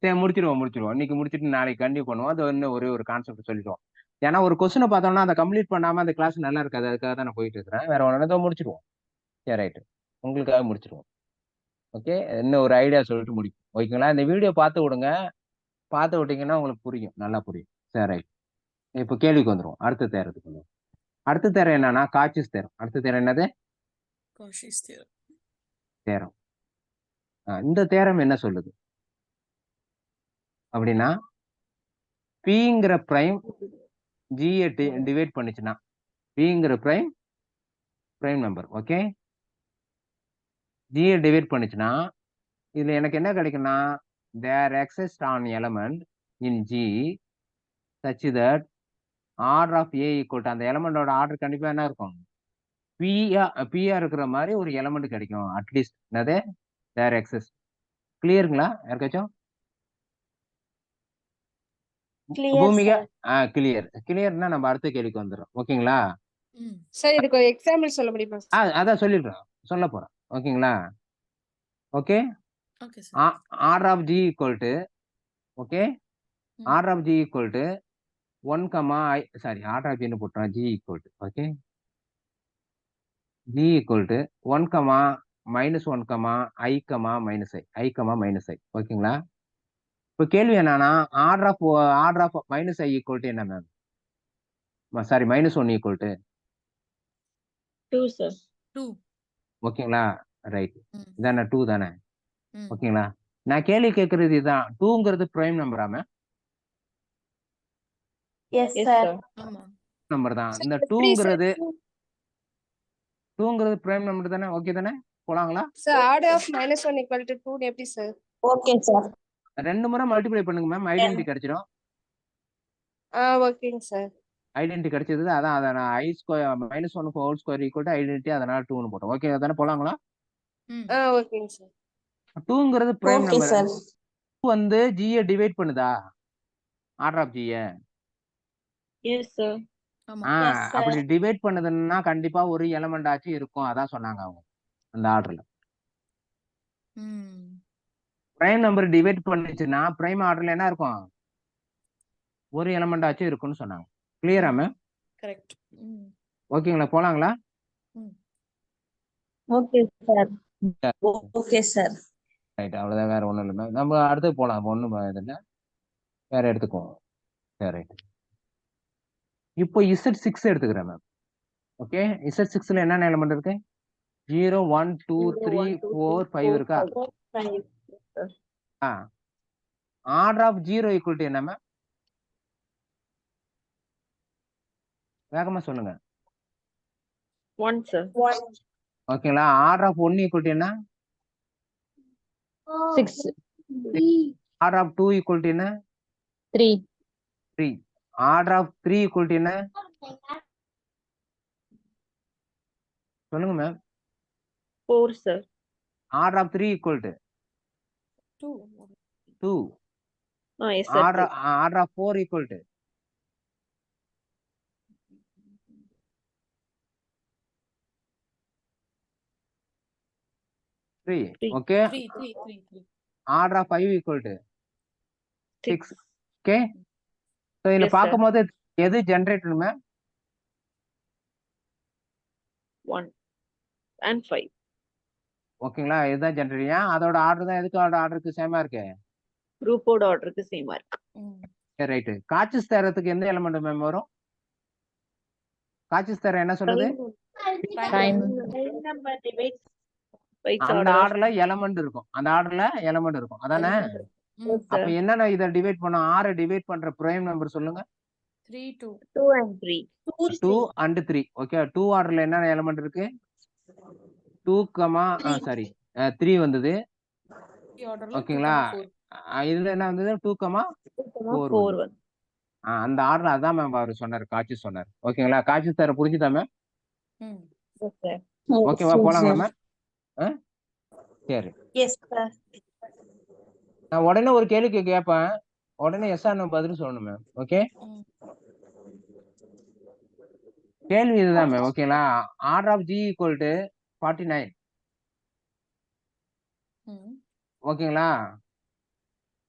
சரி, முடிச்சிருவோம். இன்னைக்கு முடிச்சிட்டு நாளைக்கு கண்டினியூ பண்ணுவோம். அது இன்னும் ஒரே ஒரு கான்செப்ட் சொல்லிடுவோம். ஏன்னா ஒரு கொஸ்டினை பார்த்தோம்னா அதை கம்ப்ளீட் பண்ணாம அந்த கிளாஸ் நல்லா இருக்காது. அதுக்காக தான் நான் போயிட்டு இருக்கிறேன். வேற ஒன்று முடிச்சிருவோம். சரி, ரைட்டு. உங்களுக்காக முடிச்சிருவோம். ஓகே, இன்னும் ஒரு ஐடியா சொல்லிட்டு முடிக்கும். ஓகேங்களா? இந்த வீடியோ பார்த்து விடுங்க. பார்த்து விட்டீங்கன்னா உங்களுக்கு புரியும், நல்லா புரியும். சரி, ரைட். இப்போ கேள்விக்கு வந்துருவோம். அடுத்த தேரத்துக்கு வந்துடும். அடுத்த தேரம் என்னன்னா காட்சிஸ் தேரம். அடுத்த தேரம் என்னது? தேரம். இந்த தேரம் என்ன சொல்லுது அப்படின்னா, பிங்கிற பிரைம் ஜியை டிவைட் பண்ணுச்சுன்னா, பிங்கிற பிரைம் நம்பர், ஓகே, ஜியை டிவைட் பண்ணுச்சுன்னா இதுல எனக்கு என்ன கிடைக்கும்னா, there exist an element in G such that order of A equal to அந்த எலமெண்டோட ஆர்டர் கண்டிப்பா என்ன இருக்கும்? பியா இருக்கிற மாதிரி ஒரு எலமெண்ட் கிடைக்கும் அட்லீஸ்ட். என்னது தேர் எக்ஸஸ். கிளியருங்களா யாருக்காச்சும்? Clear Bhumika sir. கிளியர்னா நம்ம அடுத்த கேள்விக்கு வந்துடும். ஓகேங்களா? சார் இதுக்கு ஒரு எக்ஸாம்பிள் சொல்ல முடியுமா? அதான் சொல்ல போறேன். ஓகேங்களா? Okay. Okay, sir. Order of G equal to okay order of G equal to 1, order of ஜின்னு போட்டுறேன். G equal to okay G equal to 1, -1, i, -i. ஓகேங்களா? இப்போ கேள்வி என்னன்னா order of -i equal to என்ன மேம்? -1 equal to 2 sir. 2. ஓகேங்களா? ரைட். ம். இதானே 2 தானே? ம். ஓகேங்களா? நான் கேள்வி கேட்கறது இதுதான். 2ங்கிறது பிரைம் நம்பரா ma'am? Yes Yes sir. sir. ஆமா. நம்பர் தான். இந்த எப்படி சார் 2ங்கிறது பிரைம் நம்பர் தானே? ஓகே தானே? போலாங்களா? Sir order of -1 equal to 2 எப்படி சார்? Okay sir. 2 முறை மல்டிப்ளை பண்ணுங்க மேம். ஐடென்டிட்டி கிடைச்சிடும். ஓகேங்க சார். ஐடென்டிட்டி கிடைச்சது அதான் அதை நான் i square -1 whole square equal to identity, அதனால 2ன்னு போட்டோம். ஓகே தானே? போலாங்களா? ம். ஓகேங்க சார். 2ங்கிறது பிரைம் ஓகே நம்பர். சார். வந்து ஜியை டிவைட் பண்ணுதா? ஆர்டர் ஆஃப் ஜியை Yes sir. ஆமா. Yes, sir. அப்படி டிவைட் பண்ணுதுன்னா கண்டிப்பா ஒரு எலமெண்ட் ஆச்சு இருக்கும். அதான் சொன்னாங்க அவங்க அந்த ஆர்டர்ல. ம். பிரைம் நம்பர் டிவைட் பண்ணுச்சுன்னா பிரைம் ஆர்டர்ல என்ன இருக்கும்? ஒரு எலமெண்ட் ஆச்சு இருக்கும்னு சொன்னாங்க. கிளியரா மேம்? கரெக்ட். ம். ஓகேங்களா? போலாங்களா? Okay sir. Okay sir. Right. அவ்வளவுதான், வேற ஒண்ணும் இல்லை மேம். நம்ம அடுத்து போலாம். ஒண்ணும் இது இல்லை, வேற எடுத்துக்குவோம். சரி ரைட். இப்போ Z6 எடுத்துக்கிறேன் மேம். ஓகே Z6ல என்னென்ன எலமெண்ட் இருக்கு? 0, 1, 2, 3, 4, 5 இருக்கா? ஆர்டர் ஆஃப் 0 ஈக்குவல் டு என்ன மேம்? வேகமா சொல்லுங்க. 1 sir. ஓகேங்களா? ஆர்டர் ஆஃப் 1 ஈக்குவல் டு என்ன? 6. ஆர்டர் ஆஃப் 2 ஈக்குவல் டு என்ன? 3. 3. ஆர்டர் ஆஃப் 3 ஈக்குவல் டு என்ன? சொல்லுங்க ma'am. 4 sir. Order of 3 equal to 2. Yes sir. Order of 4 equal to 3. Okay. 3. Order of 5 equal to 6. 6. Okay. So இதுல Yes, sir. பார்க்கும்போது எது ஜென்ரேட் மேம்? 1 and 5. ஓகேங்களா? இதுதான் ஜென்ரேட். ஏன் அதோட ஆர்டர் தான் எதுக்கு ஆர்டருக்கு சேமா இருக்கு? Group ஓட ஆர்டருக்கு சேமா இருக்கு. சரி ரைட்டு. காட்சிஸ் தேரத்துக்கு எந்த எலமெண்ட் மேம் வரும்? காட்சிஸ் தேரம் என்ன சொல்லுது? Prime. Number divide. அந்த ஆர்டர்ல எலமெண்ட் இருக்கும். அதானே? Yes அப்ப sir. என்னன்னா இதை டிவைட் பண்ண 6 டிவைட் பண்ற பிரைம் நம்பர் சொல்லுங்க. 3, 2. 2 and 3. 2 and 3. ஓகே. 2 ஆர்டர்ல என்ன எலமெண்ட் இருக்கு? 2, 3 வந்தது. ஆர்டர்ல ஓகேங்களா? 4. இதுல என்ன வந்தது? 2, 4 4 1. அந்த ஆர்டர் அதான் மேம் அவர் சொன்னார். காட்சி சொன்னார். ஓகேங்களா? காட்சி தர புரிஞ்சுதா மேம்? ம். Yes sir. ஓகேவா? போலாங்களா மேம்? சரி. Yes sir. நான் உடனே ஒரு கேள்விக்கு கேட்பேன். உடனே எஸ் ஆர் பதில் சொல்லணும் மேம். ஓகே. ம். கேள்வி இதுதான் மேம். ஓகேங்களா? Order of G equal to 49. ம். ஓகேங்களா?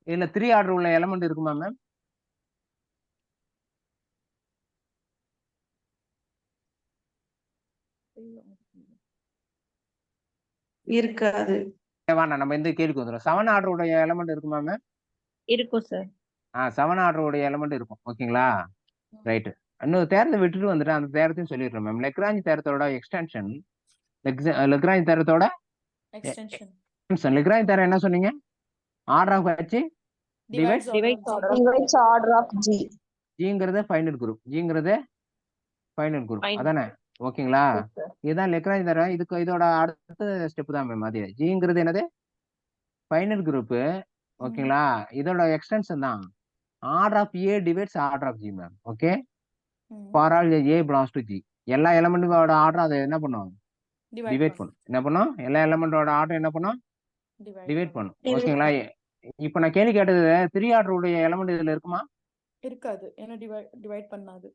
இதுல 3 ஆர்டர் உள்ள எலமெண்ட் இருக்குமா மேம்? இருக்காது. வேணாம், நம்ம இந்த கேள்விக்கு வந்துடும். 7 ஆர்டர் உடைய எலமெண்ட் இருக்குமா மேம்? இருக்கும் சார். 7 ஆர்டர் உடைய எலமெண்ட் இருக்கும். ஓகேங்களா? ரைட்டு. இன்னொரு தேரத்தை விட்டுட்டு வந்துட்டு அந்த தேரத்தையும் சொல்லிடுறேன் மேம். லெக்ராஞ்ச் தேரத்தோட எக்ஸ்டென்ஷன், லெக்ராஞ்ச் தேரத்தோட எக்ஸ்டென்ஷன். லெக்ராஞ்ச் தேரம் என்ன சொன்னீங்க? Order of H divide Divides order. Divides order of G. ஜிங்கிறது ஃபைனல் குரூப். Fine. அதானே? ஓகேங்களா? Yes sir. இதுதான் லெக்ராஞ்ச் தேரம். இதோட அடுத்த ஸ்டெப் தான் மேம். அது ஜிங்கிறது என்னது? Final group. ஓகேங்களா? இதோட எக்ஸ்டென்ஷன் தான் order of A divides order of G ma'am. Okay, ம். For all A belongs to G. எல்லா எலமெண்ட்டோட ஆர்டர் அதை என்ன பண்ணும்? டிவைட் டிவைட் பண்ணும். பண்ணும். என்ன பண்ணும்? எல்லா எலமெண்ட்டோட ஆர்டர் என்ன பண்ணும்? டிவைட் டிவைட் பண்ணும். பண்ணும். ஓகேங்களா? இப்போ நான் கேள்வி கேட்டது 3 ஆர்டர் உடைய எலமெண்ட் இதுல இருக்குமா? இருக்காது. ஏன்னா டிவைட் பண்ணாது.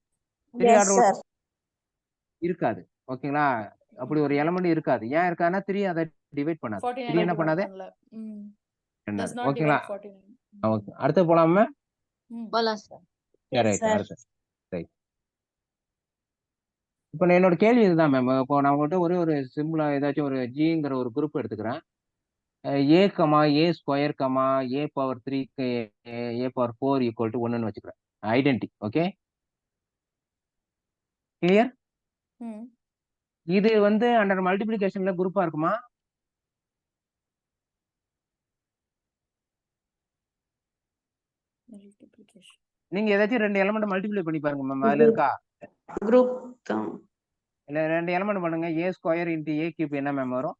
3 Yes, ஆர்டர் sir. இருக்காது. ஓகேங்களா? அப்படி ஒரு எலமெண்ட் இருக்காது. ஏன் இருக்காதுன்னா 3 அதை டிவைட் பண்ணாது. 3 49 என்ன டிவைட் பண்ணாது? பண்ணல. ம். பண்ணாது. Does not ஓகேங்களா? divide 49. ஓகே, அடுத்து போலாமா? ம். போலாம் சார். Yes, right, sir. அடுத்து ரைட். இப்போ என்னோட கேள்வி இதுதான் மேம். இப்போ நான் உங்கள்கிட்ட ஒரு சிம்பிளா ஏதாச்சும் ஒரு ஜிங்கிற ஒரு குரூப் எடுத்துக்கிறேன். A comma A square comma A power 3 A power 4 equal to 1ன்னு வச்சுக்கிறேன். ஐடென்டி. Okay, clear? ம். இது வந்து அண்டர் மல்டிபிளிகேஷன்ல குரூப்பா இருக்குமா? Multiplication. நீங்க ஏதாச்சும் 2 எலமெண்ட் மல்டிப்ளை பண்ணி பாருங்க மேம். அதுல இருக்கா? குரூப் தான். இல்ல 2 எலமெண்ட் பண்ணுங்க. ஏ ஸ்கொயர் இன்டு ஏ கியூப் என்ன மேம் வரும்?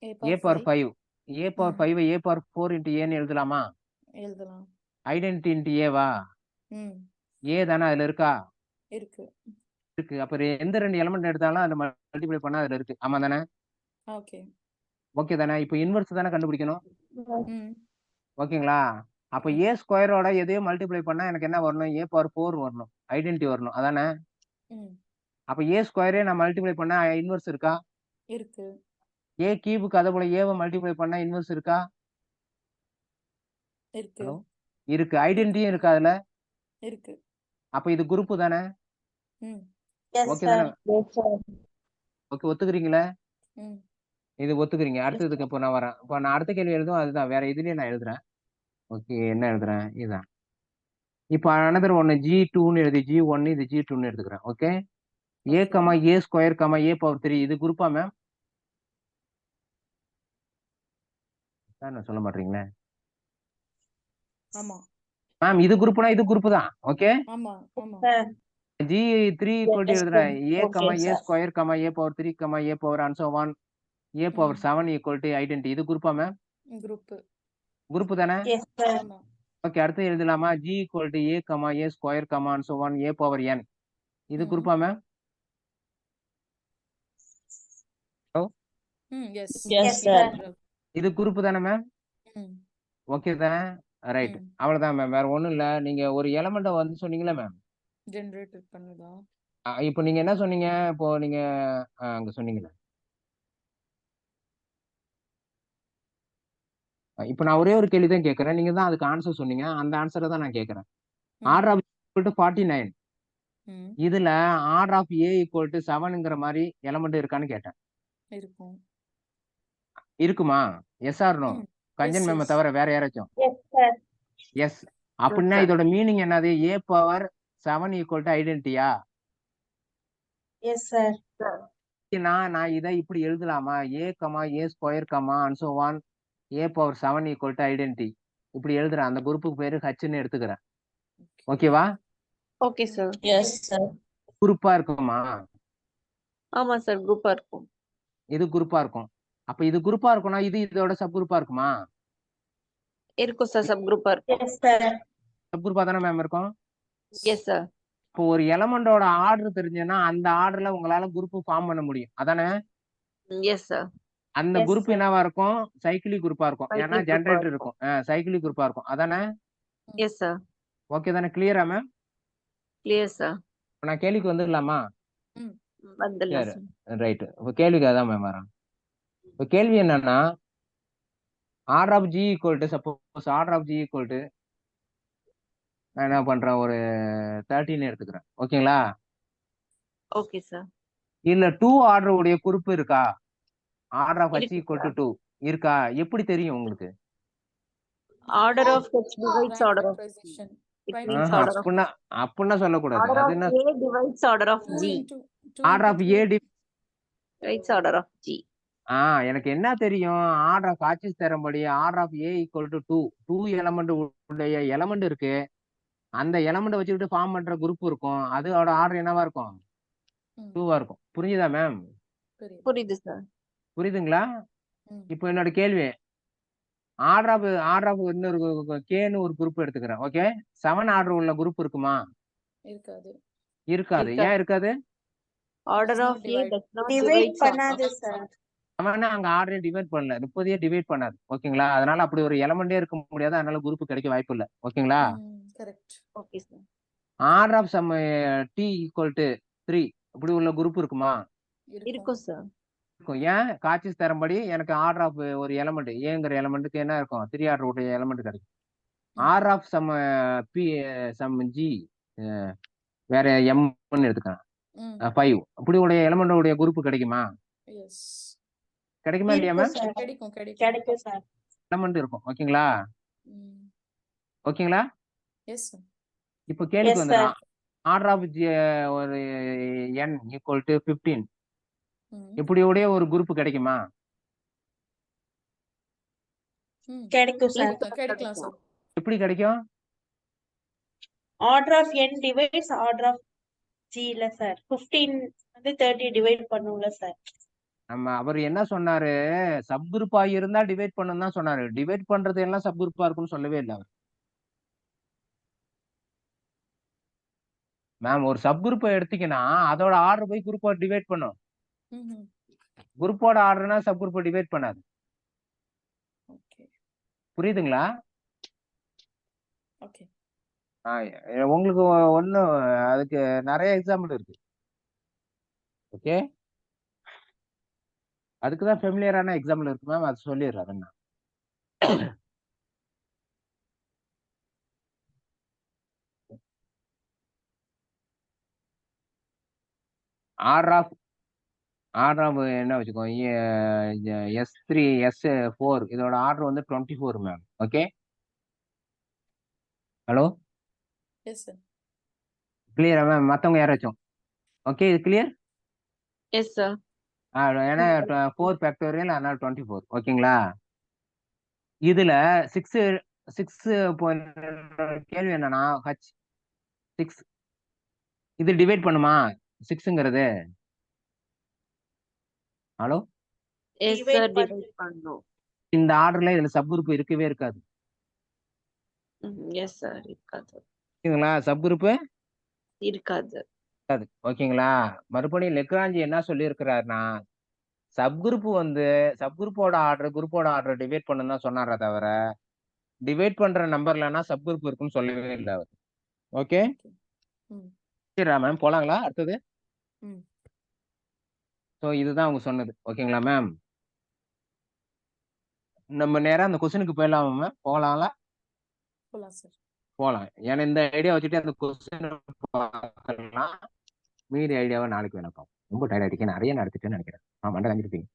A A power power 5 5. A power 5 A power 4 into ஏன்னு எழுதலாமா? எழுதலாம். ஐடென்டி இன்டு ஏவா? ம். ஏ தானே அதுல இருக்கா? இருக்கு. இருக்கு. அப்ப எந்த 2 எலமெண்ட் எடுத்தாலும் அதுல மல்டிப்ளை பண்ணா அதுல இருக்கு. ஆமா தானே? ஓகே. ஓகே தானே? இப்போ இன்வெர்ஸ் தானே கண்டுபிடிக்கணும். ம். ஓகேங்களா? அப்ப ஏ ஸ்கொயரோட எதையோ மல்டிப்ளை பண்ணா எனக்கு என்ன வரணும்? ஏ பவர் 4 வரணும். ஐடென்டி வரணும். அதானே? ம். அப்ப ஏ ஸ்கொயரே நான் மல்டிப்ளை பண்ணா இன்வெர்ஸ் இருக்கா? இருக்கு. ஏ கியூபுக்கு அதே போல ஏவை மல்டிப்ளை பண்ணா இன்வெர்ஸ் இருக்கா? இருக்கு. ஹலோ, இருக்கு. ஐடென்டியும் இருக்கா அதுல? இருக்கு. அப்ப இது குரூப் தானே? ம். Yes, okay sir. தானே? Yes, sir. ஓகே, ஒத்துக்கிறீங்களா? ம். இது ஒத்துக்கிறீங்க. அடுத்ததுக்கு இப்போ நான் வரேன். இப்போ நான் அடுத்த கேள்வி எழுதும் அதுதான். வேற இதுலயே நான் எழுதுறேன். ஓகே, என்ன எழுதுறேன்? இதுதான். இப்போ அனதர் ஒன்னு G2ன்னு எழுதி G1 இது G2ன்னு எடுத்துக்கிறேன். Okay, A Okay. Comma A square comma A power 3 இது குரூப்பா மேம்? நான் சொல்ல மாட்டீங்களே ஆமா. மேம். இது குரூப்னா இது குரூப் தான். ஓகே, ஆமா. ஆமா. Sir. G3 equal to Yes, எழுதுறேன். sir. A comma Okay, A sir. Square comma A power 3 comma A power and so on A power 7 equal to identity. இது குரூப்பா மேம்? குரூப். குரூப் தானே? Yes, sir. ஆமா. ஓகே, அடுத்து எழுதலாமா? G equal to A comma A square comma and so on A power n. இது ம். குரூப்பா மேம்? எஸ். Yes, sir. இது குரூப் தானே மேம்? ம். ஓகே தானே? ரைட், ம். அவ்வளவுதான் மேம். வேற ஒண்ணும் இல்ல. நீங்க ஒரு எலமெண்ட வந்து சொன்னீங்களா மேம்? ஜெனரேட் பண்ணுதா? இப்போ நீங்க என்ன சொன்னீங்க? இப்போ நீங்க அங்க சொன்னீங்களா? இப்போ நான் ஒரே ஒரு கேள்வி தான் கேட்கறேன். நீங்க தான் அதுக்கு ஆன்சர் சொன்னீங்க. அந்த ஆன்சரை தான் நான் கேட்கறேன். Order of equal to 49. ம். இதுல order of A equal to 7ங்கிற மாதிரி எலமெண்ட் இருக்கான்னு கேட்டேன். இருக்கும். இருக்குமா? Yes or no? ம். Kanchan Yes, ma'am yes. தவிர வேற யாராச்சும்? Yes, sir. எஸ். அப்படின்னா இதோட மீனிங் என்னது? ஏ பவர் 7 ஈக்குவல் டு ஐடென்டியா? Yes, sir. நான் இதை இப்படி எழுதலாமா? A comma A square comma and so on A power 7 equal to identity. இப்படி எழுதுறேன். அந்த குரூப்புக்கு பேரு ஹச்ன்னு எடுத்துக்கிறேன். ஓகேவா? Okay sir. Yes, sir. குரூப்பா இருக்குமா? ஆமா சார், குரூப்பா இருக்கும். இது குரூப்பா இருக்கும். அப்ப இது குரூப்பா இருக்கும்னா இது இதோட சப் குரூப்பா இருக்குமா? இருக்கும் சார், சப் குரூப்பா இருக்கும். Yes, sir. சப் குரூப்பா தானே மேம் இருக்கும்? Yes sir. இப்போ ஒரு எலமெண்டோட ஆர்டர் தெரிஞ்சுன்னா அந்த ஆர்டர்ல உங்களால குரூப் ஃபார்ம் பண்ண முடியும். அதானே? Yes sir. அந்த Yes, குரூப் sir. என்னவா இருக்கும்? சைக்கிளிக் குரூப்பா இருக்கும். ஏன்னா Cyclic group-ஆ ஜெனரேட்டர் இருக்கும். இருக்கும். சைக்கிளிக் குரூப்பா இருக்கும். அதானே? S sir. ஓகே தானே? கிளியரா மேம்? Clear sir. நான் கேள்விக்கு வந்துடலாமா? வந்துடலாம் சரி, சார். ரைட். இப்போ கேள்விக்கு அதான் மேம் வரேன். இப்போ கேள்வி என்னன்னா order of G equal to suppose order of G equal to நான் என்ன பண்றேன்? ஒரு 13 எடுத்துக்கிறேன். ஓகேங்களா? Okay sir. இல்ல 2 ஆர்டர் உடைய குறிப்பு இருக்கா? ஆர்டர் ஆஃப் ஹச் இருக்கு ஈக்குவல் டு 2 இருக்கா? எப்படி தெரியும் உங்களுக்கு? Order of H divides Prime order of factorization. It Prime means factorization. order of அப்படின்னா சொல்லக்கூடாது. order அது of என்ன? A divides order of 2 G. into 2 order into of 3. A Divides order of G. எனக்கு என்ன தெரியும்? ஆர்டர் ஆஃப் ஆக்சிஸ் தரம்படி order of A equal to 2 element உடைய எலமெண்ட் இருக்கு. அந்த எலமெண்ட் வச்சுக்கிட்டு ஃபார்ம் பண்ற குரூப் இருக்கும். அதோட ஆர்டர் என்னவா இருக்கும்? ம். 2வா இருக்கும். புரிஞ்சுதா மேம்? புரியுது. புரியுது சார். புரியுதுங்களா? ம். இப்போ என்னோட கேள்வி ஆர்டர் ஆஃப் இன்னொரு கேன்னு ஒரு குரூப் எடுத்துக்கிறேன். ஓகே, 7 ஆர்டர் உள்ள குரூப் இருக்குமா? இருக்காது. இருக்காது. இருக்காது. ஏன் இருக்காது? Order Does not of A divide. does not divide divide பண்ணாது சார். அவனா அங்க ஆர்டரே டிவைட் பண்ணல, 30 டிவைட் பண்ணாது. ஓகேங்களா, அதனால அப்படி ஒரு எலமெண்டே இருக்க முடியாது. அதனால குரூப் கிடைக்க வாய்ப்பு இல்லை. ஓகேங்களா, Correct. Okay, sir. Order of some D equal to 3 இப்படி உள்ள குரூப் இருக்குமா? இருக்கும் sir. இருக்கும். ஏன்? காட்சிஸ் தரம்படி எனக்கு ஆர்டர் ஆஃப் ஒரு எலமெண்ட் ஏங்கிற எலமெண்ட்டுக்கு என்ன இருக்கும்? 3 ஆர்டர் உடைய எலமெண்ட் கிடைக்கும். Order of some B some G வேற எம்னு எடுத்துக்கலாம், 5 இப்படி உடைய எலமெண்ட் உடைய குரூப் கிடைக்குமா? Yes. கிடைக்குமா இல்லையா இருக்கும் மேம்? சார். கிடைக்கும். கிடைக்கும் சார். எலமெண்ட் இருக்கும். ஓகேங்களா, ம். ஓகேங்களா. Yes, sir. இப்போ கேள்விக்கு எஸ் வந்துடும். சார். ஆர்டர் ஆஃப் ஒரு n ஈக்குவல் டு 15 ம். இப்படி உடைய ஒரு குரூப் கிடைக்குமா? ம். கிடைக்கும் சார். கிடைக்கலாம் சார். எப்படி கிடைக்கும்? Order of n divides order of g இல்ல சார். 15 வந்து 30 டிவைட் பண்ணும்ல சார். நம்ம அவர் என்ன சொன்னாரு? சப் குரூப்பா இருந்தா டிவைட் பண்ணணும் தான் சொன்னாரு. டிவைட் பண்றது எல்லாம் சப் குரூப்பா இருக்கும்னு சொல்லவே இல்லை அவர். மேம், ஒரு சப் குரூப்பை எடுத்தீங்கன்னா அதோட ஆர்டர் போய் குரூப்பா டிவைட் பண்ணும். ம்ஹும். குரூப்போட ஆர்டர்னா சப் குரூப்பை டிவைட் பண்ணாது. Okay. புரியுதுங்களா? Okay. உங்களுக்கு ஒன்றும் அதுக்கு நிறைய எக்ஸாம்பிள் இருக்கு. ஓகே, அதுக்குதான் ஃபெமிலியரான எக்ஸாம்பிள் இருக்கு மேம், அது சொல்லிடுறேன் என்ன. ஆர்டர் ஆஃப் என்ன வச்சுக்கோ, S3 S4 இதோட ஆர்டர் வந்து 24 ma'am. Okay, hello, Yes, sir. கிளியரா மேம்? மற்றவங்க யாராச்சும்? ஓகே, இது கிளியர்? Yes, sir. ஏன்னா 4 ஃபேக்டோரியல், அதனால 24. ஓகேங்களா, இதுல 6 கேள்வி என்னன்னா H6 இது டிவைட் பண்ணுமா 6ங்கிறது? Hello, Yes, Divide sir. பண்ணு. Divide பண்ணும். இந்த ஆர்டர்ல இதுல சப் குரூப் இருக்கவே இருக்காது. Yes, sir. இருக்காது. ஓகேங்களா, சப் குரூப் இருக்காது. இருக்காது. ஓகேங்களா, மறுபடியும் லெக்ராஞ்சி என்ன சொல்லி இருக்கிறாருன்னா, சப் குரூப் வந்து சப் குரூப்போட ஆர்டர் டிவைட் பண்ணு தான் சொன்னாரே தவிர டிவைட் பண்ற நம்பர்லன்னா சப் குரூப் இருக்குன்னு சொல்லவே இல்லை அவர். Okay, Okay. ம். சரிடா மேம், போலாங்களா அடுத்தது? ம். ஸோ இதுதான் அவங்க சொன்னது. ஓகேங்களா மேம், நம்ம நேரா அந்த கொஸ்டினுக்கு போயிடலாமா மேம்? போகலாங்களா? போலாம் சார். போகலாம். ஏன்னா இந்த ஐடியா வச்சுட்டு அந்த கொஸ்டின் பார்க்கலாம். மீதி ஐடியாவை நாளைக்கு வேணும். ரொம்ப டயர்ட் ஆகிட்டு நிறைய நடத்திட்டேன்னு நினைக்கிறேன். மண்டை காஞ்சிருப்பீங்க.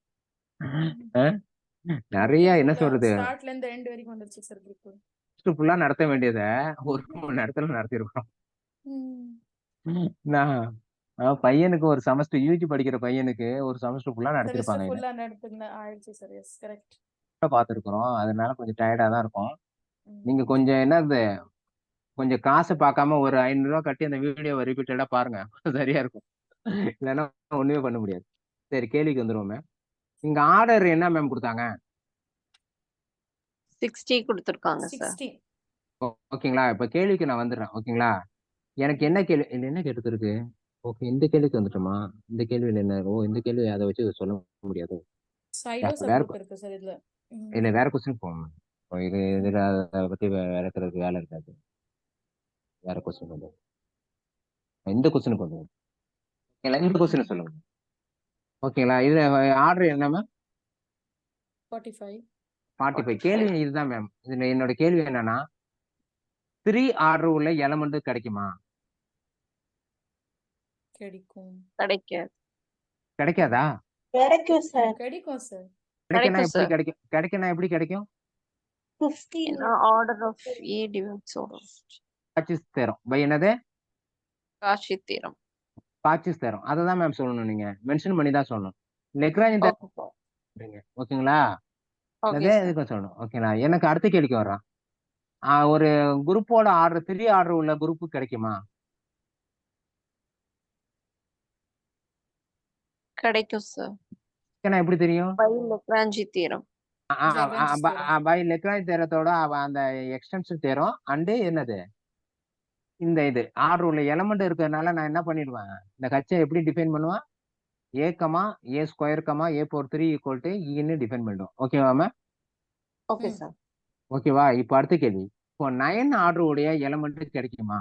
நிறைய என்ன சொல்றது, ஸ்டார்ட்ல இருந்து எண்ட் வரைக்கும் வந்துருச்சு சார் குரூப். ஃபுல்லா நடத்த வேண்டியதை 1 மணி நேரத்துல நடத்திருக்கோம். நான் பையனுக்கு ஒரு செமஸ்டர் யூஜி படிக்கிற பையனுக்கு ஒரு செமஸ்டர் ஃபுல்லா நடத்திருப்பாங்க. ஃபுல்லா நடத்துன ஆயிடுச்சு சார். S, correct. பார்த்துருக்குறோம். அதனால கொஞ்சம் டயர்டா தான் இருக்கும். நீங்க கொஞ்சம் என்னது, கொஞ்சம் காசு பார்க்காம ஒரு 500 ரூபா கட்டி அந்த வீடியோவை ரிப்பீட்டடா பாருங்க, சரியா இருக்கும். இல்லைன்னா ஒண்ணுமே பண்ண முடியாது. சரி, கேள்விக்கு வந்துருவோம் மேம். இங்க ஆர்டர் என்ன மேம் கொடுத்தாங்க? 60 கொடுத்துருக்காங்க சார். 16. ஓகேங்களா, இப்ப கேள்விக்கு நான் வந்துடுறேன். ஓகேங்களா, எனக்கு என்ன கேள்வி, என்ன கேட்டது இருக்கு? ஓகே, இந்த கேள்விக்கு வந்துட்டோமா? இந்த கேள்வியில் என்ன? இந்த கேள்வி அதை வச்சு சொல்ல முடியாது. சைடோ வேற சப் இருக்கு சார் இதுல. இல்ல, வேற கொஸ்டின் போகணும். இதுல அதை பத்தி விளக்குறதுக்கு வேலை இருக்காது. வேற கொஸ்டின் வந்து இந்த கொஸ்டினுக்கு வந்து இந்த கொஸ்டின் சொல்லுங்க. ஓகேங்களா, இதுல ஆர்டர் என்ன மேம்? 45. கேள்வி இதுதான் மேம். இதுல என்னோட கேள்வி என்னன்னா, 3 ஆர்டர் உள்ள எலமெண்ட் கிடைக்குமா? கிடைக்கும். கிடைக்காதா? கிடைக்கும் சார். கிடைக்கும் சார். கிடைக்கனா எப்படி கிடைக்கும்? எப்படி கிடைக்கும்? 15 Order of A divides order of G. Cauchy's theorem by என்னது? Cauchy theorem. Cauchy's theorem. அதை தான் மேம் சொல்லணும். நீங்க மென்ஷன் பண்ணி தான் சொல்லணும். Lagrange theorem. ஓகேங்களா, அதே இதுக்கு சொல்லணும். ஓகேங்களா, எனக்கு அடுத்த கேள்விக்கு வர்றான். ஒரு குரூப்போட ஆர்டர் 3 ஆர்டர் உள்ள குரூப் கிடைக்குமா? கிடைக்கும் சார். எப்படி தெரியும்? பை லெக்ராஞ்சி தீரம். பை லெக்ராஞ்ச் தேரத்தோட அந்த எக்ஸ்டென்ஷன் தேரம் அண்டு என்னது இந்த இது ஆர்டர் உள்ள எலமெண்ட் இருக்கிறதுனால நான் என்ன பண்ணிடுவேன், இந்த கட்சியை எப்படி டிஃபைன் பண்ணுவேன், A comma A square comma A power 3 equal to ஈன்னு டிஃபைன் பண்ணிடுவோம். ஓகேவா மேம்? Okay sir. ஓகேவா? இப்போ அடுத்த கேள்வி, இப்போ 9 ஆர்டர் உடைய எலமெண்ட் கிடைக்குமா?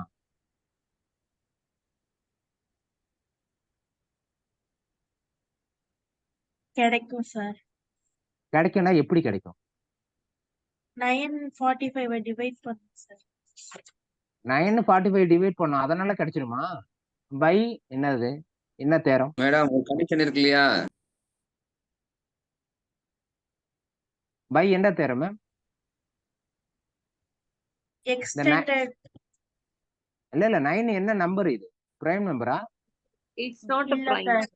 கிடைக்கும் சார். கிடைக்கும்னா எப்படி கிடைக்கும்? 945 டிவைட் பண்ணும் சார். 945 டிவைட் பண்ணும், அதனால கிடைச்சிருமா? பை என்னது, என்ன தேரம் மேடம்? ஒரு கண்டிஷன் இருக்கு இல்லையா? பை என்ன தேரம் மேம்? எக்ஸ்டெண்டட். இல்ல 9 என்ன நம்பர், இது பிரைம் நம்பரா? It's not a இல்ல prime. சார்.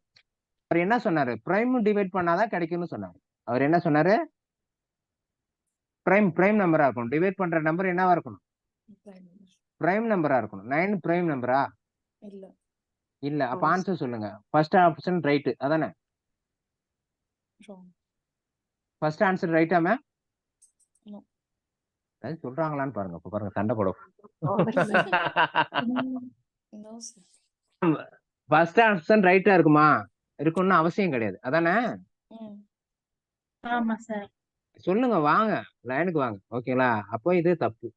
அவர் என்ன சொன்னாரு, பிரைம் டிவைட் பண்ணாதான் கிடைக்கும்னு சொன்னாரு. அவர் என்ன சொன்னாரு, பிரைம் நம்பரா இருக்கணும், டிவைட் பண்ற நம்பர் என்னவா இருக்கணும், பிரைம் நம்பரா இருக்கணும். 9 பிரைம் நம்பரா? இல்ல. இல்ல. அப்ப ஆன்சர் சொல்லுங்க. ஃபர்ஸ்ட் ஆப்ஷன் ரைட் அதானே? Wrong. ஃபர்ஸ்ட் ஆன்சர் ரைட்டா மேம்? No. அது சொல்றாங்களான்னு பாருங்க. இப்ப பாருங்க சண்டை போடும். No, sir. ஃபர்ஸ்ட் ஆப்ஷன் ரைட்டா இருக்குமா? இருக்கும்னு அவசியம் கிடையாது அதானே? ம். ஆமா சார். சொல்லுங்க, வாங்க லைனுக்கு வாங்க. ஓகேங்களா? அப்போ இது தப்பு,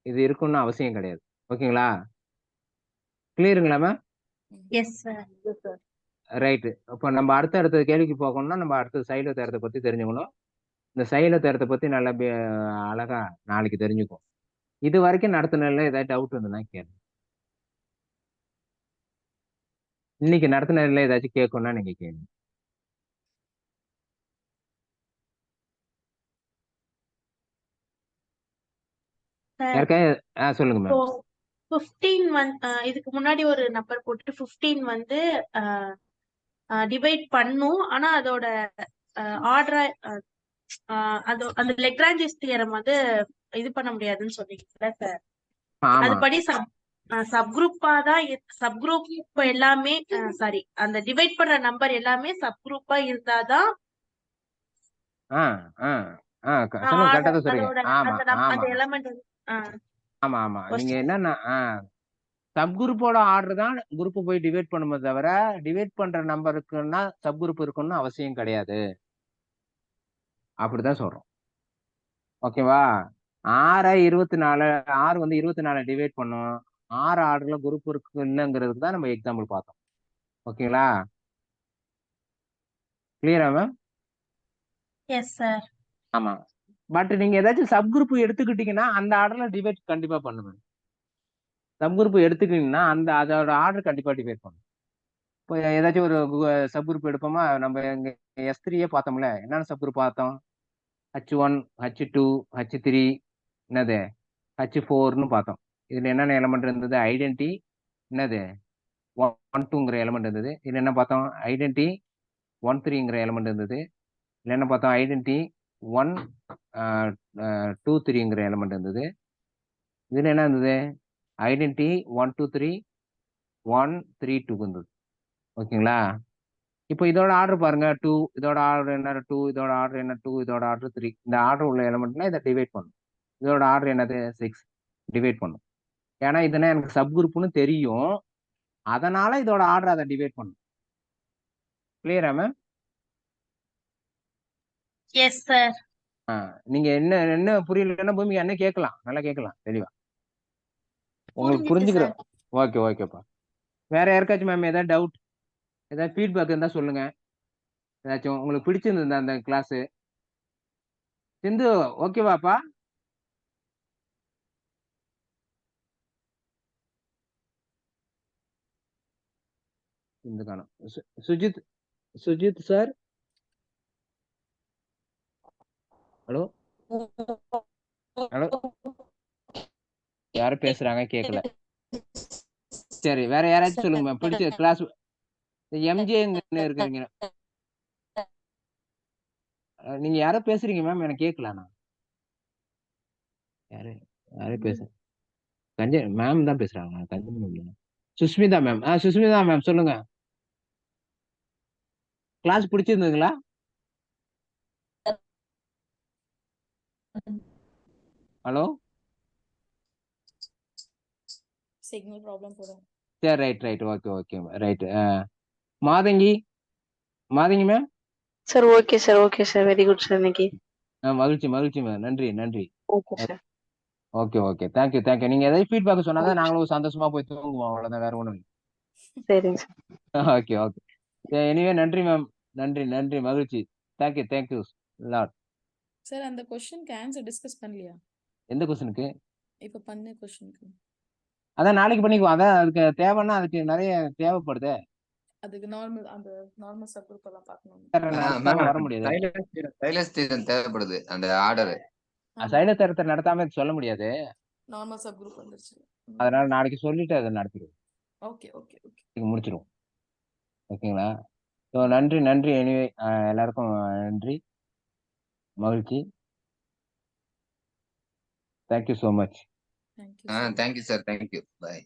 இது இருக்கும்னு அவசியம் கிடையாது. ஓகேங்களா? கிளியருங்களா மேம்? Yes sir. ரைட்டு. இப்போ நம்ம அடுத்த கேள்விக்கு போகணும்னா நம்ம அடுத்த சைல தேரத்தை பத்தி தெரிஞ்சுக்கணும். இந்த சைல தேரத்தை பத்தி நல்லா அழகா நாளைக்கு தெரிஞ்சுக்கும். இது வரைக்கும் நடத்தினதுல ஏதாவது டவுட் இருந்ததுன்னா கேளுங்க. இன்னைக்கு நடத்தினதுல ஏதாச்சும் கேட்கணும்னா நீங்க கேளுங்க. சார் யாருக்கா சொல்லுங்க இப்போ மேம். 15 இதுக்கு முன்னாடி ஒரு நம்பர் போட்டு 15 வந்து டிவைட் பண்ணும். ஆனா அதோட ஆர்டரா அந்த லெக்ராஞ்சிஸ் தியரம் வந்து இது பண்ண முடியாதுன்னு சொன்னீங்கல்ல சார். ஆமா அதுபடி சப்குரூப்பா தான் சப்குரூப் எல்லாமே சாரி அந்த டிவைட் பண்ற நம்பர் எல்லாமே சப்குரூப்பா இருந்தாதான் ஆ ஆ ஆ சொல்லுங்க, கரெக்டா தான் சொல்றீங்க. அதோட ஆமா ஆமா அந்த எலமெண்ட் ஆமா ஆமா நீங்க என்னன்னா சப் குரூப்போட ஆர்டர் தான் குரூப் போய் டிவைட் பண்ணும்போது தவிர டிவைட் பண்ற நம்பருக்குன்னா சப் குரூப் இருக்குன்னு அவசியம் கிடையாது. அப்படிதான் சொல்றோம். ஓகேவா? 6 வந்து 24 டிவைட் பண்ணும். 6 ஆர்டர்ல குரூப் இருக்கு இல்லைங்கிறதுக்கு தான் நம்ம எக்ஸாம்பிள் பார்த்தோம். ஓகேங்களா? கிளியரா மேம்? Yes sir. ஆமா. பட் நீங்க ஏதாச்சும் சப் குரூப் எடுத்துக்கிட்டீங்கன்னா அந்த ஆர்டர்ல டிவைட் கண்டிப்பா பண்ணுவேன். சப் குரூப் எடுத்துக்கிட்டீங்கன்னா அதோட ஆர்டர் கண்டிப்பா டிவைட் பண்ணும். இப்போ ஏதாச்சும் ஒரு சப் குரூப் எடுப்போமா, நம்ம இங்க S3 பார்த்தோம்ல, என்னென்ன சப் குரூப் பார்த்தோம்? H1 H2 H3 என்னது H4ன்னு பார்த்தோம். இதுல என்னென்ன எலமெண்ட் இருந்தது? ஐடென்டி என்னது 1-2ங்கிற எலமெண்ட் இருந்தது. இதுல என்ன பார்த்தோம்? ஐடென்டி 1-3ங்கிற எலமெண்ட் இருந்தது. இதுல என்ன பார்த்தோம்? ஐடென்டி 1-2-3ங்கிற எலமெண்ட் இருந்தது. இதுல என்ன இருந்தது? ஐடென்டி 1-2-3 1-3-2 இருந்தது. ஓகேங்களா? இப்போ இதோட ஆர்டர் பாருங்க, 2, இதோட ஆர்டர் என்ன 2, இதோட ஆர்டர் என்ன 2, இதோட ஆர்டர் 3. இந்த ஆர்டர் உள்ள எலமெண்ட்னா இதை டிவைட் பண்ணும். இதோட ஆர்டர் என்னது 6, டிவைட் பண்ணும். ஏன்னா இதுனா எனக்கு சப் குரூப்னு தெரியும், அதனால இதோட ஆர்டர் அதை டிவைட் பண்ணும். கிளியரா மேம்? Yes sir. நீங்க என்ன புரியலன்னா பூமி என்ன கேட்கலாம், நல்லா கேட்கலாம் தெளிவா, உங்களுக்கு புரிஞ்சுக்கிறோம். ஓகேப்பா. வேற யாருக்காச்சும் மேம் ஏதாவது டவுட், ஏதாவது ஃபீட்பேக் இருந்தா சொல்லுங்க. ஏதாச்சும் உங்களுக்கு பிடிச்சிருந்தா அந்த கிளாஸ் சிந்து ஓகேவாப்பா? சிந்து காணும். சுஜித் சார், ஹலோ யாரும் பேசுறாங்க கேட்கல. சரி, வேற யாராச்சும் சொல்லுங்க மேம். பிடிச்ச கிளாஸ் எம்ஜே இருக்கிறீங்க, நீங்க யாரோ பேசுறீங்க மேம், எனக்கு கேட்கல. யாரும் பேச கஞ்சன் மேம் தான் பேசுறாங்க. கஞ்சன் சுஸ்மிதா மேம். சுஸ்மிதா மேம் சொல்லுங்க. கிளாஸ் பிடிச்சிருந்ததுங்களா? ஹலோ சிக்னல் ப்ராப்ளம் போல. சரி right okay right. Matangi ma'am. Sir okay sir very good sir இன்னைக்கு. மகிழ்ச்சி மேம். நன்றி. Okay sir. Okay thank you. நீங்க ஏதாவது ஃபீட்பேக் சொன்னாதான் நாங்களும் சந்தோஷமா போய் தூங்குவோம். அவ்வளவுதான், வேற ஒண்ணும் இல்லை. சரிங்க சார். ஓகே. எனிவே நன்றி மேம். நன்றி மகிழ்ச்சி. Thank you lot. சார் அந்த கொஸ்டினுக்கு ஆன்சர் டிஸ்கஸ் பண்ணலையா? எந்த கொஸ்டினுக்கு? இப்ப பண்ண கொஸ்டினுக்கு. அதான் நாளைக்கு பண்ணிக்குவோம். அதான் அதுக்கு தேவைன்னா அதுக்கு நிறைய தேவைப்படுது. அதுக்கு அந்த நார்மல் சப் குரூப் எல்லாம் பார்க்கணும். வர முடியாது. சைலன்ஸ் தேவைப்படுது அந்த ஆர்டர். சைலன்ஸ் தரத்தை நடத்தாம சொல்ல முடியாது. நார்மல் சப் குரூப் வந்துருச்சு. அதனால நாளைக்கு சொல்லிட்டு அதை நடத்திடுவோம். ஓகே. முடிச்சிடுவோம். ஓகேங்களா? ஸோ நன்றி. எனிவே எல்லாருக்கும் நன்றி, மகிழ்ச்சி. Thank you so much. Thank you sir. Thank you. பாய்.